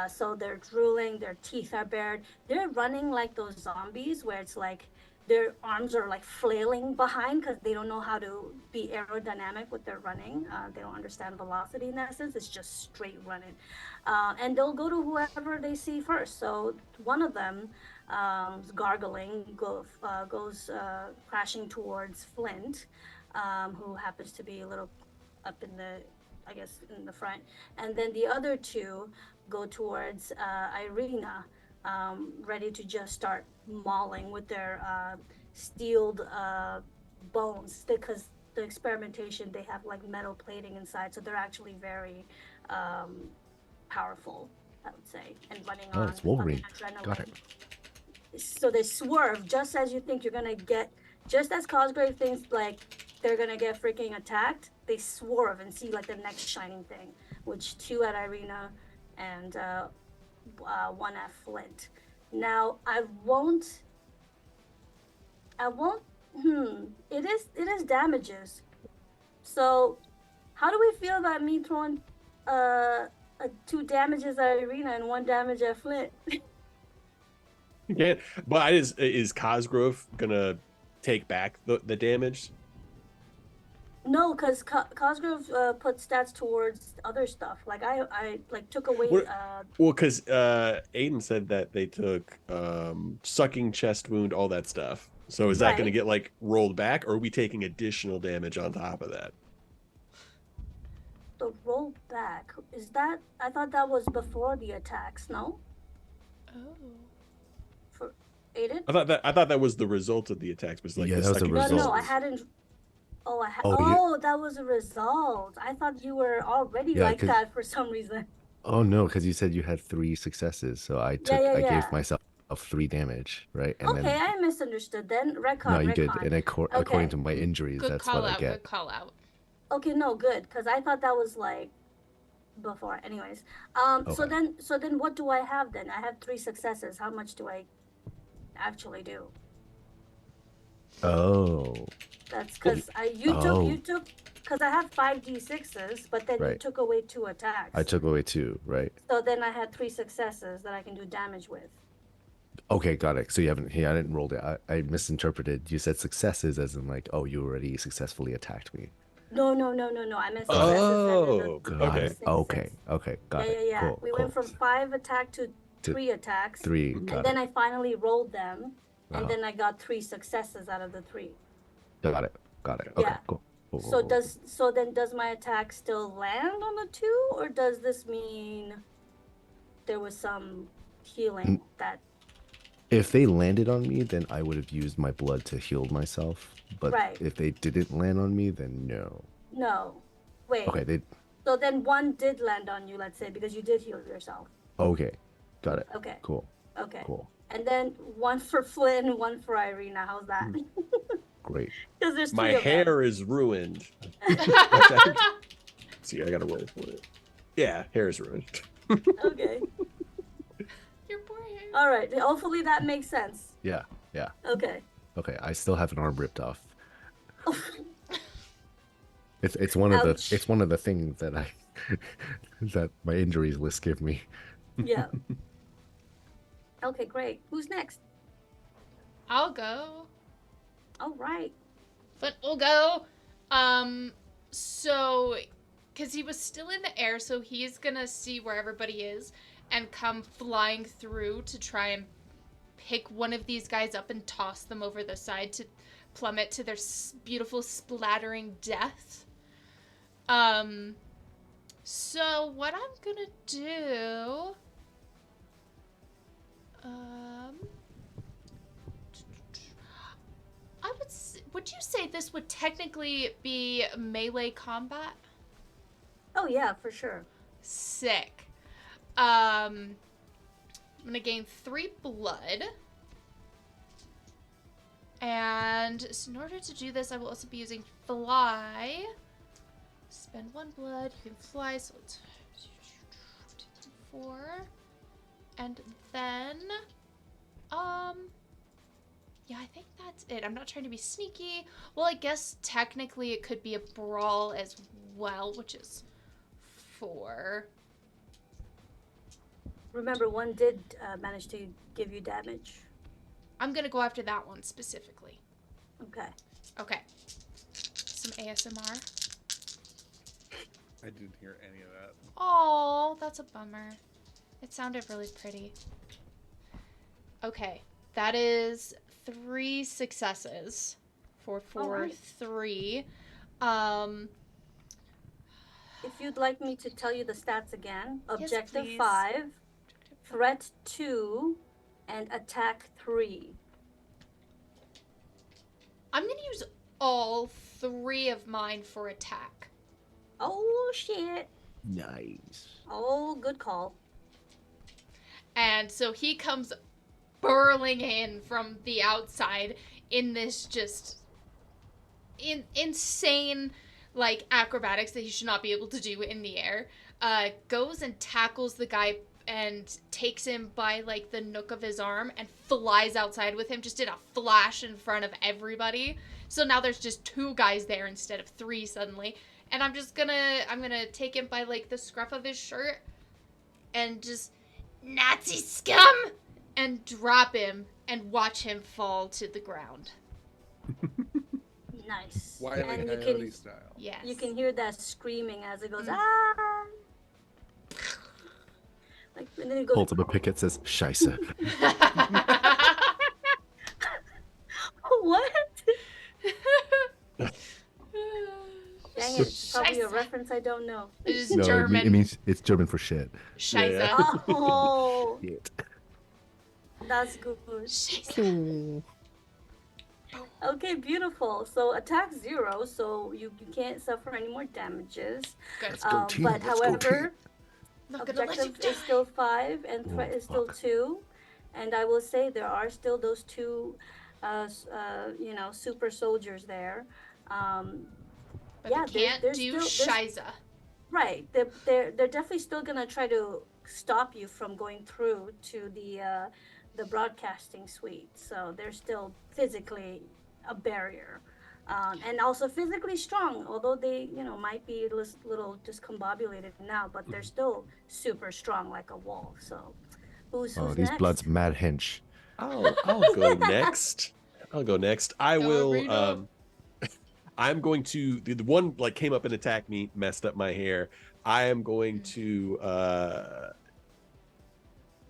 So they're drooling, their teeth are bared, they're running like those zombies where it's like their arms are like flailing behind because they don't know how to be aerodynamic with their running. They don't understand velocity in that sense. It's just straight running. And they'll go to whoever they see first. So one of them, gargling, goes crashing towards Flint, who happens to be a little up in the, I guess, in the front. And then the other 2 go towards Irina, ready to just start mauling with their steeled bones, because the experimentation, they have like metal plating inside, so they're actually very powerful, I would say, and running on it's Wolverine. adrenaline. Got it. So they swerve just as you think you're gonna get, just as Cosgrave thinks like they're gonna get freaking attacked, they swerve and see like the next shining thing, which 2 at Irina and 1 at Flint. Now it is damages. So how do we feel about me throwing 2 damages at Irina and 1 damage at Flint? Yeah, but is Cosgrove gonna take back the damage? No, because Cosgrove put stats towards other stuff. Like I like took away. Well, because Aiden said that they took sucking, chest wound, all that stuff. So is that going to get like rolled back, or are we taking additional damage on top of that? The roll back, is that? I thought that was before the attacks. No. Oh. For Aiden. I thought that was the result of the attacks. Was like Yeah, the that was the sucking result. No, I hadn't. Oh, that was a result. I thought you were already like that for some reason. Oh no, because you said you had 3 successes, so I gave myself 3 damage, right? And okay, I misunderstood then. No, you did, and according to my injuries, Good that's call what out, I get. Good call out. Okay, no, good, because I thought that was like before. Anyways, so then what do I have then? I have 3 successes. How much do I actually do? Oh. That's because you took because I have 5d6s, but then you took away 2 attacks. I took away 2, right? So then I had 3 successes that I can do damage with. Okay, got it. So you haven't. I didn't roll it. I misinterpreted. You said successes as in like, oh, you already successfully attacked me. No. I meant successes. Oh, okay, got it. Yeah. Cool, we went from 5 attack to 3 attacks. 3, and then I finally rolled them, and then I got 3 successes out of the 3. Got it. Okay, Yeah. cool. So does my attack still land on the 2, or does this mean there was some healing that? If they landed on me, then I would have used my blood to heal myself. But if they didn't land on me, then no. No. Wait. Okay, So then 1 did land on you, let's say, because you did heal yourself. Okay, got it. Okay. Cool. Okay. Cool. And then 1 for Flynn, 1 for Irina. How's that? great. Because there's My three of them. hair is ruined. See, I gotta roll for it. Yeah, hair is ruined. Okay. Your poor hair. All right. Hopefully that makes sense. Yeah. Okay. Okay, I still have an arm ripped off. It's one of Ouch. the things that I that my injuries list give me. Yeah. Okay, great. Who's next? I'll go. All right. But we'll go. So, because he was still in the air, so he's gonna see where everybody is and come flying through to try and pick one of these guys up and toss them over the side to plummet to their beautiful splattering death. So what I'm gonna do, would you say this would technically be melee combat? Oh yeah, for sure. Sick. I'm gonna gain 3 blood. And so in order to do this, I will also be using fly. Spend 1 blood, you can fly, so it's 4. And then, yeah, I think that's it. I'm not trying to be sneaky. Well, I guess technically it could be a brawl as well, which is 4. Remember, one did manage to give you damage. I'm gonna go after that one specifically. Okay. Okay. Some ASMR. I didn't hear any of that. Oh, that's a bummer. It sounded really pretty. Okay, that is 3 successes for Alright. 3. If you'd like me to tell you the stats again, Yes, objective please. 5, threat 2, and attack 3. I'm gonna use all 3 of mine for attack. Oh shit. Nice. Oh, good call. And so he comes burling in from the outside in this just insane like acrobatics that he should not be able to do in the air. Goes and tackles the guy and takes him by like the nook of his arm and flies outside with him just in a flash in front of everybody. So now there's just 2 guys there instead of 3 suddenly. And I'm gonna take him by like the scruff of his shirt and just Nazi scum and drop him and watch him fall to the ground. Nice. Wile E. And Coyote style. Yes. you can hear that screaming as it goes, Mm. ah! Like, and then it goes, Holds up a picket, says "Scheisse." what? Dang it, it's probably a Scheiße. reference I don't know. It is No, German. it means it's German for shit. Scheiße. Yeah. Oh, Shit. that's good. Scheiße. Okay, beautiful. So attack 0, so you can't suffer any more damages. Good. go team, But let's go however, Not gonna let you objective is die. still 5 and Oh, threat is still fuck. 2. And I will say there are still those 2, super soldiers there. But yeah, they can't there's do still- there's- Scheiße. Right. They're definitely still gonna try to stop you from going through to the broadcasting suite. So they're still physically a barrier, and also physically strong. Although they might be a little discombobulated now, but they're still super strong like a wall. So who's Oh, who's these next? blood's mad hench. I'll go next. I'll go next. I Go, will. Reno. I'm going to the one like came up and attacked me, messed up my hair. I am going to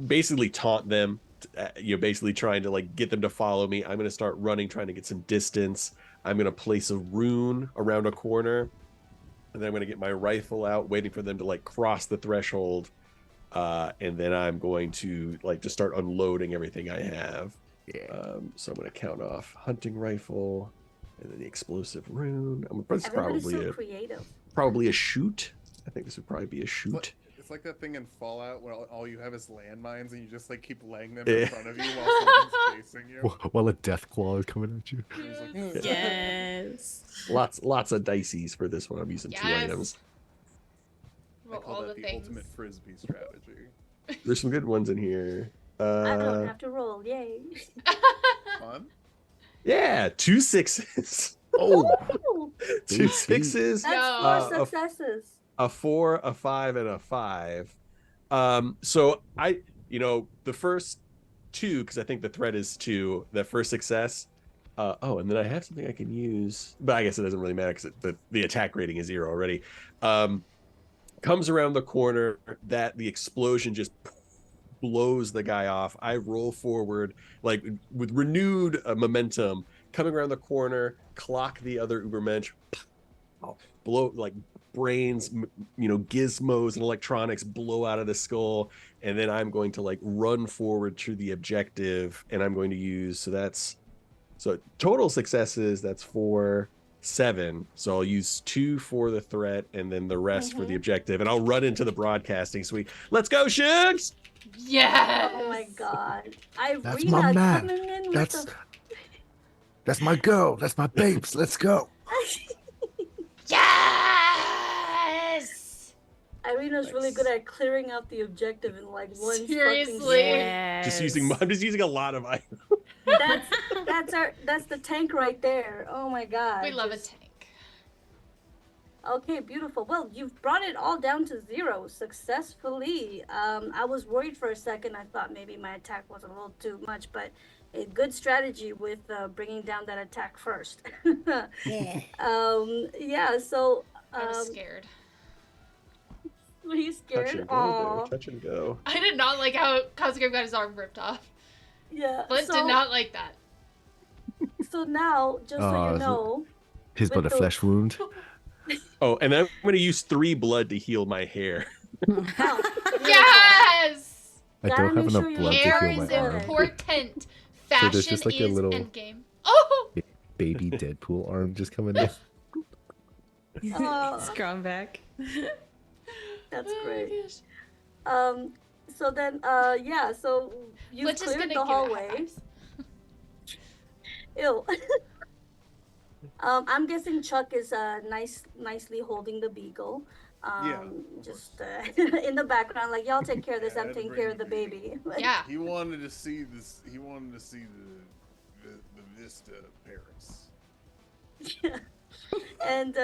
basically taunt them. You're basically trying to like get them to follow me. I'm going to start running, trying to get some distance. I'm going to place a rune around a corner, and then I'm going to get my rifle out, waiting for them to like cross the threshold. And then I'm going to like just start unloading everything I have. Yeah. So I'm going to count off hunting rifle, and then the explosive rune. It's Everybody's probably so creative. probably a shoot. I think this would probably be a shoot. It's like that thing in Fallout where all you have is landmines and you just like keep laying them Yeah. in front of you while someone's chasing you. While a death claw is coming at you. And he's like, Yes. Lots of dices for this one. I'm using 2 Yes. items. I Roll call all that the the things. ultimate frisbee strategy. There's some good ones in here. I don't have to roll. Yay. Fun. Yeah, 2 sixes. Oh, Ooh, 2 sixes. that's Yo. 4 successes. A 4, a 5, and a 5. So the first 2, because I think the threat is 2, the first success. And then I have something I can use, but I guess it doesn't really matter because the attack rating is 0 already. Comes around the corner, that the explosion just blows the guy off. I roll forward, like with renewed momentum, coming around the corner, clock the other Ubermensch, blow, like brains, gizmos and electronics blow out of the skull, and then I'm going to like run forward to the objective, and I'm going to use, so total successes, that's 4, 7. So I'll use 2 for the threat and then the rest for the objective, and I'll run into the broadcasting suite. Let's go, Shugs! Yes. Oh my god. That's Irina my man. coming in with That's my girl. That's my babes. Let's go. Yes. Irina's really good at clearing out the objective in like one fucking Seriously? swing. Yes. I'm just using a lot of items. That's the tank right there. Oh my god. We love Just- a tank. Okay, beautiful. Well, you've brought it all down to 0 successfully. I was worried for a second. I thought maybe my attack was a little too much, but a good strategy with bringing down that attack first. Yeah. So. I was scared. Were you scared? Touch and go Aw. there. Touch and go. I did not like how Cosgrave got his arm ripped off. Yeah. Flint did not like that. So now, just so Oh, you is it- know, His but a With the- flesh wound. Oh, and I'm going to use 3 blood to heal my hair. oh, Yes. I Gotta don't have make enough sure your blood to Hair heal is my arm. important. So Fashion there's just like a is little- endgame. Oh. Baby Deadpool arm just coming in. Oh. Scrum back. that's Oh my great. gosh. So then, yeah. So you Flint is cleared gonna the give it high hallway. fives. Ew. I'm guessing Chuck is nicely holding the beagle. Yeah. Just in the background, like y'all take care of this. Yeah, I'm I'd taking bring care of the the baby. Yeah. He wanted to see this. He wanted to see the vista of Paris. And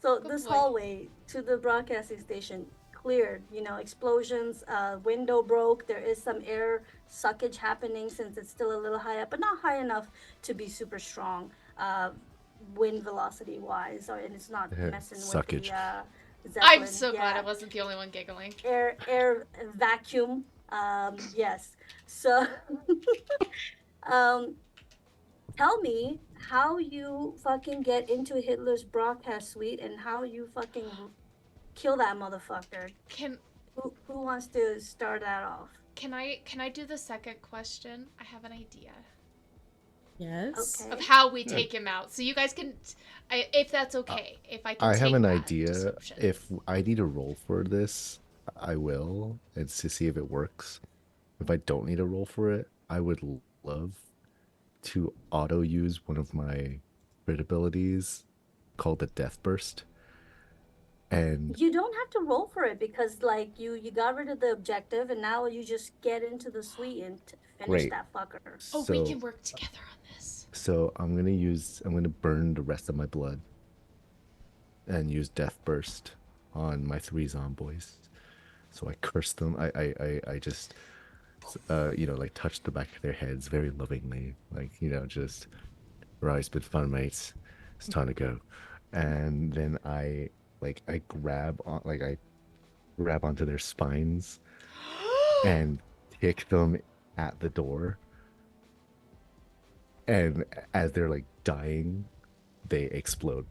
so Good this boy. hallway to the broadcasting station cleared. Explosions. Window broke. There is some air suckage happening since it's still a little high up, but not high enough to be super strong. Wind velocity wise, and it's not messing Suckage. with the Zeppelin. I'm so glad Yeah. I wasn't the only one giggling. Air vacuum. Yes. So tell me how you fucking get into Hitler's broadcast suite and how you fucking kill that motherfucker. Can Who wants to start that off? I do the second question? I have an idea Yes. Okay. of how we take him out. So you guys can, if that's okay, if I can. I have take an that idea. description. If I need a roll for this, I will. It's to see if it works. If I don't need a roll for it, I would love to auto use one of my crit abilities called the Death Burst. And You don't have to roll for it because like you got rid of the objective and now you just get into the suite and finish Great. that fucker. Oh, so, we can work together on this. so I'm gonna burn the rest of my blood and use Death Burst on my 3 zomboys. So I curse them. I just like touch the back of their heads very lovingly, like just right, it's been fun, mates. It's time to go. And then I grab onto their spines and kick them at the door. And as they're like dying, they explode.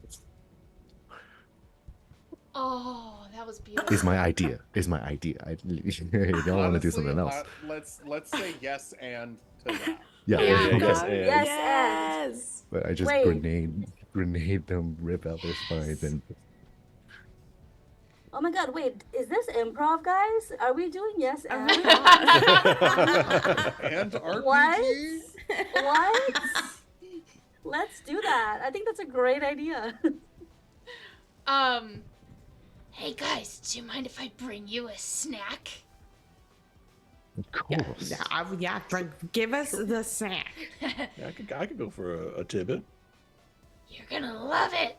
Oh, that was beautiful. Is my idea. I don't want to do something else. Let's say yes and to that. Yeah. Yeah. Yes, and. Yes, Yes. But I just Wait. grenade them, rip out their spines, and Oh my god, wait, is this improv, guys? Are we doing yes and? And RPG. What? Let's do that. I think that's a great idea. Hey guys, do you mind if I bring you a snack? Of course. Give us the snack. Yeah, I could go for a tidbit. You're gonna love it.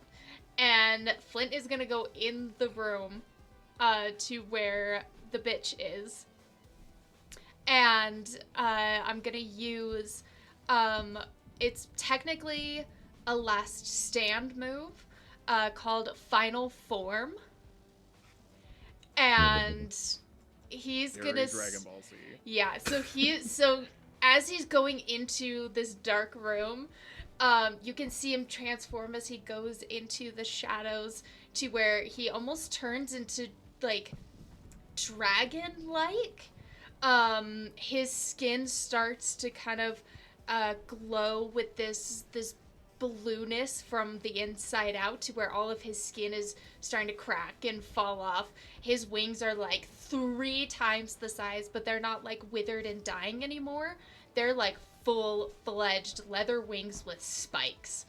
And Flint is gonna go in the room to where the bitch is. And I'm gonna use it's technically a last stand move called Final Form. And he's Very gonna Dragon Ball Z. Yeah, so as he's going into this dark room, you can see him transform as he goes into the shadows to where he almost turns into like dragon-like. His skin starts to kind of glow with this blueness from the inside out to where all of his skin is starting to crack and fall off. His wings are like 3 times the size, but they're not like withered and dying anymore. They're like full-fledged leather wings with spikes.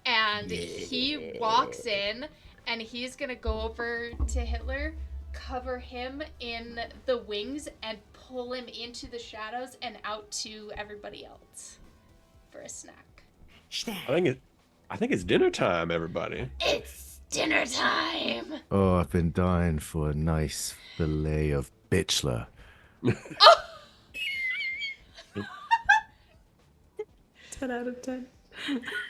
And he walks in and he's gonna go over to Hitler, cover him in the wings and pull him into the shadows and out to everybody else for a snack. I think it's dinner time, everybody. It's dinner time. Oh, I've been dying for a nice fillet of bitchler. 10 out of 10.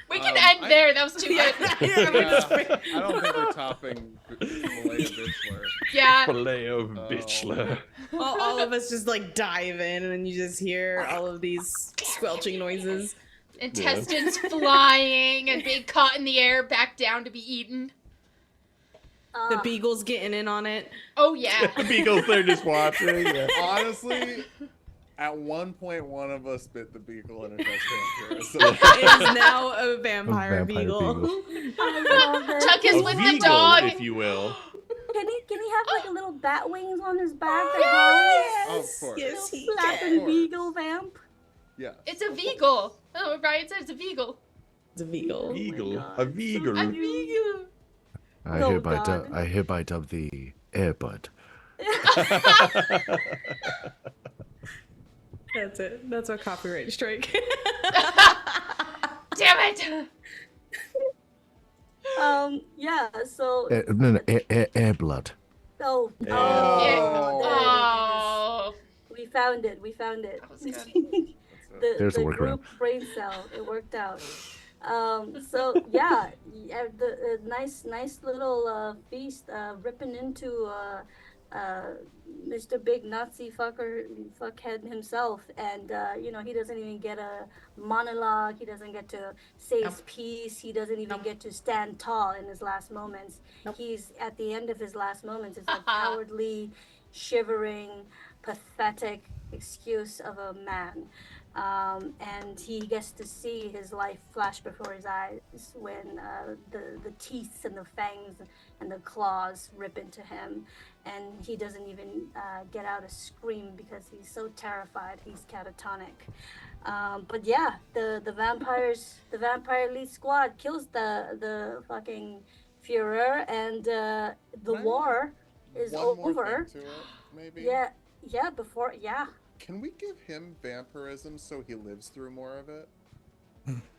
We can end there. That was too good. Yeah, I don't think we're topping Filet of Bitchler. Yeah. Filet of bitchler. All of us just like dive in, and you just hear all of these squelching noises. Intestines flying and being caught in the air, back down to be eaten. The beagle's getting in on it. Oh yeah. The beagles, they're just watching. Yeah. Honestly, at one point, one of us bit the beagle and it does vampirism. It is now a vampire beagle. I love it. Chuck is A with the veagle, dog. if you will. Can he have like a little bat wings on his back? Oh, of course. Yes, he Flapping can. beagle vamp. Yeah. It's a veagle. Oh, Brian said it's a veagle. It's a beagle. Eagle. God. A A veagle. veagle. I Oh, hereby dub the Airbud. That's it. That's our copyright strike. Damn it. Yeah, so No, Airblood. oh, Oh. we found it. That was good. There's a the workaround. group brain cell. It worked out. So yeah, the nice little feast, ripping into Mr. Big Nazi fuckhead himself, and he doesn't even get a monologue. He doesn't get to say his piece. He doesn't even get to stand tall in his last moments. He's at the end of his last moments. It's a cowardly, shivering, pathetic excuse of a man. And he gets to see his life flash before his eyes when the teeth and the fangs and the claws rip into him, and he doesn't even get out a scream because he's so terrified. He's catatonic. But yeah, the vampire elite squad kills the fucking Führer, and the war is One more over. thing to it, maybe? Yeah, before. Can we give him vampirism so he lives through more of it?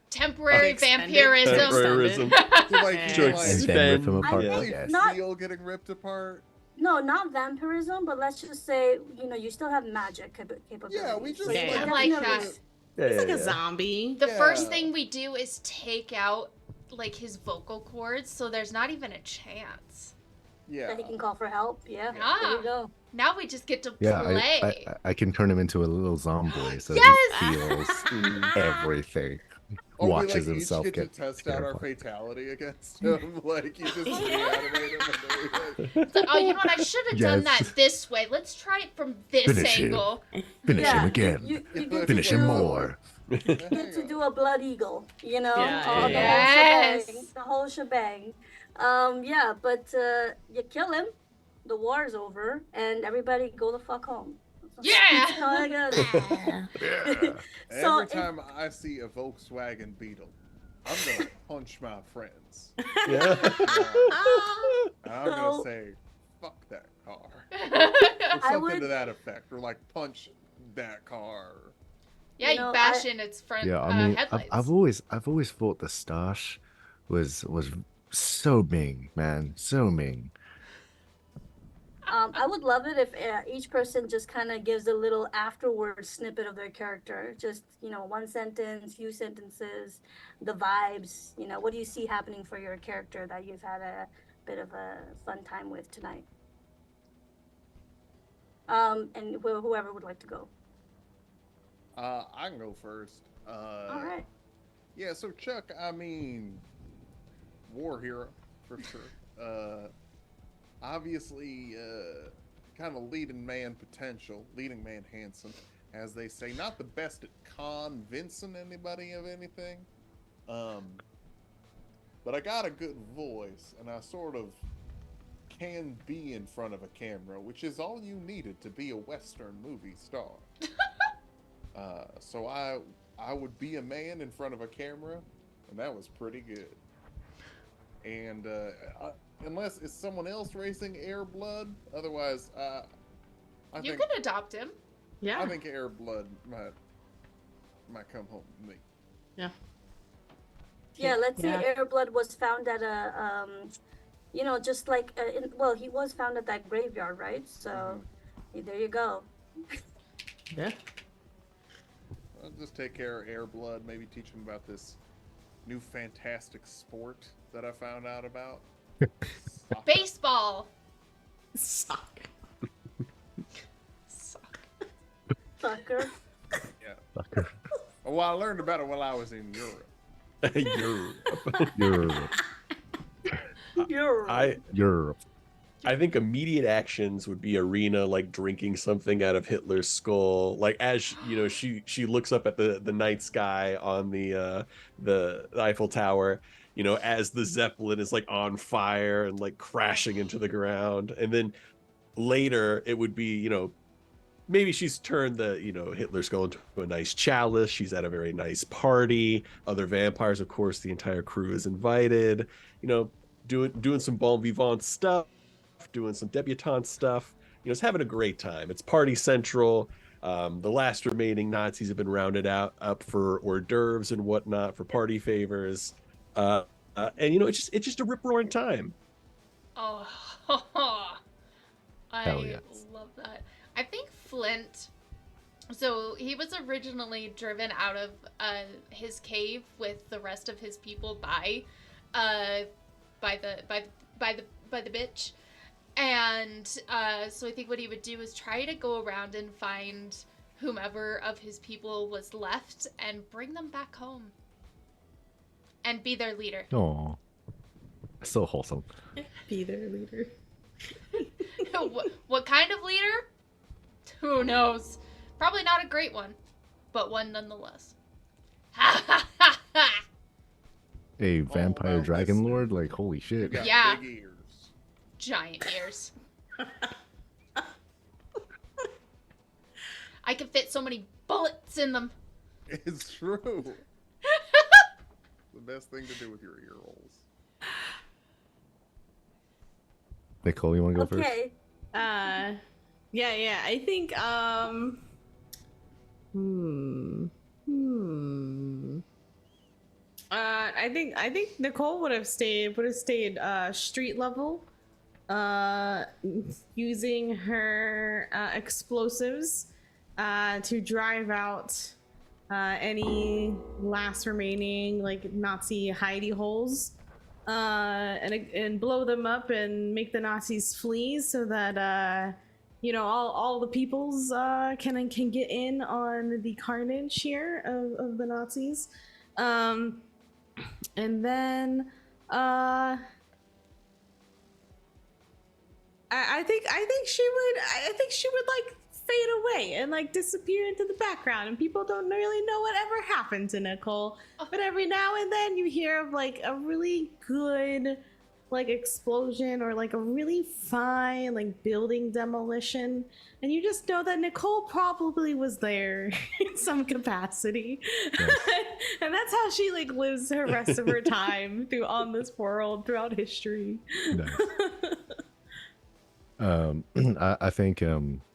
Temporary Extended. vampirism. Temporarism. So, like, And you To know, like, And then rip them expend. apart. I really think Yes. not- feel getting ripped apart? No, not vampirism, but let's just say, you still have magic capabilities. Yeah, we just Yeah, I like definitely- that. He's like a zombie. The first Yeah. thing we do is take out like his vocal cords, so there's not even a chance. Yeah. That he can call for help. Yeah, Ah. there you go. Now we just get to Yeah, play. I can turn him into a little zombie so Yes! he feels everything. Or Watches we, himself each get get to test out our terrified. fatality against him. Like, you just reanimate him and then It's like, oh, you know what? I should have done Yes. that this way. Let's try it from this Finish him. angle. Finish Yeah, him again. You get Finish to him do- more. You get to do a blood eagle, Yeah, all yeah. the whole shebang. Yeah, but you kill him, the war's over and everybody go the fuck home. Yeah! That's how I got it. So Every time I see a Volkswagen Beetle, I'm gonna punch my friends. Yeah. And I'm gonna So- say, "Fuck that car," or I something would- to that effect, or like punch that car. Yeah, You you know, bash in its front Yeah, I mean, headlights. I've always thought the stash was so Ming, man, so Ming. I would love it if each person just kind of gives a little afterward snippet of their character. Just, one sentence, few sentences, the vibes. What do you see happening for your character that you've had a bit of a fun time with tonight? And whoever would like to go. I can go first. All right. Yeah, so Chuck, I mean, war hero for sure. Obviously, kind of leading man potential, leading man handsome, as they say. Not the best at convincing anybody of anything, but I got a good voice, and I sort of can be in front of a camera, which is all you needed to be a Western movie star. So I would be a man in front of a camera, and that was pretty good. And unless it's someone else racing Air Blood, otherwise, I You think can adopt him. Yeah. I think Air Blood might come home with me. Yeah. Yeah, let's Yeah. say Airblood was found at a, just like, he was found at that graveyard, right? So, there you go. Yeah. I'll just take care of Air Blood, maybe teach him about this new fantastic sport that I found out about. Soccer. Baseball. Suck. Suck. Sucker. Yeah. Fucker. Well, I learned about it while I was in Europe. You're I think immediate actions would be Arena like drinking something out of Hitler's skull. Like as she looks up at the night sky on the Eiffel Tower, as the Zeppelin is like on fire and like crashing into the ground. And then later it would be, maybe she's turned the, Hitler's skull into a nice chalice. She's at a very nice party. Other vampires, of course, the entire crew is invited, doing some bon vivant stuff, doing some debutante stuff, it's having a great time. It's party central. The last remaining Nazis have been rounded up for hors d'oeuvres and whatnot, for party favors, and it's just a rip-roaring time. Oh, Hell I yes. love that. I think Flint. So he was originally driven out of his cave with the rest of his people by the bitch, and so I think what he would do is try to go around and find whomever of his people was left and bring them back home and be their leader. oh, so wholesome. Be their leader. What kind of leader? Who knows? Probably not a great one, but one nonetheless. Ha ha ha ha! A vampire well, dragon listen. lord, like holy You shit. got Yeah. big ears. Giant ears. I can fit so many bullets in them. It's true. The best thing to do with your ear holes. Nicole, you want to go first? Okay. Yeah, I think I think Nicole would have stayed street level, using her explosives to drive out any last remaining like Nazi hidey holes, and blow them up and make the Nazis flee so that all the peoples can get in on the carnage here of the Nazis. And then I think she would like fade away and like disappear into the background, and people don't really know whatever happened to Nicole. But every now and then you hear of like a really good like explosion or like a really fine like building demolition, and you just know that Nicole probably was there in some capacity. Yes. And that's how she like lives her rest of her time through on this world throughout history. Nice. I think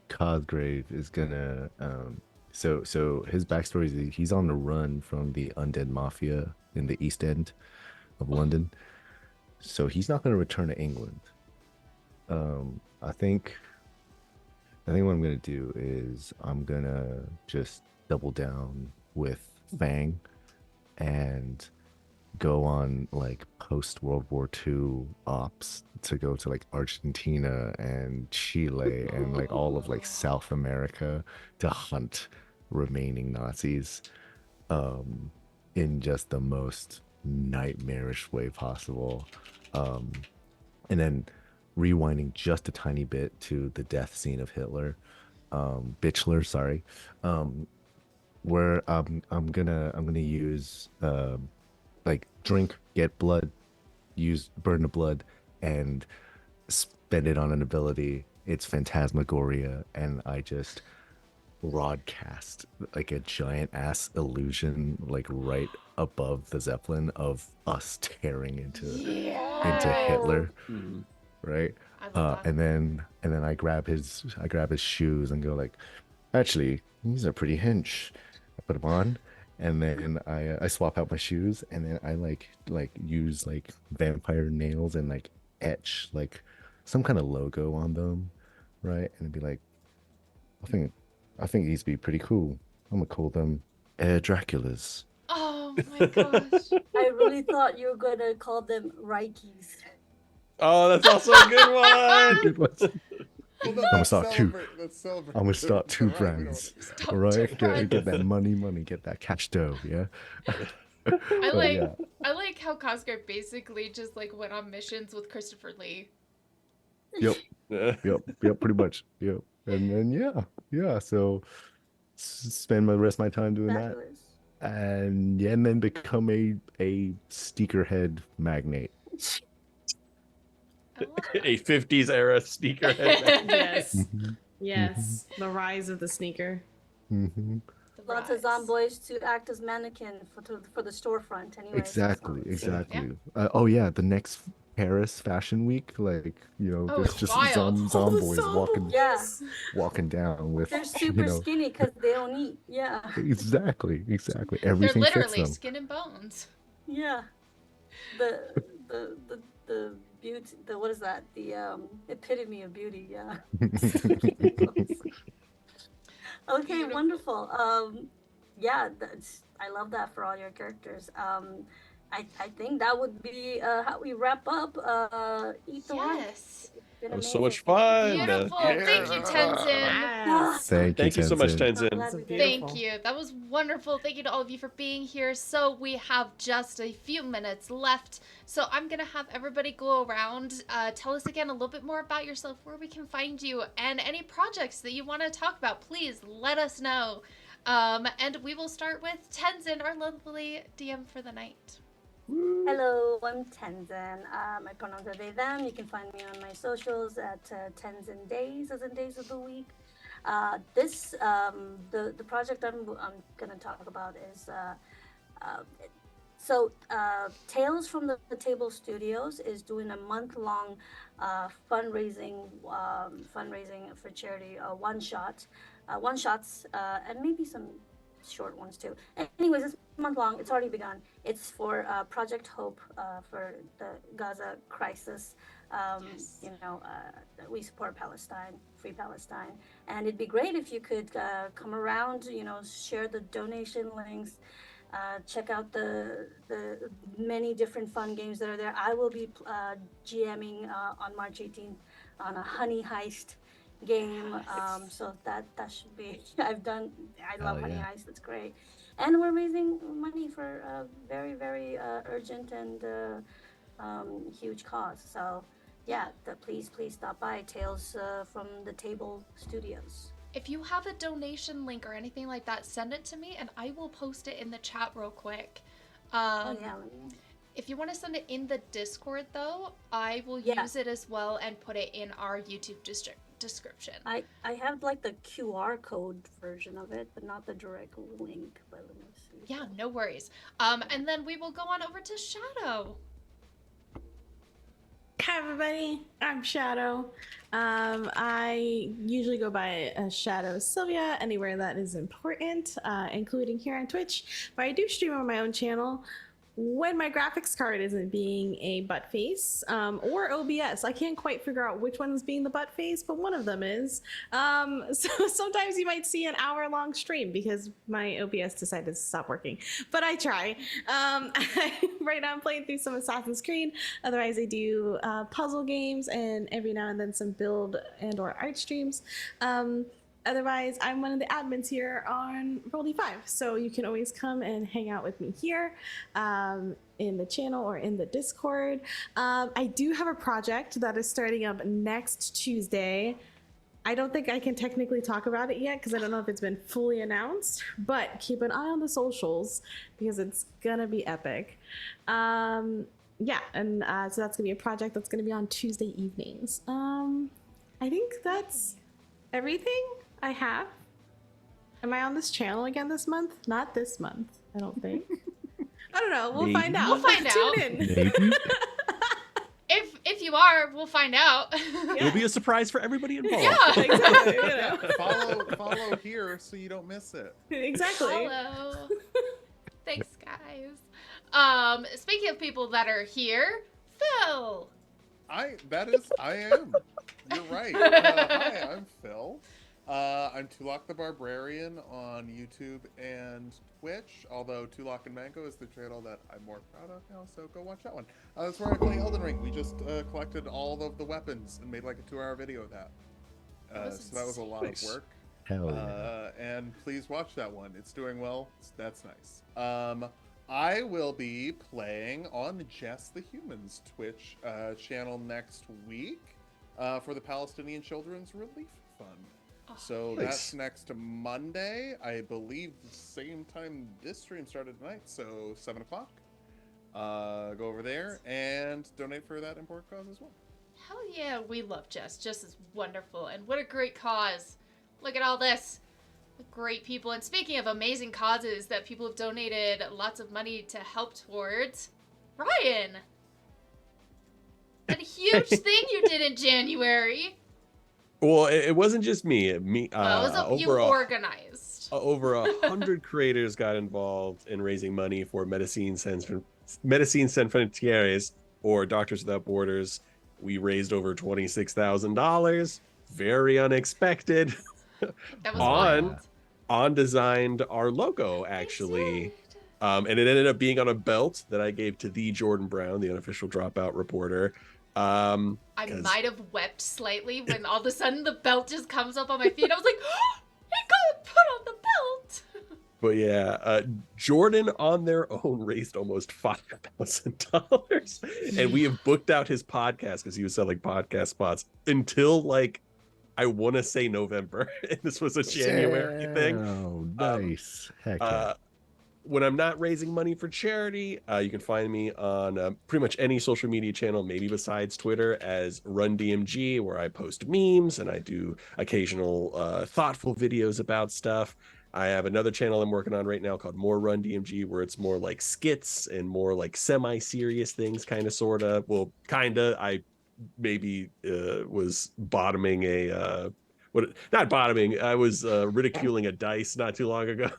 Cosgrave is gonna so his backstory is he's on the run from the undead mafia in the East End of London. So he's not gonna return to England. I think what I'm gonna do is I'm gonna just double down with Fang and go on like post World War II ops to go to like Argentina and Chile and like all of like South America to hunt remaining Nazis in just the most nightmarish way possible. And then rewinding just a tiny bit to the death scene of Hitler, Bitchler, sorry, where I'm gonna use like drink, get blood, use burn the blood, and spend it on an ability. It's Phantasmagoria, and I just broadcast like a giant ass illusion, like right above the Zeppelin of us tearing into Hitler, right? I love that. And then I grab his shoes and go like, actually, these are pretty hinch. I put them on, and then I swap out my shoes, and then I like use like vampire nails and like etch like some kind of logo on them, right? And it'd be like, I think these be pretty cool. I'm gonna call them Air Draculas. Oh my gosh. I really thought you were gonna call them Reichis. Oh, that's also a good one. Good ones. Well, I'm gonna start two. Let's celebrate. I'm gonna start two the right brands. Stop All right, two brands. get that money, get that cash dough, yeah. I But like yeah. I like how Cosgrave basically just like went on missions with Christopher Lee. Yep, pretty much. Yep, and then yeah. So spend the rest of my time doing that, Fabulous. and then become a sneakerhead magnate. I love that. A 50s era sneaker head. Yes. Mhm, Yes. The rise of the sneaker. mhm. The Lots of rise. zomboys to act as mannequin for the storefront. Anyways, Exactly. Yeah. Oh yeah, the next Paris Fashion Week, like Oh, there's it's just wild. zomboys walking Yeah. walking down with They're super know, skinny because they don't eat. Yeah. exactly. They're Everything fits literally them. skin and bones. Yeah. The beauty. The what is that? The epitome of beauty. Yeah. Okay, Beautiful. wonderful. Yeah, I love that for all your characters. I think that would be how we wrap up. Eat the Rice. Yes. It's been That was so much amazing. fun. Beautiful. Thank you, Tenzin. Yes. Thank you so much, Tenzin. So Tenzin. glad we did it. Thank you. That was wonderful. Thank you to all of you for being here. So we have just a few minutes left. So I'm going to have everybody go around, tell us again a little bit more about yourself, where we can find you, and any projects that you want to talk about. Please let us know. And we will start with Tenzin, our lovely DM for the night. Hello, I'm Tenzin. My pronouns are they, them. You can find me on my socials at Tenzin Days, as in days of the week. The project I'm going to talk about is Tales from the Table Studios is doing a month-long fundraising for charity, one-shots, and maybe some short ones too. Anyways, it's month long. It's already begun. It's for Project Hope for the Gaza crisis. Yes. We support Palestine, free Palestine, and it'd be great if you could come around. Share the donation links. Check out the many different fun games that are there. I will be GMing on March 18th on a honey heist game. So that should be. I love Honey yeah. Heist. It's great, and we're raising money for a very very urgent and huge cause. So yeah, please stop by Tales from the Table Studios. If you have a donation link or anything like that, send it to me and I will post it in the chat real quick. Oh yeah. If you want to send it in the Discord, though, I will Yeah. use it as well and put it in our YouTube description. I have like the QR code version of it, but not the direct link. But let me see. Yeah, no worries. And then we will go on over to Shadow. Hi everybody, I'm Shadow. I usually go by Shadow Sylvia anywhere that is important, including here on Twitch, but I do stream on my own channel when my graphics card isn't being a butt face or OBS. I can't quite figure out which one's being the butt face, but one of them is. So sometimes you might see an hour-long stream because my OBS decided to stop working, but I try. Right now I'm playing through some Assassin's Creed. Otherwise I do puzzle games and every now and then some build and or art streams. Otherwise, I'm one of the admins here on Roll D5, so you can always come and hang out with me here in the channel or in the Discord. I do have a project that is starting up next Tuesday. I don't think I can technically talk about it yet because I don't know if it's been fully announced, but keep an eye on the socials because it's gonna be epic. Yeah, and so that's gonna be a project that's gonna be on Tuesday evenings. I think that's everything I have. Am I on this channel again this month? Not this month, I don't think. I don't know. We'll Maybe. find out. We'll find out. Tune in. Maybe. If you are, we'll find out. It'll be a surprise for everybody involved. Yeah. Exactly. You know. Follow here so you don't miss it. Exactly. Hello. Thanks, guys. Speaking of people that are here, Phil. I am. You're right. Hi, I'm Phil. I'm Tulak the Barbarian on YouTube and Twitch, although Tulak and Mango is the channel that I'm more proud of now, so go watch that one. That's where I play Elden Ring. We just collected all of the weapons and made like a 2-hour video of that. So that was a lot Nice. of work. Hell yeah. And please watch that one. It's doing well. That's nice. I will be playing on Jess the Human's Twitch channel next week for the Palestinian Children's Relief Fund. So Nice. that's next Monday, I believe, the same time this stream started tonight, so 7 o'clock. Go over there and donate for that important cause as well. Hell yeah, we love Jess. Jess is wonderful, and what a great cause. Look at all this. Great people. And speaking of amazing causes that people have donated lots of money to help towards, Ryan. A huge thing you did in January. Well, it wasn't just me. It was you organized. Over 100 creators got involved in raising money for Medicine Sans Frontieres, or Doctors Without Borders. We raised over $26,000. Very unexpected. That was wild. On designed our logo, actually. And it ended up being on a belt that I gave to the Jordan Brown, the unofficial Dropout reporter. I might have wept slightly when all of a sudden the belt just comes up on my feet. I was like, oh, it got put on the belt. But yeah, Jordan on their own raised almost $5,000. And we have booked out his podcast because he was selling podcast spots until like, I want to say November. And this was a January thing. Oh, nice. Heck yeah. When I'm not raising money for charity, you can find me on pretty much any social media channel, maybe besides Twitter, as RunDMG, where I post memes and I do occasional thoughtful videos about stuff. I have another channel I'm working on right now called More RunDMG, where it's more like skits and more like semi-serious things, kind of, sort of. Well, kind of. I maybe was bottoming not bottoming. I was ridiculing a dice not too long ago.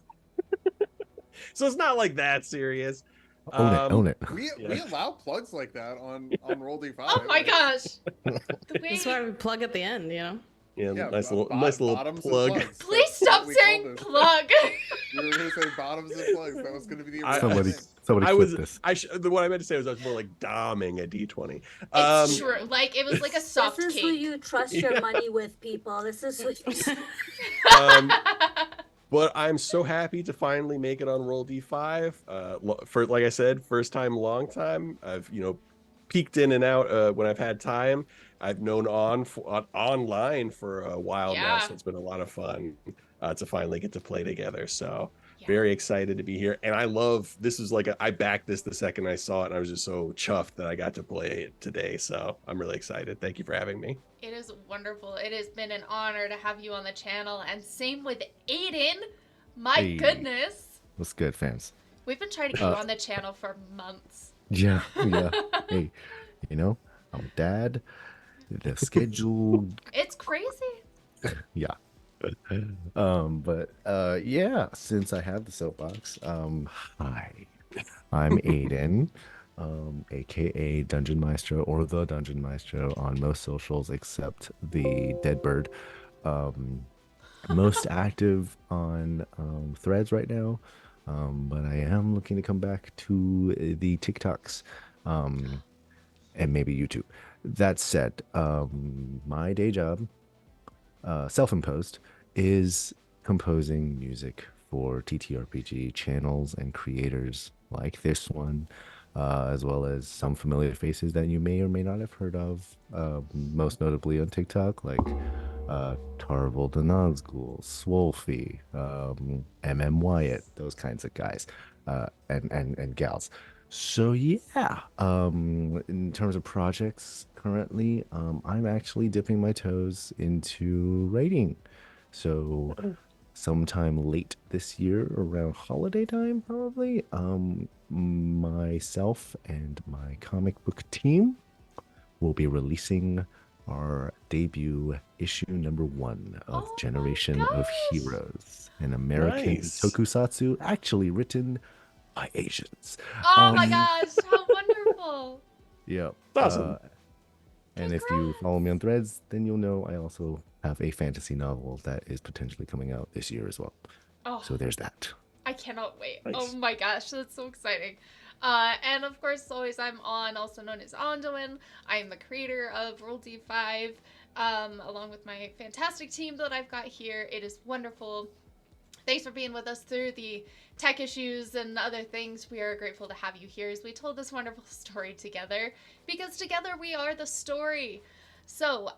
So it's not like that serious. Own it. We allow plugs like that on Roll D5. Oh my gosh. That's why we plug at the end, you know? Yeah, Yeah, nice little bottoms and plug. plugs. Please That's stop what we call saying this. plug. You were going to say bottoms and plugs. That was going to be the Somebody I clip was. this. What I meant to say was I was more like doming a D20. It's true. Like, it was like a soft This is who cake. you trust your money with, people. This is who you... But I'm so happy to finally make it on Roll D5. For, like I said, first time, long time. I've peeked in and out when I've had time. I've known online for a while now, Yeah. so it's been a lot of fun to finally get to play together. So Very excited to be here. And I love, this is like, I backed this the second I saw it, and I was just so chuffed that I got to play it today. So I'm really excited. Thank you for having me. It is wonderful. It has been an honor to have you on the channel, and same with Aiden. My Hey. goodness. What's good, fans? We've been trying to get you on the channel for months. Yeah. Hey, you know, I'm a dad. The schedule. It's crazy. Yeah. Yeah, since I have the soapbox, hi, I'm Aiden, aka Dungeon Maestro or the Dungeon Maestro on most socials except the Deadbird. Most active on Threads right now, but I am looking to come back to the TikToks, and maybe YouTube. That said, my day job, self-imposed, is composing music for TTRPG channels and creators like this one, as well as some familiar faces that you may or may not have heard of, most notably on TikTok, like Tarvel the Nazgul, Swolfie, MM Wyatt, those kinds of guys, and gals. So yeah, in terms of projects currently, I'm actually dipping my toes into writing. So sometime late this year, around holiday time, probably, myself and my comic book team will be releasing our debut issue #1 of Oh my Generation of gosh. Heroes, an American Nice. tokusatsu actually written by Asians. Oh my gosh, how wonderful. Yep. Awesome. And if you follow me on Threads, then you'll know I also have a fantasy novel that is potentially coming out this year as well. Oh, So there's that. I cannot wait. Nice. Oh my gosh, that's so exciting. And of course, as always, I'm also known as Ondoin. I am the creator of Roll D5, along with my fantastic team that I've got here. It is wonderful. Thanks for being with us through the tech issues and other things. We are grateful to have you here as we told this wonderful story together, because together we are the story. So,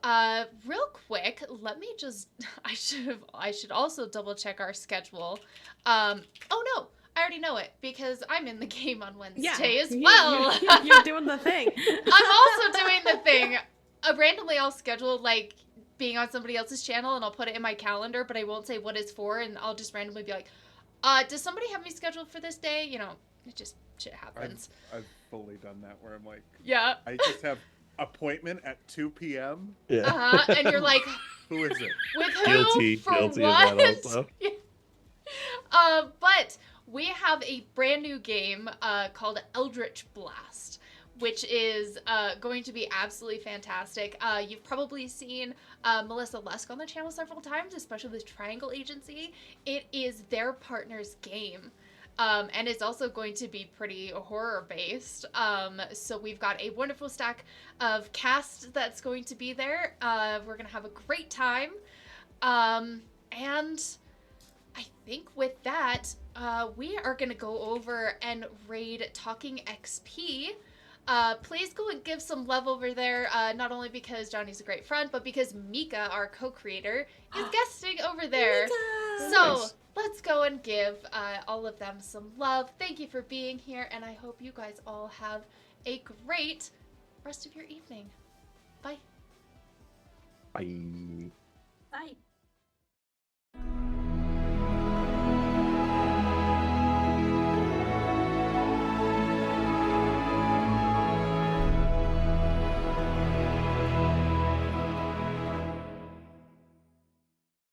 real quick, let me just, I should also double check our schedule. Oh no, I already know it because I'm in the game on Wednesday as well. You're doing the thing. I'm also doing the thing. Randomly, I'll schedule like being on somebody else's channel and I'll put it in my calendar, but I won't say what it's for, and I'll just randomly be like, does somebody have me scheduled for this day? You know, it just shit happens. I've fully done that where I'm like, Yeah. I just have appointment at 2 p.m. Yeah. And you're like, Who is it? with who? Guilty For of what? that also. But we have a brand new game called Eldritch Blast, which is going to be absolutely fantastic. You've probably seen Melissa Lusk on the channel several times, especially with Triangle Agency. It is their partner's game. And it's also going to be pretty horror-based. So we've got a wonderful stack of cast that's going to be there. We're going to have a great time. And I think with that, we are going to go over and raid Talking XP. Please go and give some love over there, not only because Johnny's a great friend, but because Mika, our co-creator, is guesting over there. So Nice. let's go and give all of them some love. Thank you for being here, and I hope you guys all have a great rest of your evening. Bye. Bye.